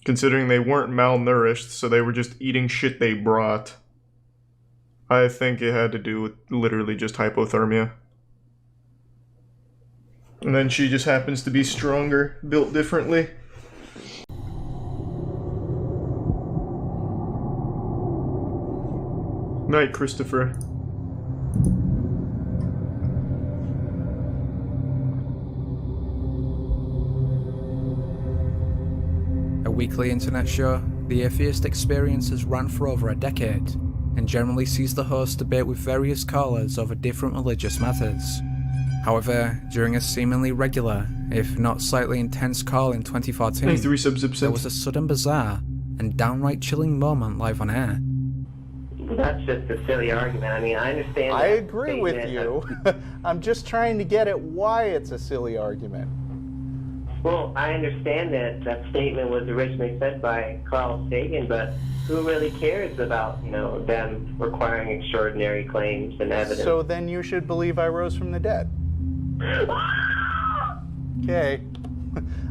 considering they weren't malnourished, so they were just eating shit they brought. I think it had to do with literally just hypothermia. And then she just happens to be stronger, built differently. Night, Christopher. A weekly internet show, The Atheist Experience has run for over a decade, and generally sees the host debate with various callers over different religious matters. However, during a seemingly regular, if not slightly intense call in 2014, there was a sudden bizarre and downright chilling moment live on air. That's just a silly argument. I mean, I understand. I agree with you. I'm just trying to get at why it's a silly argument. Well, I understand that that statement was originally said by Carl Sagan, but who really cares about, them requiring extraordinary claims and evidence? So then you should believe I rose from the dead. Okay.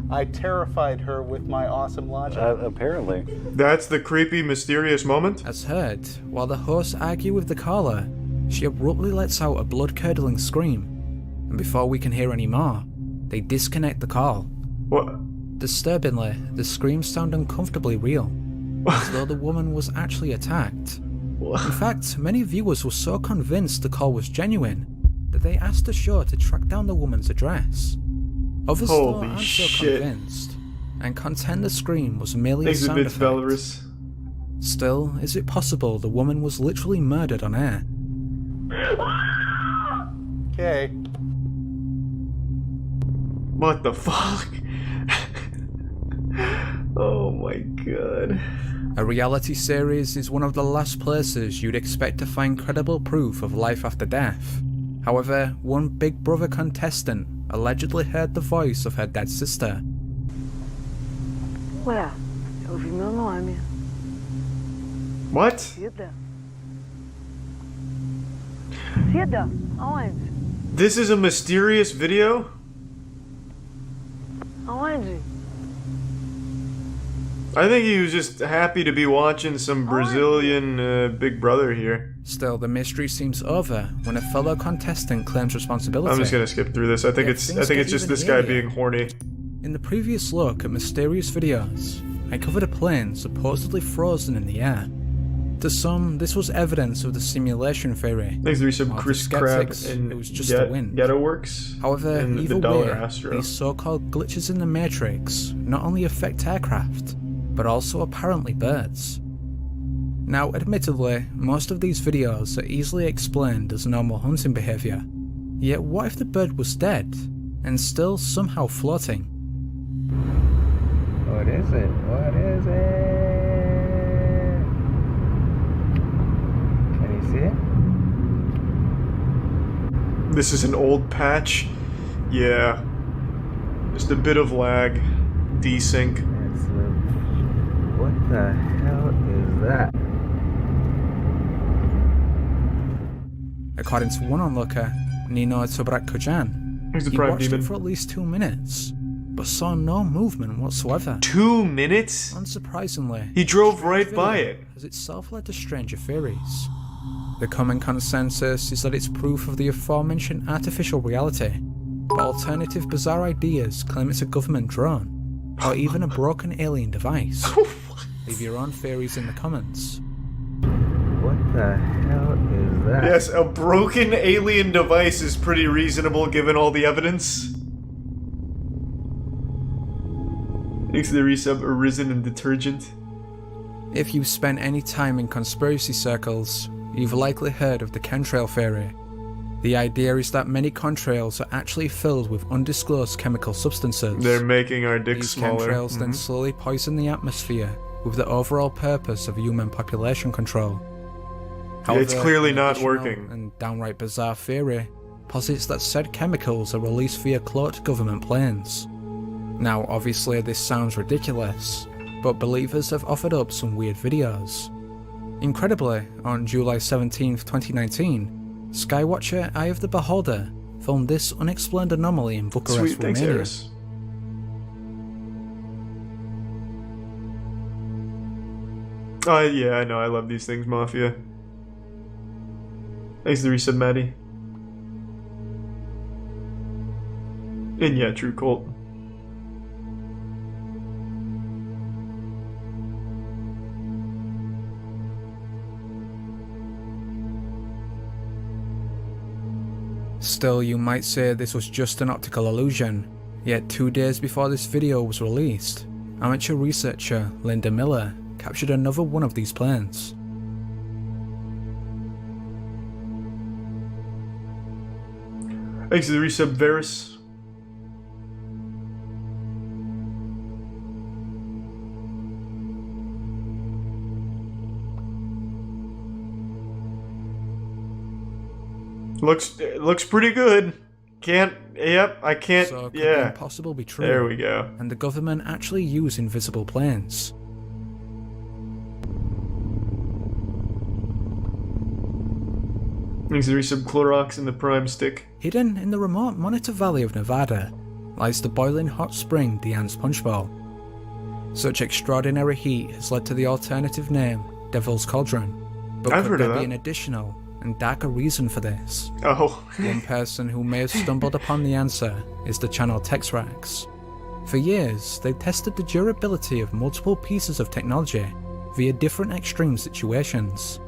I terrified her with my awesome logic. Apparently. That's the creepy, mysterious moment? As heard, while the hosts argue with the caller, she abruptly lets out a blood-curdling scream, and before we can hear any more, they disconnect the call. What? Disturbingly, the screams sound uncomfortably real, as though the woman was actually attacked. In fact, many viewers were so convinced the call was genuine that they asked the show to track down the woman's address. Others though aren't so convinced and contend the scream was merely a sound effect. Belarus. Still, is it possible the woman was literally murdered on air? Okay. What the fuck? Oh my god. A reality series is one of the last places you'd expect to find credible proof of life after death. However, one Big Brother contestant allegedly heard the voice of her dead sister. Ué, eu ouvi meu nome. What? Cida? Cida, aonde? This is a mysterious video? Aonde? I think he was just happy to be watching some Brazilian Big Brother here. Still, the mystery seems over when a fellow contestant claims responsibility. I'm just gonna skip through this. I think it's just this guy being horny. In the previous look at mysterious videos, I covered a plane supposedly frozen in the air. To some, this was evidence of the simulation theory. Thanks to some Chris Crab and it was just the wind. Ghetto Works. However, and either the Dollar way, Astro. these so-called glitches in the Matrix not only affect aircraft, but also apparently birds. Now, admittedly, most of these videos are easily explained as normal hunting behaviour. Yet what if the bird was dead, and still somehow floating? What is it? What is it? Can you see it? This is an old patch. Yeah. Just a bit of lag. Desync. What the hell is that? According to one onlooker, Nino Tobrak-Kojan, he watched it for at least 2 minutes, but saw no movement whatsoever. 2 minutes? Unsurprisingly, he drove right by it. Has itself led to stranger theories. The common consensus is that it's proof of the aforementioned artificial reality, but alternative bizarre ideas claim it's a government drone, or even a broken alien device. Leave your own theories in the comments. What the hell is that? Yes, a broken alien device is pretty reasonable given all the evidence. Thanks to the resub Arisen and Detergent. If you've spent any time in conspiracy circles, you've likely heard of the chemtrail theory. The idea is that many contrails are actually filled with undisclosed chemical substances. They're making our dicks These smaller. These chemtrails then slowly poison the atmosphere with the overall purpose of human population control. However, it's clearly not working. And downright bizarre theory posits that said chemicals are released via cloaked government planes. Now, obviously this sounds ridiculous, but believers have offered up some weird videos. Incredibly, on July 17th, 2019, Skywatcher Eye of the Beholder filmed this unexplained anomaly in Bucharest, Sweet, thanks, Romania. Eris. Yeah, I know, I love these things, Mafia. Thanks to the resub, Maddie. And yeah, True Cult. Still, you might say this was just an optical illusion, yet 2 days before this video was released, amateur researcher Linda Miller captured another one of these planes. Thanks to the resub, Varus. Looks pretty good. I can't, So could yeah. the impossible be true? There we go. And the government actually use invisible planes? Thanks to the resub, Clorox and the Prime Stick. Hidden in the remote Monitor Valley of Nevada lies the boiling hot spring Diane's Punch Bowl. Such extraordinary heat has led to the alternative name Devil's Cauldron. But I've could heard there of be that. an additional and darker reason for this? Oh. One person who may have stumbled upon the answer is the channel Texrax. For years, they tested the durability of multiple pieces of technology via different extreme situations.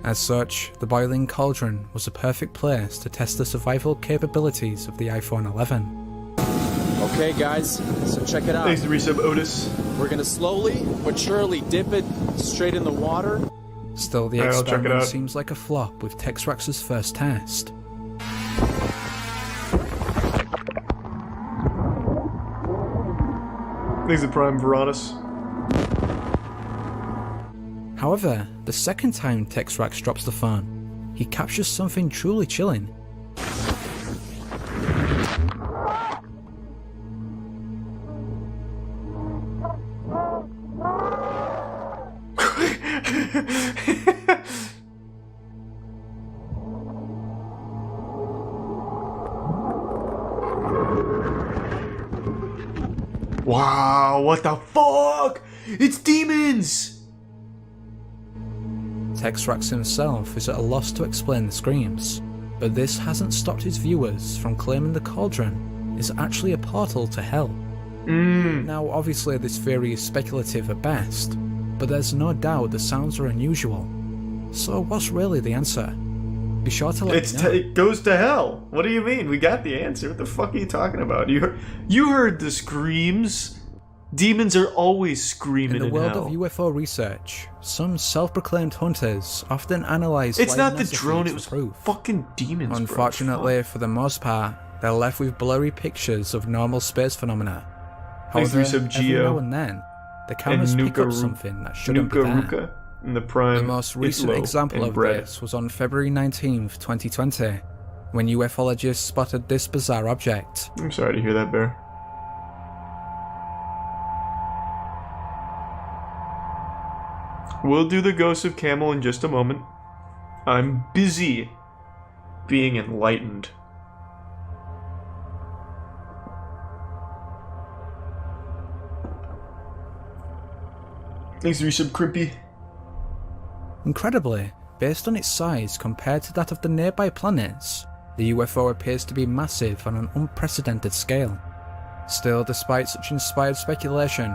As such, the boiling cauldron was a perfect place to test the survival capabilities of the iPhone 11. Okay guys, so check it out. Thanks to resub Otis. We're gonna slowly but surely dip it straight in the water. Still, the experiment seems like a flop with Texrax's first test. Thanks to Prime Veronis. However, the second time Texrax drops the phone, he captures something truly chilling. Wow, what the fuck? It's demons! Texrax himself is at a loss to explain the screams, but this hasn't stopped his viewers from claiming the cauldron is actually a portal to hell. Now, obviously this theory is speculative at best, but there's no doubt the sounds are unusual. So what's really the answer? Be sure to let me know. It goes to hell. What do you mean? We got the answer. What the fuck are you talking about? You heard the screams. Demons are always screaming in hell. In the world of UFO research, some self-proclaimed hunters often analyze. It's not the drone. It was fucking demons. Unfortunately, for the most part, they're left with blurry pictures of normal space phenomena. However, every now and then, the cameras pick up something that shouldn't be there. The Prime, the most recent example of this was on February 19th, 2020, when ufologists spotted this bizarre object. I'm sorry to hear that, Bear. We'll do the Ghost of Camel in just a moment. I'm busy being enlightened. Thanks, Resub Crimpy. Incredibly, based on its size compared to that of the nearby planets, the UFO appears to be massive on an unprecedented scale. Still, despite such inspired speculation,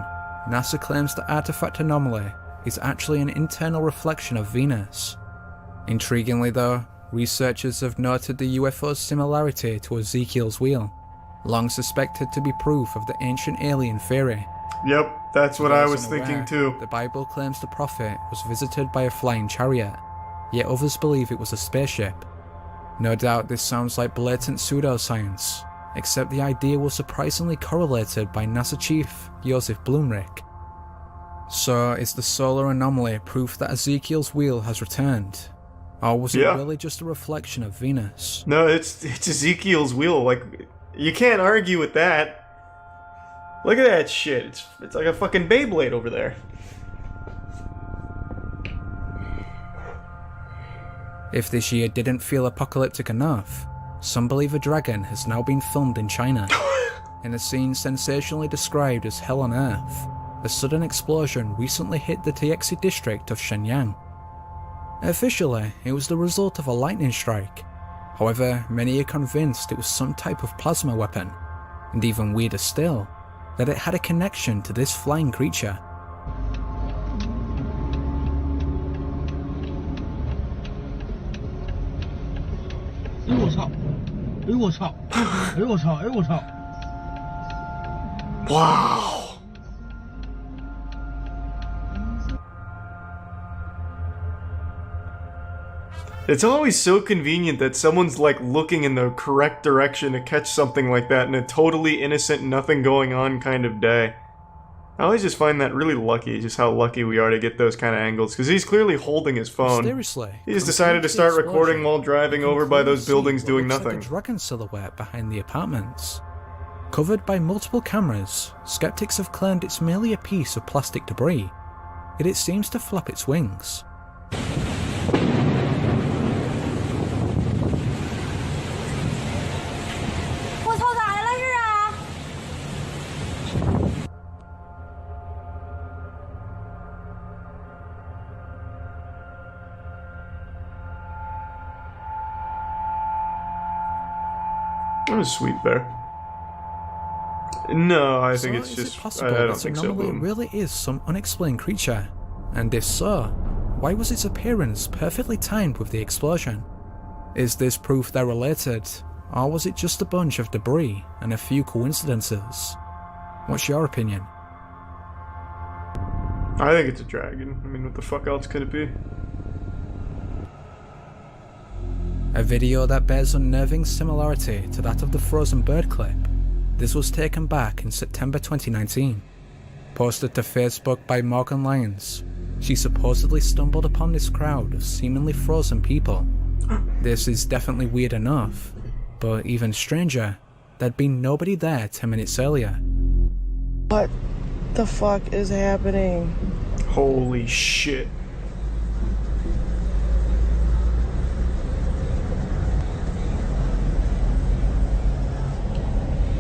NASA claims the artifact anomaly is actually an internal reflection of Venus. Intriguingly though, researchers have noted the UFO's similarity to Ezekiel's wheel, long suspected to be proof of the ancient alien theory. Yep, that's what I was thinking too. The Bible claims the prophet was visited by a flying chariot, yet others believe it was a spaceship. No doubt this sounds like blatant pseudoscience, except the idea was surprisingly correlated by NASA chief Joseph Blumrich. So, is the solar anomaly proof that Ezekiel's wheel has returned? Or was it really just a reflection of Venus? No, it's Ezekiel's wheel. Like, you can't argue with that. Look at that shit. It's like a fucking Beyblade over there. If this year didn't feel apocalyptic enough, some believe a dragon has now been filmed in China. In a scene sensationally described as hell on earth, a sudden explosion recently hit the Tiexi district of Shenyang. Officially, it was the result of a lightning strike. However, many are convinced it was some type of plasma weapon, and even weirder still, that it had a connection to this flying creature. Wow! It's always so convenient that someone's like looking in the correct direction to catch something like that in a totally innocent, nothing going on kind of day. I always just find that really lucky, just how lucky we are to get those kind of angles, because he's clearly holding his phone. Mysteriously, he just decided to start recording while driving over by those buildings doing nothing. Like a dragon silhouette behind the apartments. Covered by multiple cameras, skeptics have claimed it's merely a piece of plastic debris, yet it seems to flap its wings. That was sweet, Bear. No, I think it's is just. It possible I don't that think so. anomaly Boom. really is some unexplained creature, And if so, why was its appearance perfectly timed with the explosion? Is this proof they're related, or was it just a bunch of debris and a few coincidences? What's your opinion? I think it's a dragon. I mean, what the fuck else could it be? A video that bears unnerving similarity to that of the frozen bird clip. This was taken back in September 2019. Posted to Facebook by Morgan Lyons, she supposedly stumbled upon this crowd of seemingly frozen people. This is definitely weird enough, but even stranger, there'd been nobody there 10 minutes earlier. What the fuck is happening? Holy shit.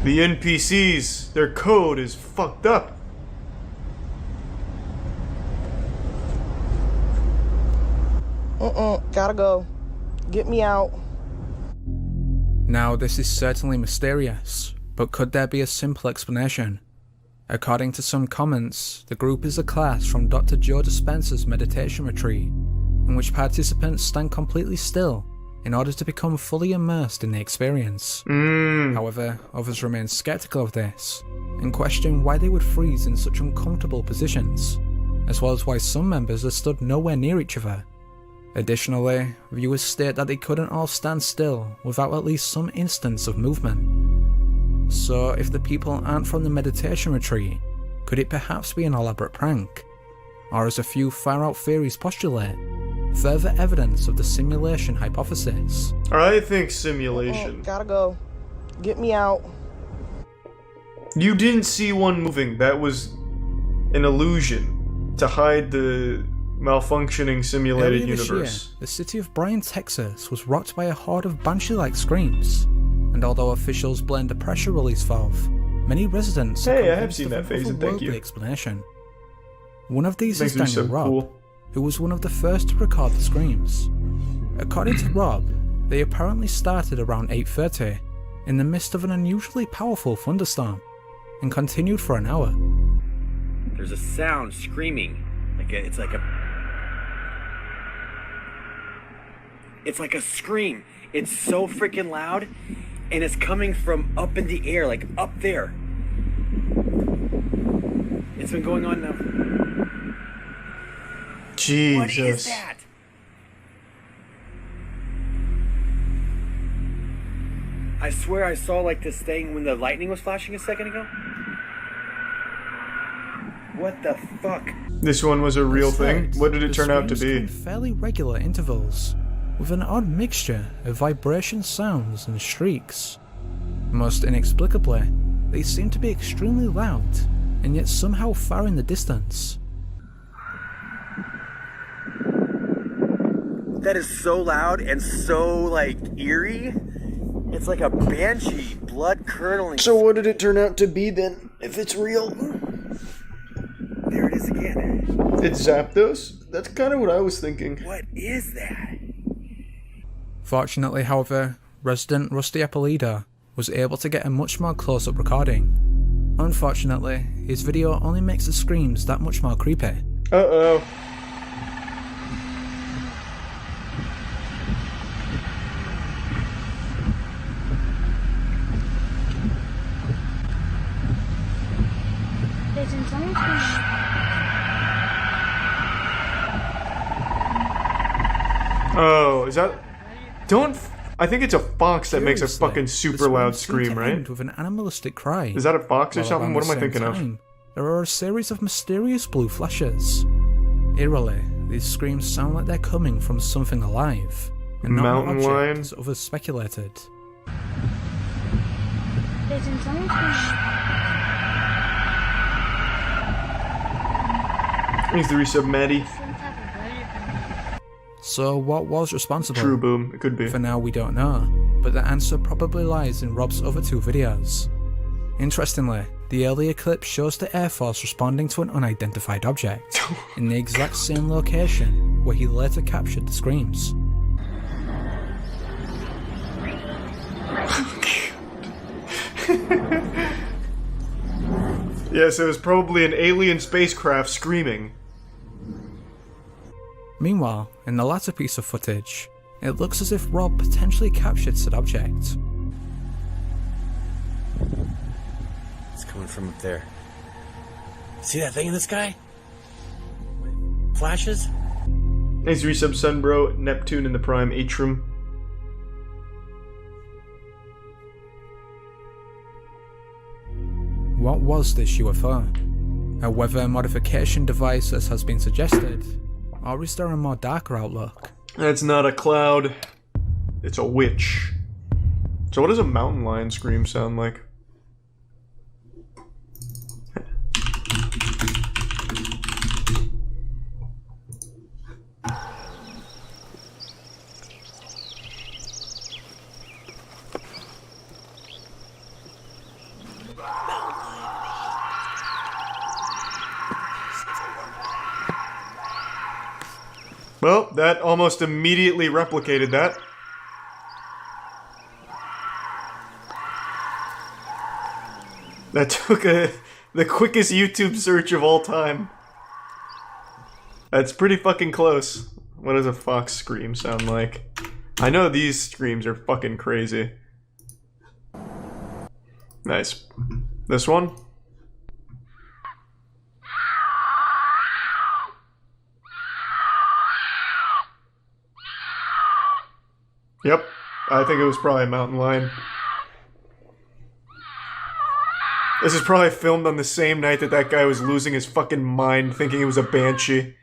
The NPCs, their code is fucked up. Gotta go. Get me out. Now, this is certainly mysterious, but could there be a simple explanation? According to some comments, the group is a class from Dr. Joe Dispenza's meditation retreat, in which participants stand completely still in order to become fully immersed in the experience. However, others remain skeptical of this, and question why they would freeze in such uncomfortable positions, as well as why some members are stood nowhere near each other. Additionally, viewers state that they couldn't all stand still without at least some instance of movement. So, if the people aren't from the meditation retreat, could it perhaps be an elaborate prank? Or, as a few far-out theories postulate, further evidence of the simulation hypothesis? I think simulation. Gotta go. Get me out. You didn't see one moving. That was an illusion to hide the malfunctioning simulated Earlier universe. This year, the city of Bryan, Texas was rocked by a horde of banshee-like screams, and although officials blamed a pressure release valve, many residents I have convinced seen of that an phase, and thank you. otherworldly explanation. One of these Makes is me Daniel so Robb, cool. who was one of the first to record the screams. According to Robb, they apparently started around 8:30 in the midst of an unusually powerful thunderstorm, and continued for an hour. There's a sound screaming, it's like a scream. It's so freaking loud, and it's coming from up in the air, like up there. It's been going on now. Jesus. What is that? I swear I saw like this thing when the lightning was flashing a second ago. What the fuck? This one was a real thing? What did it The turn out to screams be? come in fairly regular intervals, with an odd mixture of vibration sounds and shrieks. Most inexplicably, they seem to be extremely loud, and yet somehow far in the distance. That is so loud and so eerie. It's like a banshee, blood curdling. So what did it turn out to be then, if it's real? There it is again. It zapped us? That's kind of what I was thinking. What is that? Fortunately, however, resident Rusty Appolido was able to get a much more close-up recording. Unfortunately, his video only makes the screams that much more creepy. Uh-oh. Oh, is that... I think it's a fox that makes a fucking super loud scream, right? With an animalistic cry. Is that a fox or While something? around What am the I thinking same of? time, there are a series of mysterious blue flashes. Eerily, these screams sound like they're coming from something alive, and not Mountain an object, lion? as others speculated. Needs to resub Maddie. So what was responsible? True boom, it could be. For now we don't know, but the answer probably lies in Rob's other two videos. Interestingly, the earlier clip shows the Air Force responding to an unidentified object, in the exact same location where he later captured the screams. Yes, it was probably an alien spacecraft screaming. Meanwhile, in the latter piece of footage, it looks as if Rob potentially captured said object. It's coming from up there. See that thing in the sky? Flashes? Thanks, resub Sunbro, Neptune in the Prime Atrium. What was this UFO? A weather modification device as has been suggested? Or is there a more darker outlook? That's not a cloud. It's a witch. So what does a mountain lion scream sound like? Well, that almost immediately replicated that. That took the quickest YouTube search of all time. That's pretty fucking close. What does a fox scream sound like? I know these screams are fucking crazy. Nice. This one? Yep, I think it was probably a mountain lion. This is probably filmed on the same night that that guy was losing his fucking mind thinking it was a banshee.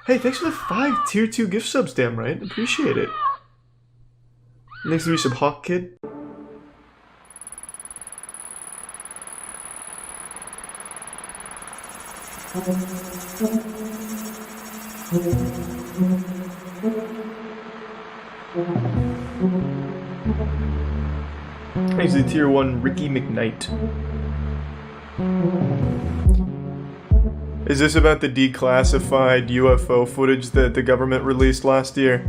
Hey, thanks for the 5 tier 2 gift subs, damn right. Appreciate it. Thanks for the resub, Hawk Kid. Thanks to the tier 1 Ricky McKnight. Is this about the declassified UFO footage that the government released last year?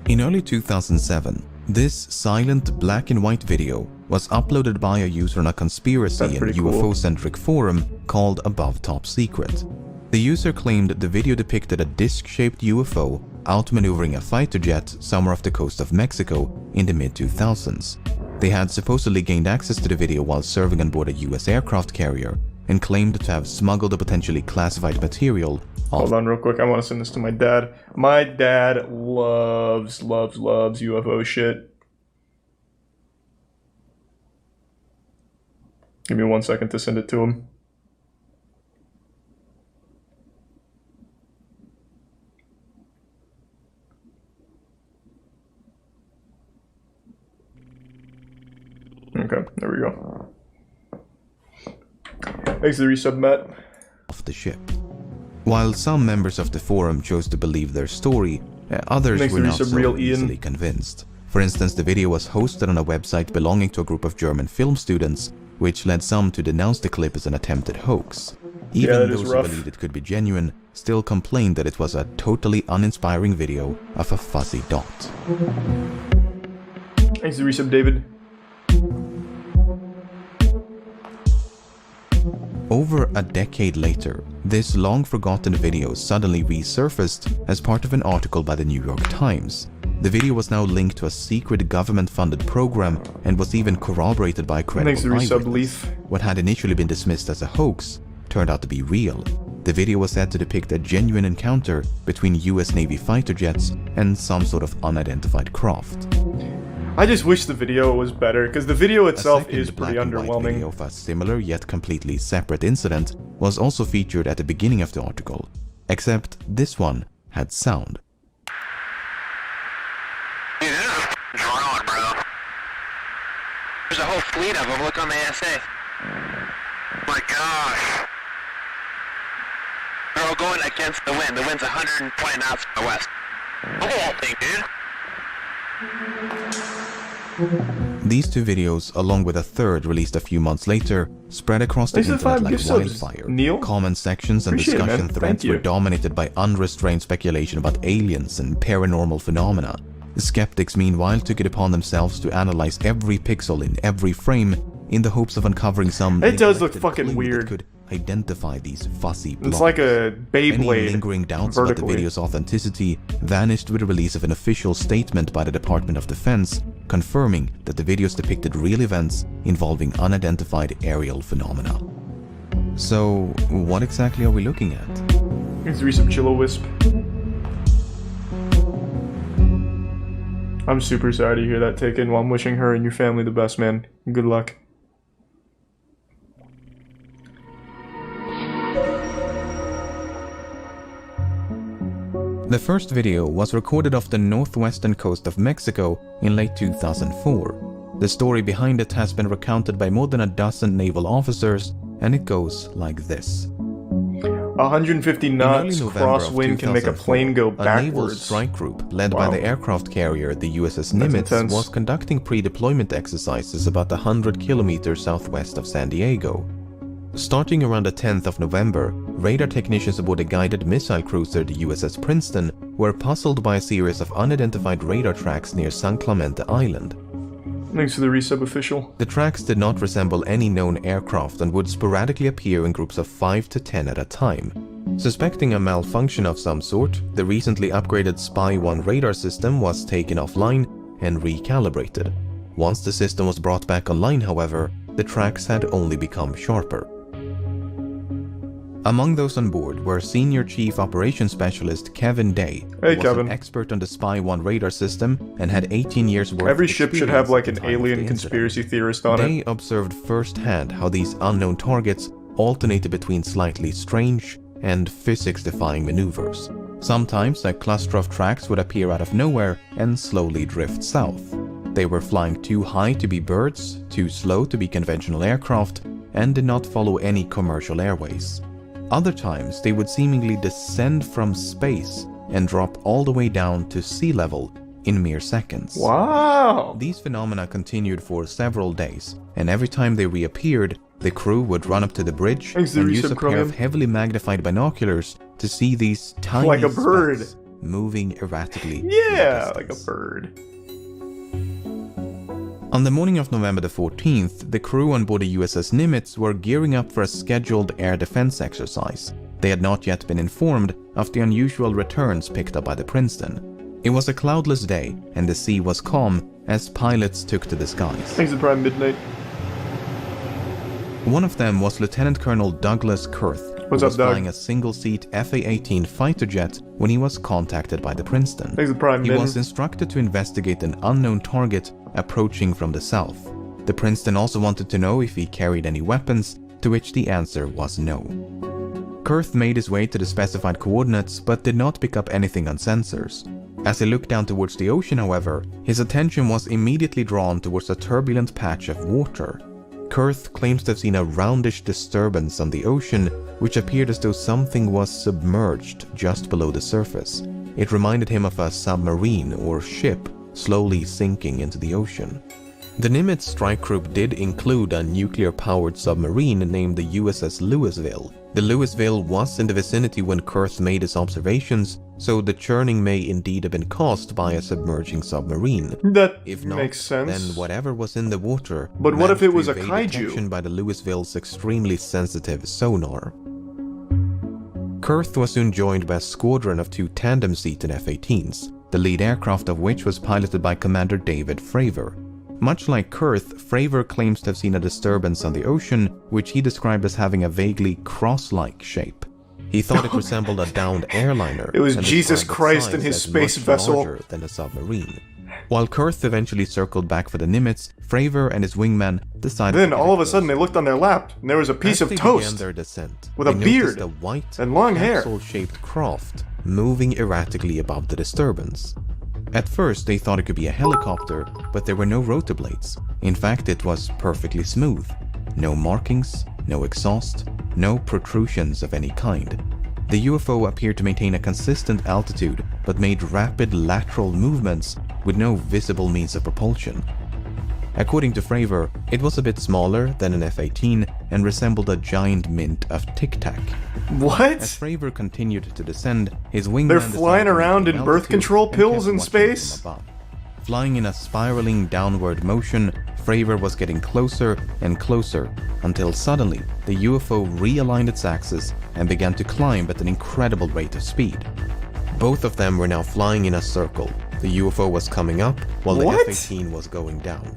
In early 2007, this silent black and white video was uploaded by a user on a conspiracy and UFO-centric forum called Above Top Secret. The user claimed the video depicted a disc-shaped UFO outmaneuvering a fighter jet somewhere off the coast of Mexico in the mid-2000s. They had supposedly gained access to the video while serving on board a US aircraft carrier and claimed to have smuggled a potentially classified material. Hold on real quick, I want to send this to my dad. My dad loves UFO shit. Give me 1 second to send it to him. Okay, there we go. Thanks to the resub, Matt. Off the ship. While some members of the forum chose to believe their story, others were not so easily convinced. For instance, the video was hosted on a website belonging to a group of German film students, which led some to denounce the clip as an attempted hoax. Even those who believed it could be genuine still complained that it was a totally uninspiring video of a fuzzy dot. Thanks to the resub, David. Over a decade later, this long-forgotten video suddenly resurfaced as part of an article by the New York Times. The video was now linked to a secret government-funded program and was even corroborated by a credible eyewitness. What had initially been dismissed as a hoax turned out to be real. The video was said to depict a genuine encounter between US Navy fighter jets and some sort of unidentified craft. I just wish the video was better, because the video itself is pretty underwhelming. A video of a similar yet completely separate incident was also featured at the beginning of the article, except this one had sound. Dude, this is a drone, bro. There's a whole fleet of them. Look on the ASA. My gosh. They're all going against the wind. The wind's 120 knots from the west. Look at that thing, dude. These two videos, along with a third released a few months later, spread across the internet like wildfire. Comment sections and discussion threads were dominated by unrestrained speculation about aliens and paranormal phenomena. The skeptics, meanwhile, took it upon themselves to analyze every pixel in every frame in the hopes of uncovering some it does look fucking weird. That could identify these fuzzy blobs. It's like a Beyblade. Any lingering doubts vertically. about the video's authenticity vanished with the release of an official statement by the Department of Defense confirming that the videos depicted real events involving unidentified aerial phenomena. So, what exactly are we looking at? Let's read some Chillowisp. I'm super sorry to hear that taken. Well, I'm wishing her and your family the best, man. Good luck. The first video was recorded off the northwestern coast of Mexico in late 2004. The story behind it has been recounted by more than a dozen naval officers, and it goes like this. 150 knots crosswind can make a plane go backwards. A naval strike group led by the aircraft carrier the USS Nimitz was conducting pre-deployment exercises about 100 kilometers southwest of San Diego. Starting around the 10th of November, radar technicians aboard a guided missile cruiser, the USS Princeton, were puzzled by a series of unidentified radar tracks near San Clemente Island. Thanks to the resub official. The tracks did not resemble any known aircraft and would sporadically appear in groups of 5 to 10 at a time. Suspecting a malfunction of some sort, the recently upgraded Spy-1 radar system was taken offline and recalibrated. Once the system was brought back online, however, the tracks had only become sharper. Among those on board were Senior Chief Operations Specialist Kevin Day, who was an expert on the Spy-1 radar system and had 18 years worth Every of ship should have like an alien conspiracy theorist on it. Day observed firsthand how these unknown targets alternated between slightly strange and physics-defying maneuvers. Sometimes a cluster of tracks would appear out of nowhere and slowly drift south. They were flying too high to be birds, too slow to be conventional aircraft, and did not follow any commercial airways. Other times, they would seemingly descend from space and drop all the way down to sea level in mere seconds. Wow! These phenomena continued for several days, and every time they reappeared, the crew would run up to the bridge and use a pair of heavily magnified binoculars to see these tiny like a bird specks moving erratically. Yeah, like a bird. On the morning of November the 14th, the crew on board the USS Nimitz were gearing up for a scheduled air defense exercise. They had not yet been informed of the unusual returns picked up by the Princeton. It was a cloudless day, and the sea was calm as pilots took to the skies. Thanks to Prime Midnight. One of them was Lieutenant Colonel Douglas Kurth, who was flying a single-seat FA-18 fighter jet when he was contacted by the Princeton. He was instructed to investigate an unknown target approaching from the south. The Princeton also wanted to know if he carried any weapons, to which the answer was no. Kurth made his way to the specified coordinates but did not pick up anything on sensors. As he looked down towards the ocean, however, his attention was immediately drawn towards a turbulent patch of water. Kurth claims to have seen a roundish disturbance on the ocean, which appeared as though something was submerged just below the surface. It reminded him of a submarine or ship slowly sinking into the ocean. The Nimitz strike group did include a nuclear-powered submarine named the USS Louisville. The Louisville was in the vicinity when Kurth made his observations, so the churning may indeed have been caused by a submerging submarine. That if not, makes sense. Then whatever was in the water. But what if it was a kaiju? Detection by the Louisville's extremely sensitive sonar. Kurth was soon joined by a squadron of 2 tandem-seated F-18s, the lead aircraft of which was piloted by Commander David Fravor. Much like Kurth, Fravor claims to have seen a disturbance on the ocean, which he described as having a vaguely cross-like shape. He thought it resembled a downed airliner. It was Jesus Christ in his space vessel. Larger than a submarine. While Kurth eventually circled back for the Nimitz, Fravor and his wingman decided. Then all of a sudden they looked on their lap, and there was a piece of toast their descent, with a beard a white and long hair, capsule-shaped craft moving erratically above the disturbance. At first, they thought it could be a helicopter, but there were no rotor blades. In fact, it was perfectly smooth. No markings, no exhaust, no protrusions of any kind. The UFO appeared to maintain a consistent altitude, but made rapid lateral movements with no visible means of propulsion. According to Fravor, it was a bit smaller than an F-18 and resembled a giant mint of Tic Tac. What? As Fravor continued to descend, his wingman... They're flying around in birth control pills in space? Flying in a spiraling downward motion, Fravor was getting closer and closer until suddenly the UFO realigned its axis and began to climb at an incredible rate of speed. Both of them were now flying in a circle. The UFO was coming up while the F-18 was going down.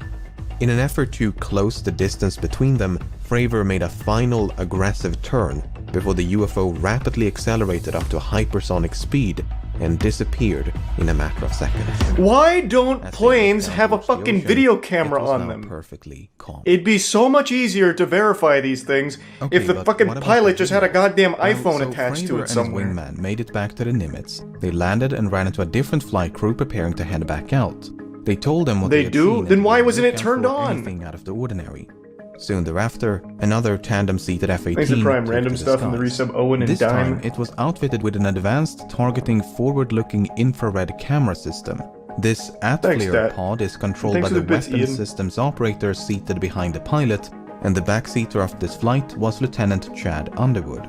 In an effort to close the distance between them, Fravor made a final aggressive turn before the UFO rapidly accelerated up to hypersonic speed and disappeared in a matter of seconds. Why don't planes have a fucking video camera on them? Perfectly calm. It'd be so much easier to verify these things if the fucking pilot just had a goddamn iPhone attached to it somewhere. And his wingman made it back to the Nimitz. They landed and ran into a different flight crew preparing to head back out. They told them what they had seen. Then why wasn't it turned on? Anything out of the ordinary. Soon thereafter, another tandem-seated F-18 Thanks to Prime, random stuff in the resub Owen and this Dime. Time, it was outfitted with an advanced targeting forward-looking infrared camera system. This at-flare pod is controlled by the weapons systems operator seated behind the pilot, and the backseater of this flight was Lieutenant Chad Underwood.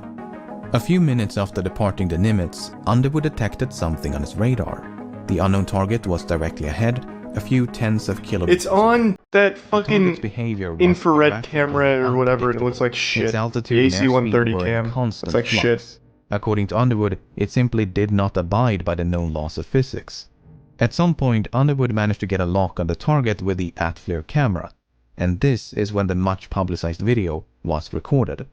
A few minutes after departing the Nimitz, Underwood detected something on his radar. The unknown target was directly ahead, a few tens of kilometers. It's on that fucking infrared camera or whatever, and it looks like shit. Its altitude the AC-130 cam. It's like shit. According to Underwood, it simply did not abide by the known laws of physics. At some point, Underwood managed to get a lock on the target with the at-flare camera, and this is when the much publicized video was recorded.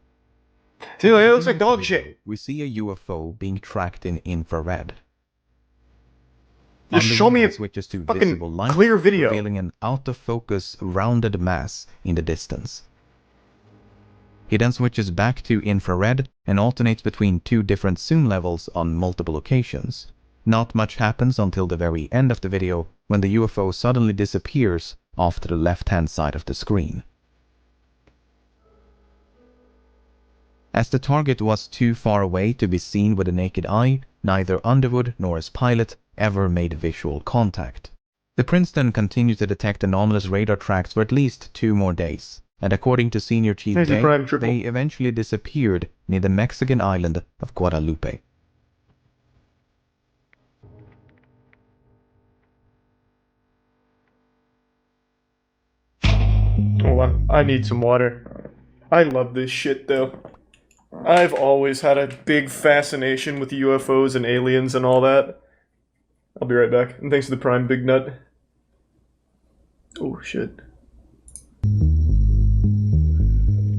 See, it looks like dog shit. We see a UFO being tracked in infrared. Just show me a switches to fucking visible light, clear video, revealing an out-of-focus rounded mass in the distance. He then switches back to infrared and alternates between two different zoom levels on multiple occasions. Not much happens until the very end of the video, when the UFO suddenly disappears off to the left-hand side of the screen. As the target was too far away to be seen with the naked eye, neither Underwood nor his pilot ever made visual contact. The Princeton continued to detect anomalous radar tracks for at least 2 more days, and according to Senior Chief Day, they eventually disappeared near the Mexican island of Guadalupe. Hold on, I need some water. I love this shit though. I've always had a big fascination with UFOs and aliens and all that. I'll be right back. And thanks to the Prime, Big Nut. Oh, shit.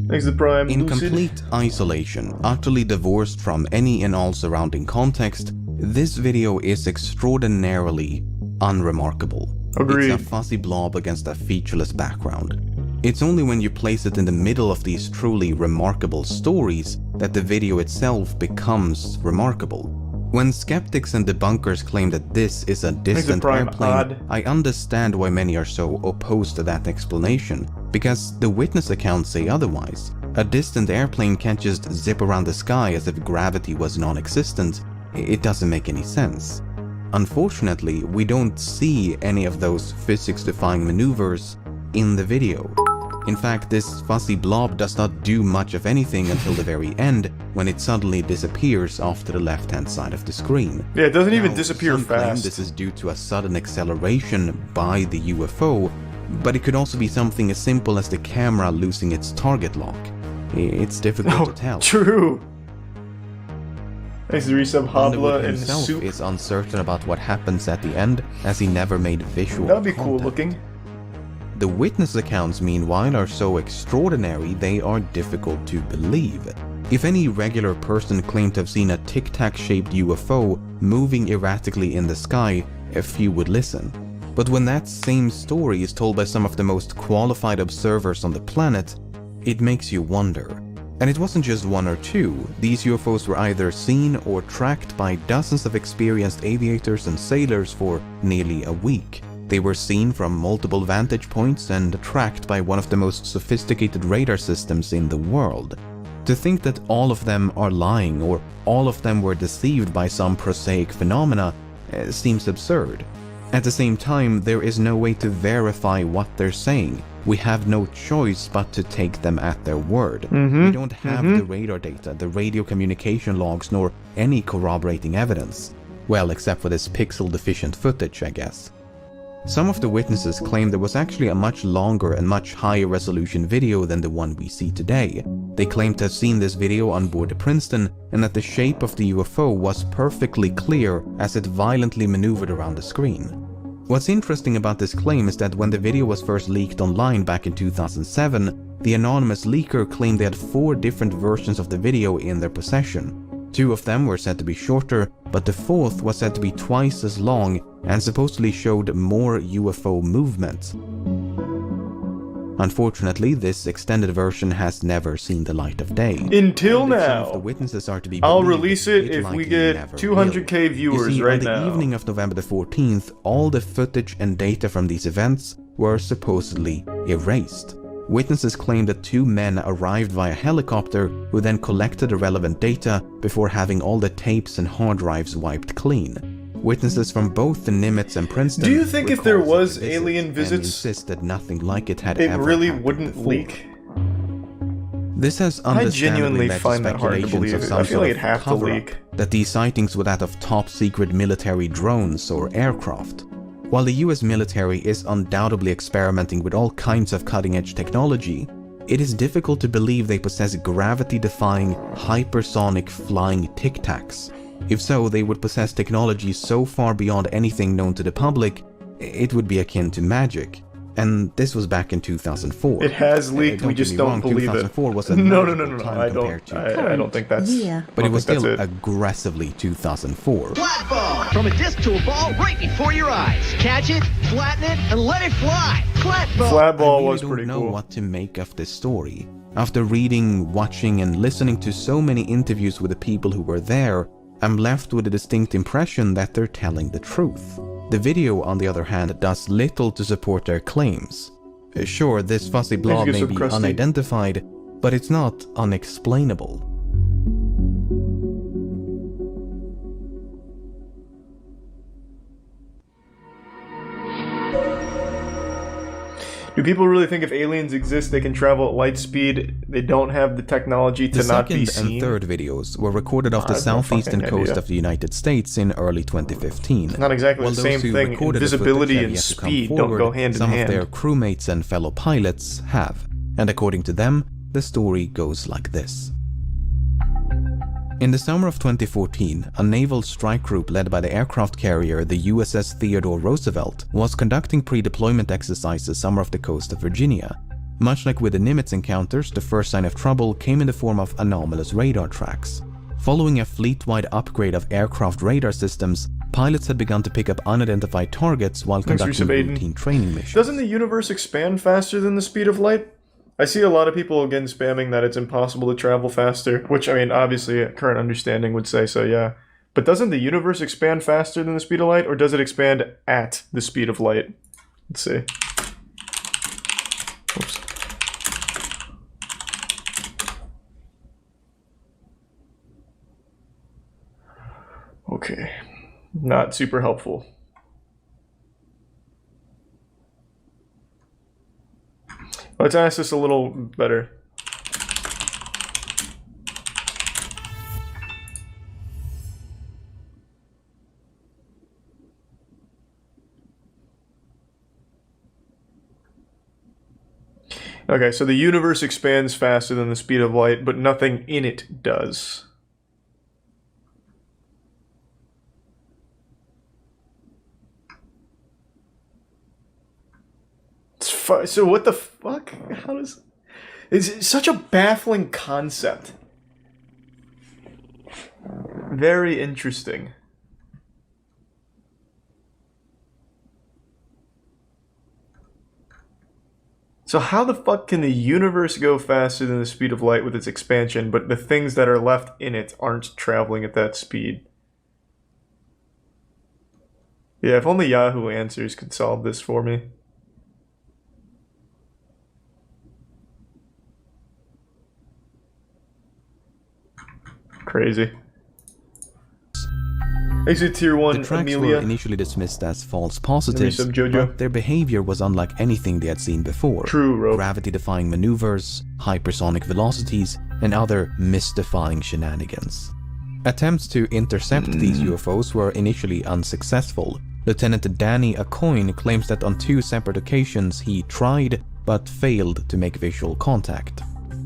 Thanks to the Prime, In Lucid. complete isolation, utterly divorced from any and all surrounding context, this video is extraordinarily unremarkable. Agreed. It's a fuzzy blob against a featureless background. It's only when you place it in the middle of these truly remarkable stories that the video itself becomes remarkable. When skeptics and debunkers claim that this is a distant airplane, I understand why many are so opposed to that explanation, because the witness accounts say otherwise. A distant airplane can't just zip around the sky as if gravity was non-existent. It doesn't make any sense. Unfortunately, we don't see any of those physics-defying maneuvers in the video. In fact, this fuzzy blob does not do much of anything until the very end, when it suddenly disappears off to the left-hand side of the screen. Yeah, it doesn't even disappear some claim fast. This is due to a sudden acceleration by the UFO, but it could also be something as simple as the camera losing its target lock. It's difficult to tell. True. Thanks to resub Habla and himself Soup. is uncertain about what happens at the end, as he never made visual That'd be contact. cool looking. The witness accounts, meanwhile, are so extraordinary they are difficult to believe. If any regular person claimed to have seen a tic-tac-shaped UFO moving erratically in the sky, a few would listen. But when that same story is told by some of the most qualified observers on the planet, it makes you wonder. And it wasn't just 1 or 2. These UFOs were either seen or tracked by dozens of experienced aviators and sailors for nearly a week. They were seen from multiple vantage points and tracked by one of the most sophisticated radar systems in the world. To think that all of them are lying or all of them were deceived by some prosaic phenomena seems absurd. At the same time, there is no way to verify what they're saying. We have no choice but to take them at their word. We don't have the radar data, the radio communication logs, nor any corroborating evidence. Well, except for this pixel-deficient footage, I guess. Some of the witnesses claimed there was actually a much longer and much higher resolution video than the one we see today. They claimed to have seen this video on board the Princeton and that the shape of the UFO was perfectly clear as it violently maneuvered around the screen. What's interesting about this claim is that when the video was first leaked online back in 2007, the anonymous leaker claimed they had 4 different versions of the video in their possession. 2 of them were said to be shorter, but the 4th was said to be twice as long and supposedly showed more UFO movement. Unfortunately, this extended version has never seen the light of day. Until now. The witnesses are to be I'll release it if we get 200k viewers right now. On the evening of November the 14th, all the footage and data from these events were supposedly erased. Witnesses claimed that 2 men arrived via helicopter who then collected the relevant data before having all the tapes and hard drives wiped clean. Witnesses from both the Nimitz and Princeton. Do you think if there was alien visits, insist that nothing like it had it ever really happened wouldn't before? leak? This has I genuinely understandably led to find that hard to speculations believe. of I some feel sort like of it'd have to cover-up, leak. that these sightings were that of top-secret military drones or aircraft. While the US military is undoubtedly experimenting with all kinds of cutting-edge technology, it is difficult to believe they possess gravity-defying, hypersonic flying tic-tacs. If so, they would possess technology so far beyond anything known to the public, it would be akin to magic. And this was back in 2004. It has leaked, we just don't believe it. 2004 was a No, I don't think that's... But it was still it. aggressively 2004. Flat ball! From a disc to a ball right before your eyes. Catch it, flatten it, and let it fly! Flat ball! Flat ball I really was pretty don't cool. know what to make of this story. After reading, watching, and listening to so many interviews with the people who were there, I'm left with a distinct impression that they're telling the truth. The video, on the other hand, does little to support their claims. Sure, this fuzzy blob may be unidentified, but it's not unexplainable. Do people really think if aliens exist, they can travel at light speed? They don't have the technology to not be seen? The second and third videos were recorded off the southeastern coast of the United States in early 2015. Not exactly the same thing. Visibility and speed don't go hand in hand. Some of hand. their crewmates and fellow pilots have. And according to them, the story goes like this. In the summer of 2014, a naval strike group led by the aircraft carrier the USS Theodore Roosevelt was conducting pre-deployment exercises somewhere off the coast of Virginia. Much like with the Nimitz encounters, the first sign of trouble came in the form of anomalous radar tracks. Following a fleet-wide upgrade of aircraft radar systems, pilots had begun to pick up unidentified targets while conducting routine training missions. Doesn't the universe expand faster than the speed of light? I see a lot of people again spamming that it's impossible to travel faster, which, I mean, obviously current understanding would say so, yeah. But doesn't the universe expand faster than the speed of light, or does it expand at the speed of light? Let's see. Oops. Okay. Not super helpful. Let's ask this a little better. Okay, so the universe expands faster than the speed of light, but nothing in it does. So what the fuck? How does... It's such a baffling concept. Very interesting. So how the fuck can the universe go faster than the speed of light with its expansion, but the things that are left in it aren't traveling at that speed? Yeah, if only Yahoo Answers could solve this for me. Crazy. Exit Tier 1, the tracks Amelia. were initially dismissed as false positives, Jojo. but their behavior was unlike anything they had seen before. True, Rope. Gravity-defying maneuvers, hypersonic velocities, and other mystifying shenanigans. Attempts to intercept these UFOs were initially unsuccessful, Lieutenant Danny Aucoin claims that on 2 separate occasions he tried but failed to make visual contact.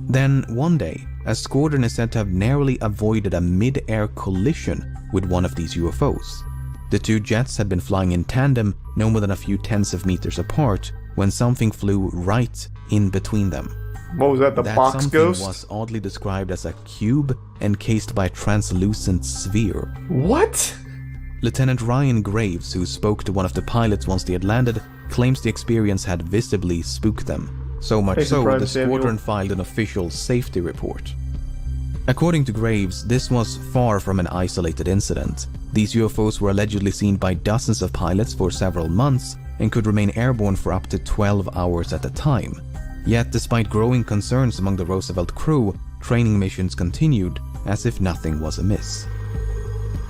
Then, one day, a squadron is said to have narrowly avoided a mid-air collision with one of these UFOs. The 2 jets had been flying in tandem no more than a few tens of meters apart when something flew right in between them. What was that, the box ghost? That something was oddly described as a cube encased by a translucent sphere. What? Lieutenant Ryan Graves, who spoke to one of the pilots once they had landed, claims the experience had visibly spooked them. So much so, the squadron filed an official safety report. According to Graves, this was far from an isolated incident. These UFOs were allegedly seen by dozens of pilots for several months and could remain airborne for up to 12 hours at a time. Yet, despite growing concerns among the Roosevelt crew, training missions continued as if nothing was amiss.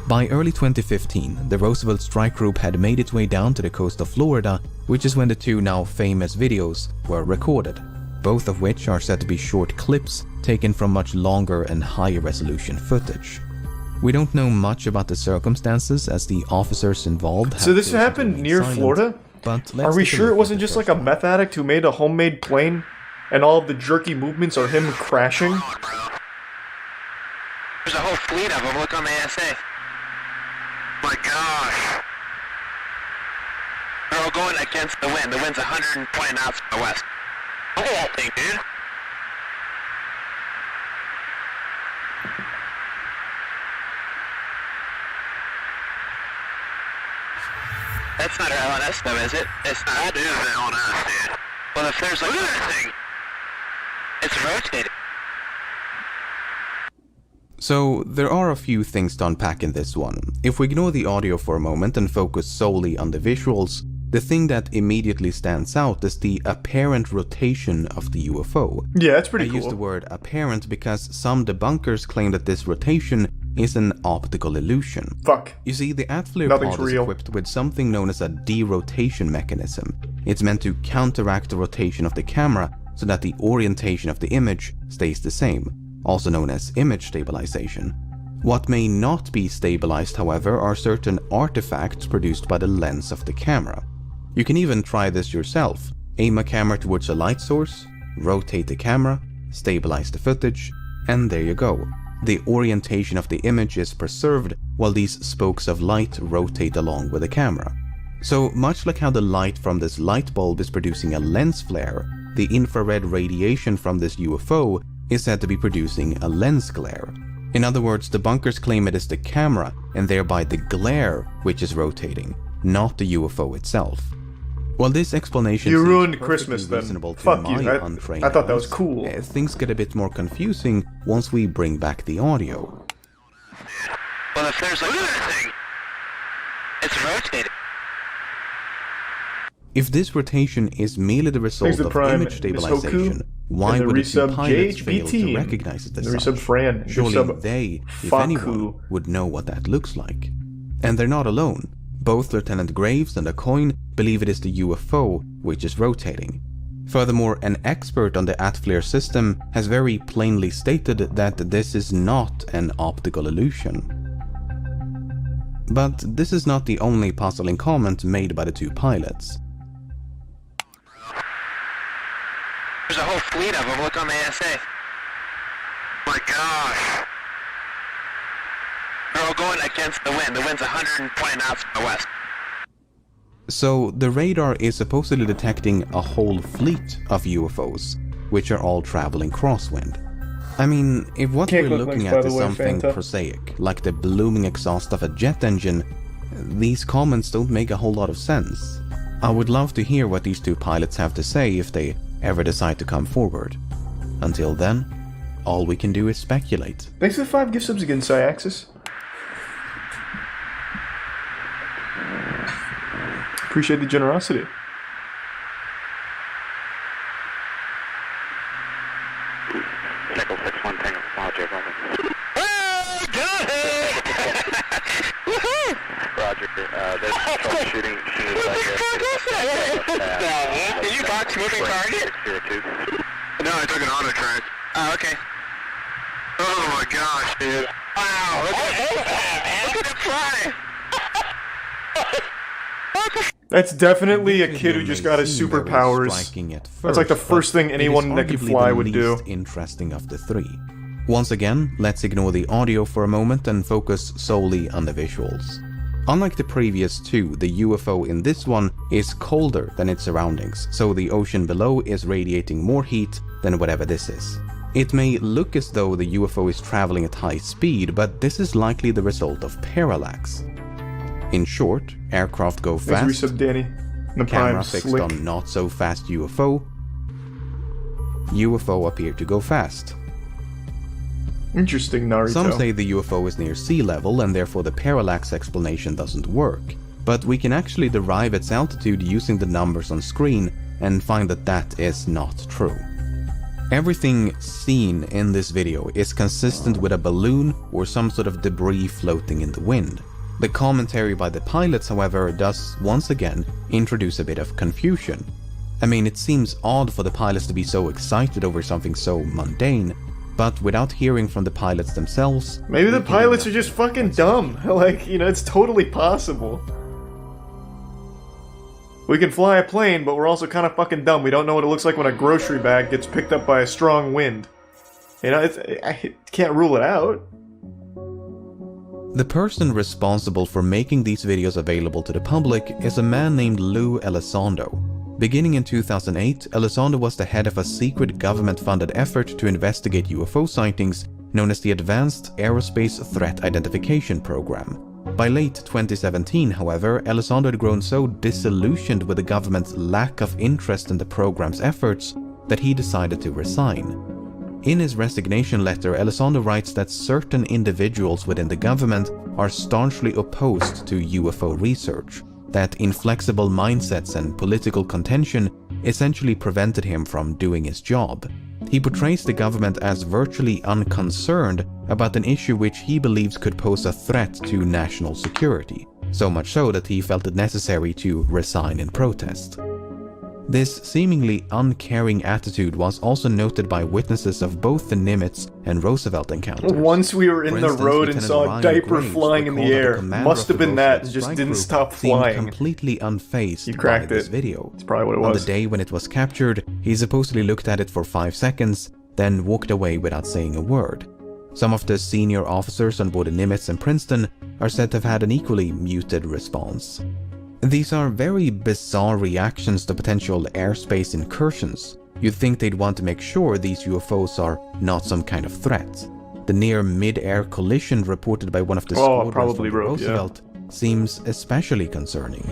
By early 2015, the Roosevelt strike group had made its way down to the coast of Florida, which is when the 2 now famous videos were recorded, both of which are said to be short clips taken from much longer and higher resolution footage. We don't know much about the circumstances as the officers involved. So this happened near Florida? But are we sure it wasn't just like a meth addict who made a homemade plane and all of the jerky movements are him crashing? There's a whole fleet of them. Look on the ASA. My gosh. They're all going against the wind. The wind's 120 knots from the west. Look at that thing, dude. That's not our LNS though, is it? It's not. That is the LNS, dude. Well, if there's like... Look at that thing! It's rotating. So, there are a few things to unpack in this one. If we ignore the audio for a moment and focus solely on the visuals, the thing that immediately stands out is the apparent rotation of the UFO. Yeah, that's pretty cool. I use the word apparent because some debunkers claim that this rotation is an optical illusion. Fuck. You see, the Atflare pod is equipped with something known as a derotation mechanism. It's meant to counteract the rotation of the camera so that the orientation of the image stays the same, also known as image stabilization. What may not be stabilized, however, are certain artifacts produced by the lens of the camera. You can even try this yourself. Aim a camera towards a light source, rotate the camera, stabilize the footage, and there you go. The orientation of the image is preserved while these spokes of light rotate along with the camera. So much like how the light from this light bulb is producing a lens flare, the infrared radiation from this UFO is said to be producing a lens glare. In other words, the bunkers claim it is the camera and thereby the glare which is rotating, not the UFO itself. While this explanation you ruined Christmas then. Fuck you. I thought that was cool. Things get a bit more confusing once we bring back the audio. Well, if there's like that thing, it's rotating. If this rotation is merely the result of image stabilization, why would the 2 pilots fail to recognize it as such? Surely they, if anyone, would know what that looks like. And they're not alone. Both Lieutenant Graves and Aucoin believe it is the UFO which is rotating. Furthermore, an expert on the Atflare system has very plainly stated that this is not an optical illusion. But this is not the only puzzling comment made by the 2 pilots. There's a whole fleet of them. Look on the ASA. My gosh. They're all going against the wind. The wind's 120 knots from the west. So the radar is supposedly detecting a whole fleet of UFOs, which are all traveling crosswind. I mean, if what we're looking at is something prosaic, like the blooming exhaust of a jet engine, these comments don't make a whole lot of sense. I would love to hear what these 2 pilots have to say if they ever decide to come forward. Until then, all we can do is speculate. Thanks for the 5 gift subs again, Syaxis. Appreciate the generosity. Nickel 6-1 Tango Roger, oh, got it! Woohoo! Roger, there's troubleshooting. Did you box moving target? No, I took an auto track. Oh, okay. Oh my gosh, dude. Wow, look at that, man. Look at it fly! That's definitely a kid who just got his superpowers. That's like the first thing anyone that can fly would do. Interesting of the three. Once again, let's ignore the audio for a moment and focus solely on the visuals. Unlike the previous two, the UFO in this one is colder than its surroundings, so the ocean below is radiating more heat than whatever this is. It may look as though the UFO is traveling at high speed, but this is likely the result of parallax. In short, aircraft go fast, camera fixed on not so fast UFO appear to go fast. Interesting, Naruto. Some say the UFO is near sea level and therefore the parallax explanation doesn't work, but we can actually derive its altitude using the numbers on screen and find that that is not true. Everything seen in this video is consistent with a balloon or some sort of debris floating in the wind. The commentary by the pilots, however, does once again introduce a bit of confusion. I mean, it seems odd for the pilots to be so excited over something so mundane, but without hearing from the pilots themselves... Maybe the pilots are just fucking dumb. Like, you know, it's totally possible. We can fly a plane, but we're also kind of fucking dumb. We don't know what it looks like when a grocery bag gets picked up by a strong wind. You know, I can't rule it out. The person responsible for making these videos available to the public is a man named Lou Elizondo. Beginning in 2008, Elizondo was the head of a secret government-funded effort to investigate UFO sightings known as the Advanced Aerospace Threat Identification Program. By late 2017, however, Elizondo had grown so disillusioned with the government's lack of interest in the program's efforts that he decided to resign. In his resignation letter, Elizondo writes that certain individuals within the government are staunchly opposed to UFO research, that inflexible mindsets and political contention essentially prevented him from doing his job. He portrays the government as virtually unconcerned about an issue which he believes could pose a threat to national security, so much so that he felt it necessary to resign in protest. This seemingly uncaring attitude was also noted by witnesses of both the Nimitz and Roosevelt encounters. Once we were in the road and saw a diaper flying in the air, must have been that and just didn't stop flying. Completely unfazed by this video. That's probably what it was. On the day when it was captured, he supposedly looked at it for 5 seconds, then walked away without saying a word. Some of the senior officers on board the Nimitz and Princeton are said to have had an equally muted response. These are very bizarre reactions to potential airspace incursions. You'd think they'd want to make sure these UFOs are not some kind of threat. The near mid-air collision reported by one of the squadrons from Roosevelt seems especially concerning.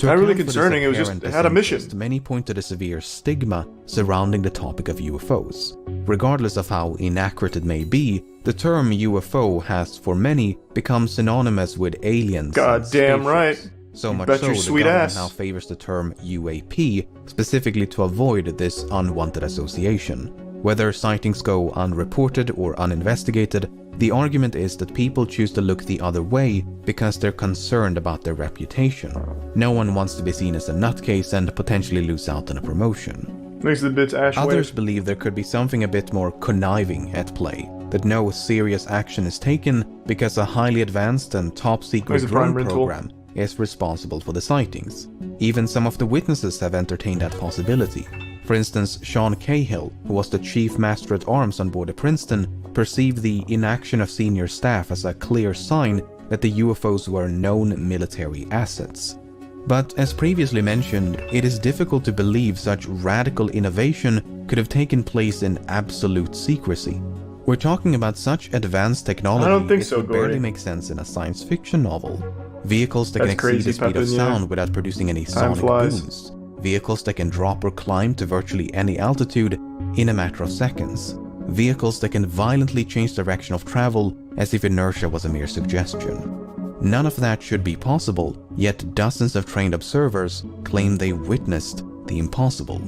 Not really concerning, it was just, it had a mission. Many point to the severe stigma surrounding the topic of UFOs. Regardless of how inaccurate it may be, the term UFO has, for many, become synonymous with aliens. Goddamn right. So much so, the government now favors the term UAP, specifically to avoid this unwanted association. Whether sightings go unreported or uninvestigated, the argument is that people choose to look the other way because they're concerned about their reputation. No one wants to be seen as a nutcase and potentially lose out on a promotion. Others believe there could be something a bit more conniving at play, that no serious action is taken because a highly advanced and top-secret drone program is responsible for the sightings. Even some of the witnesses have entertained that possibility. For instance, Sean Cahill, who was the chief master at arms on board the Princeton, perceived the inaction of senior staff as a clear sign that the UFOs were known military assets. But as previously mentioned, it is difficult to believe such radical innovation could have taken place in absolute secrecy. We're talking about such advanced technology, I don't think so, would barely make sense in a science fiction novel. Vehicles that can exceed the speed of sound without producing any sonic booms. Vehicles that can drop or climb to virtually any altitude in a matter of seconds. Vehicles that can violently change direction of travel as if inertia was a mere suggestion. None of that should be possible, yet dozens of trained observers claim they witnessed the impossible.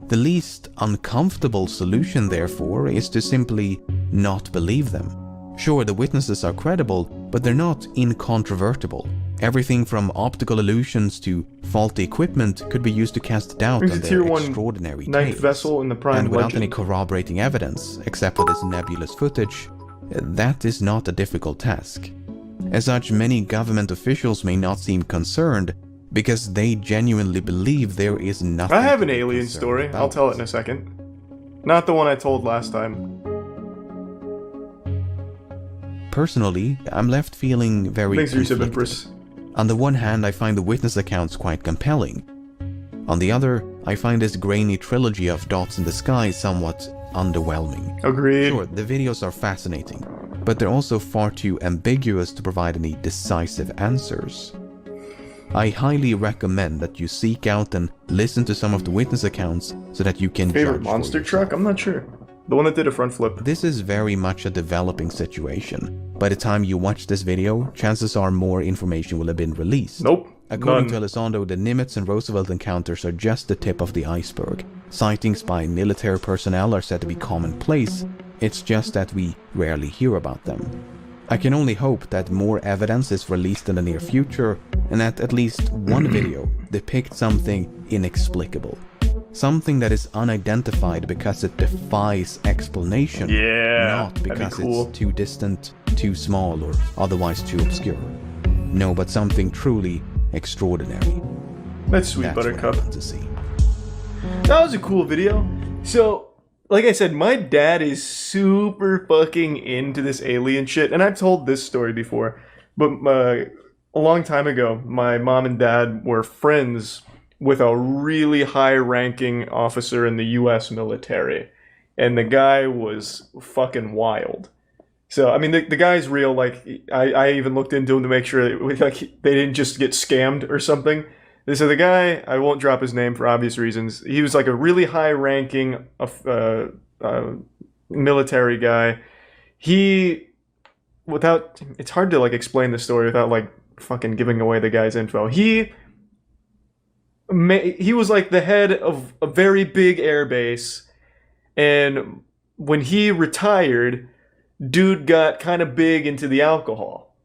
The least uncomfortable solution, therefore, is to simply not believe them. Sure, the witnesses are credible, but they're not incontrovertible. Everything from optical illusions to faulty equipment could be used to cast doubt on their extraordinary tales. Vessel in the Prime and without Legend. any corroborating evidence, except for this nebulous footage, that is not a difficult task. As such, many government officials may not seem concerned because they genuinely believe there is nothing. I have an alien story. I'll tell it in a second. Not the one I told last time. Personally, I'm left feeling very conflicted. On the one hand, I find the witness accounts quite compelling. On the other, I find this grainy trilogy of dots in the sky somewhat underwhelming. Agreed. Sure, the videos are fascinating, but they're also far too ambiguous to provide any decisive answers. I highly recommend that you seek out and listen to some of the witness accounts so that you can Favorite judge monster truck? I'm not sure. The one that did a front flip. This is very much a developing situation. By the time you watch this video, chances are more information will have been released. Nope. According to Elizondo, the Nimitz and Roosevelt encounters are just the tip of the iceberg. Sightings by military personnel are said to be commonplace. It's just that we rarely hear about them. I can only hope that more evidence is released in the near future and that at least one video depicts something inexplicable. Something that is unidentified because it defies explanation, not because it's too distant, too small, or otherwise too obscure. No, but something truly extraordinary. That's sweet, Buttercup. That was a cool video. So, like I said, my dad is super fucking into this alien shit, and I've told this story before, but a long time ago, my mom and dad were friends with a really high-ranking officer in the U.S. military, and the guy was fucking wild. So, I mean, the guy's real. Like, I even looked into him to make sure that, like, they didn't just get scammed or something. So the guy, I won't drop his name for obvious reasons, he was like a really high-ranking military guy. It's hard to, like, explain the story without, like, fucking giving away the guy's info. He was like the head of a very big air base, and when he retired, dude got kind of big into the alcohol,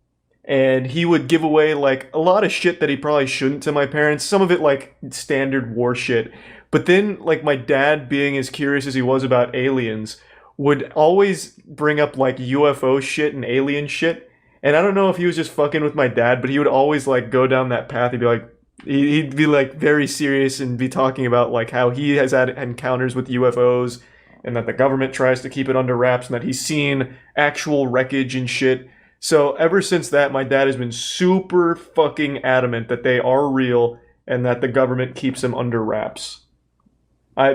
and he would give away like a lot of shit that he probably shouldn't to my parents, some of it like standard war shit, but then like my dad, being as curious as he was about aliens, would always bring up like UFO shit and alien shit, and I don't know if he was just fucking with my dad, but he would always like go down that path. He'd be like very serious and be talking about like how he has had encounters with UFOs and that the government tries to keep it under wraps and that he's seen actual wreckage and shit. So ever since that, my dad has been super fucking adamant that they are real and that the government keeps them under wraps. I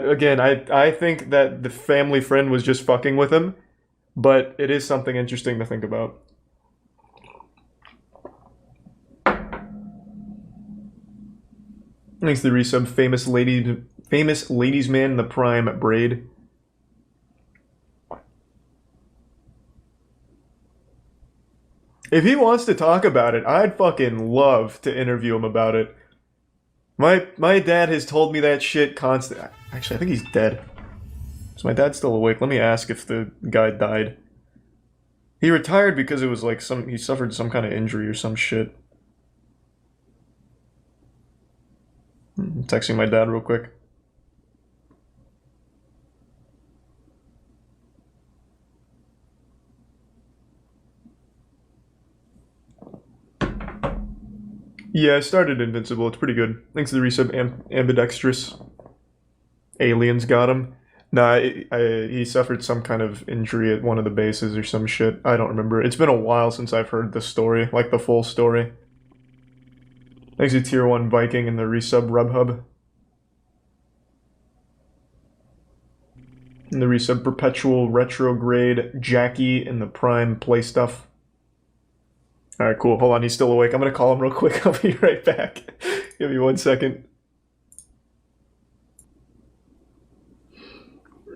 think that the family friend was just fucking with him, but it is something interesting to think about. Thanks to the resub, famous ladies man in the prime braid. If he wants to talk about it, I'd fucking love to interview him about it. My dad has told me that shit constantly. Actually, I think he's dead. Is my dad still awake? Let me ask if the guy died. He retired because it was like he suffered some kind of injury or some shit. I'm texting my dad real quick. Yeah, I started Invincible. It's pretty good. Thanks to the resub, ambidextrous. Aliens got him. Nah, he suffered some kind of injury at one of the bases or some shit. I don't remember. It's been a while since I've heard the story, like the full story. Thanks to Tier 1 Viking and the resub Rubhub. And the resub Perpetual Retrograde Jackie and the Prime Play Stuff. Alright, cool. Hold on, he's still awake. I'm gonna call him real quick. I'll be right back. Give me 1 second.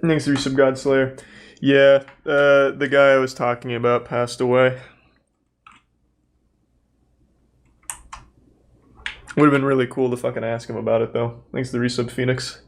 Thanks to resub Godslayer. Yeah, the guy I was talking about passed away. Would have been really cool to fucking ask him about it, though. Thanks to the resub Phoenix.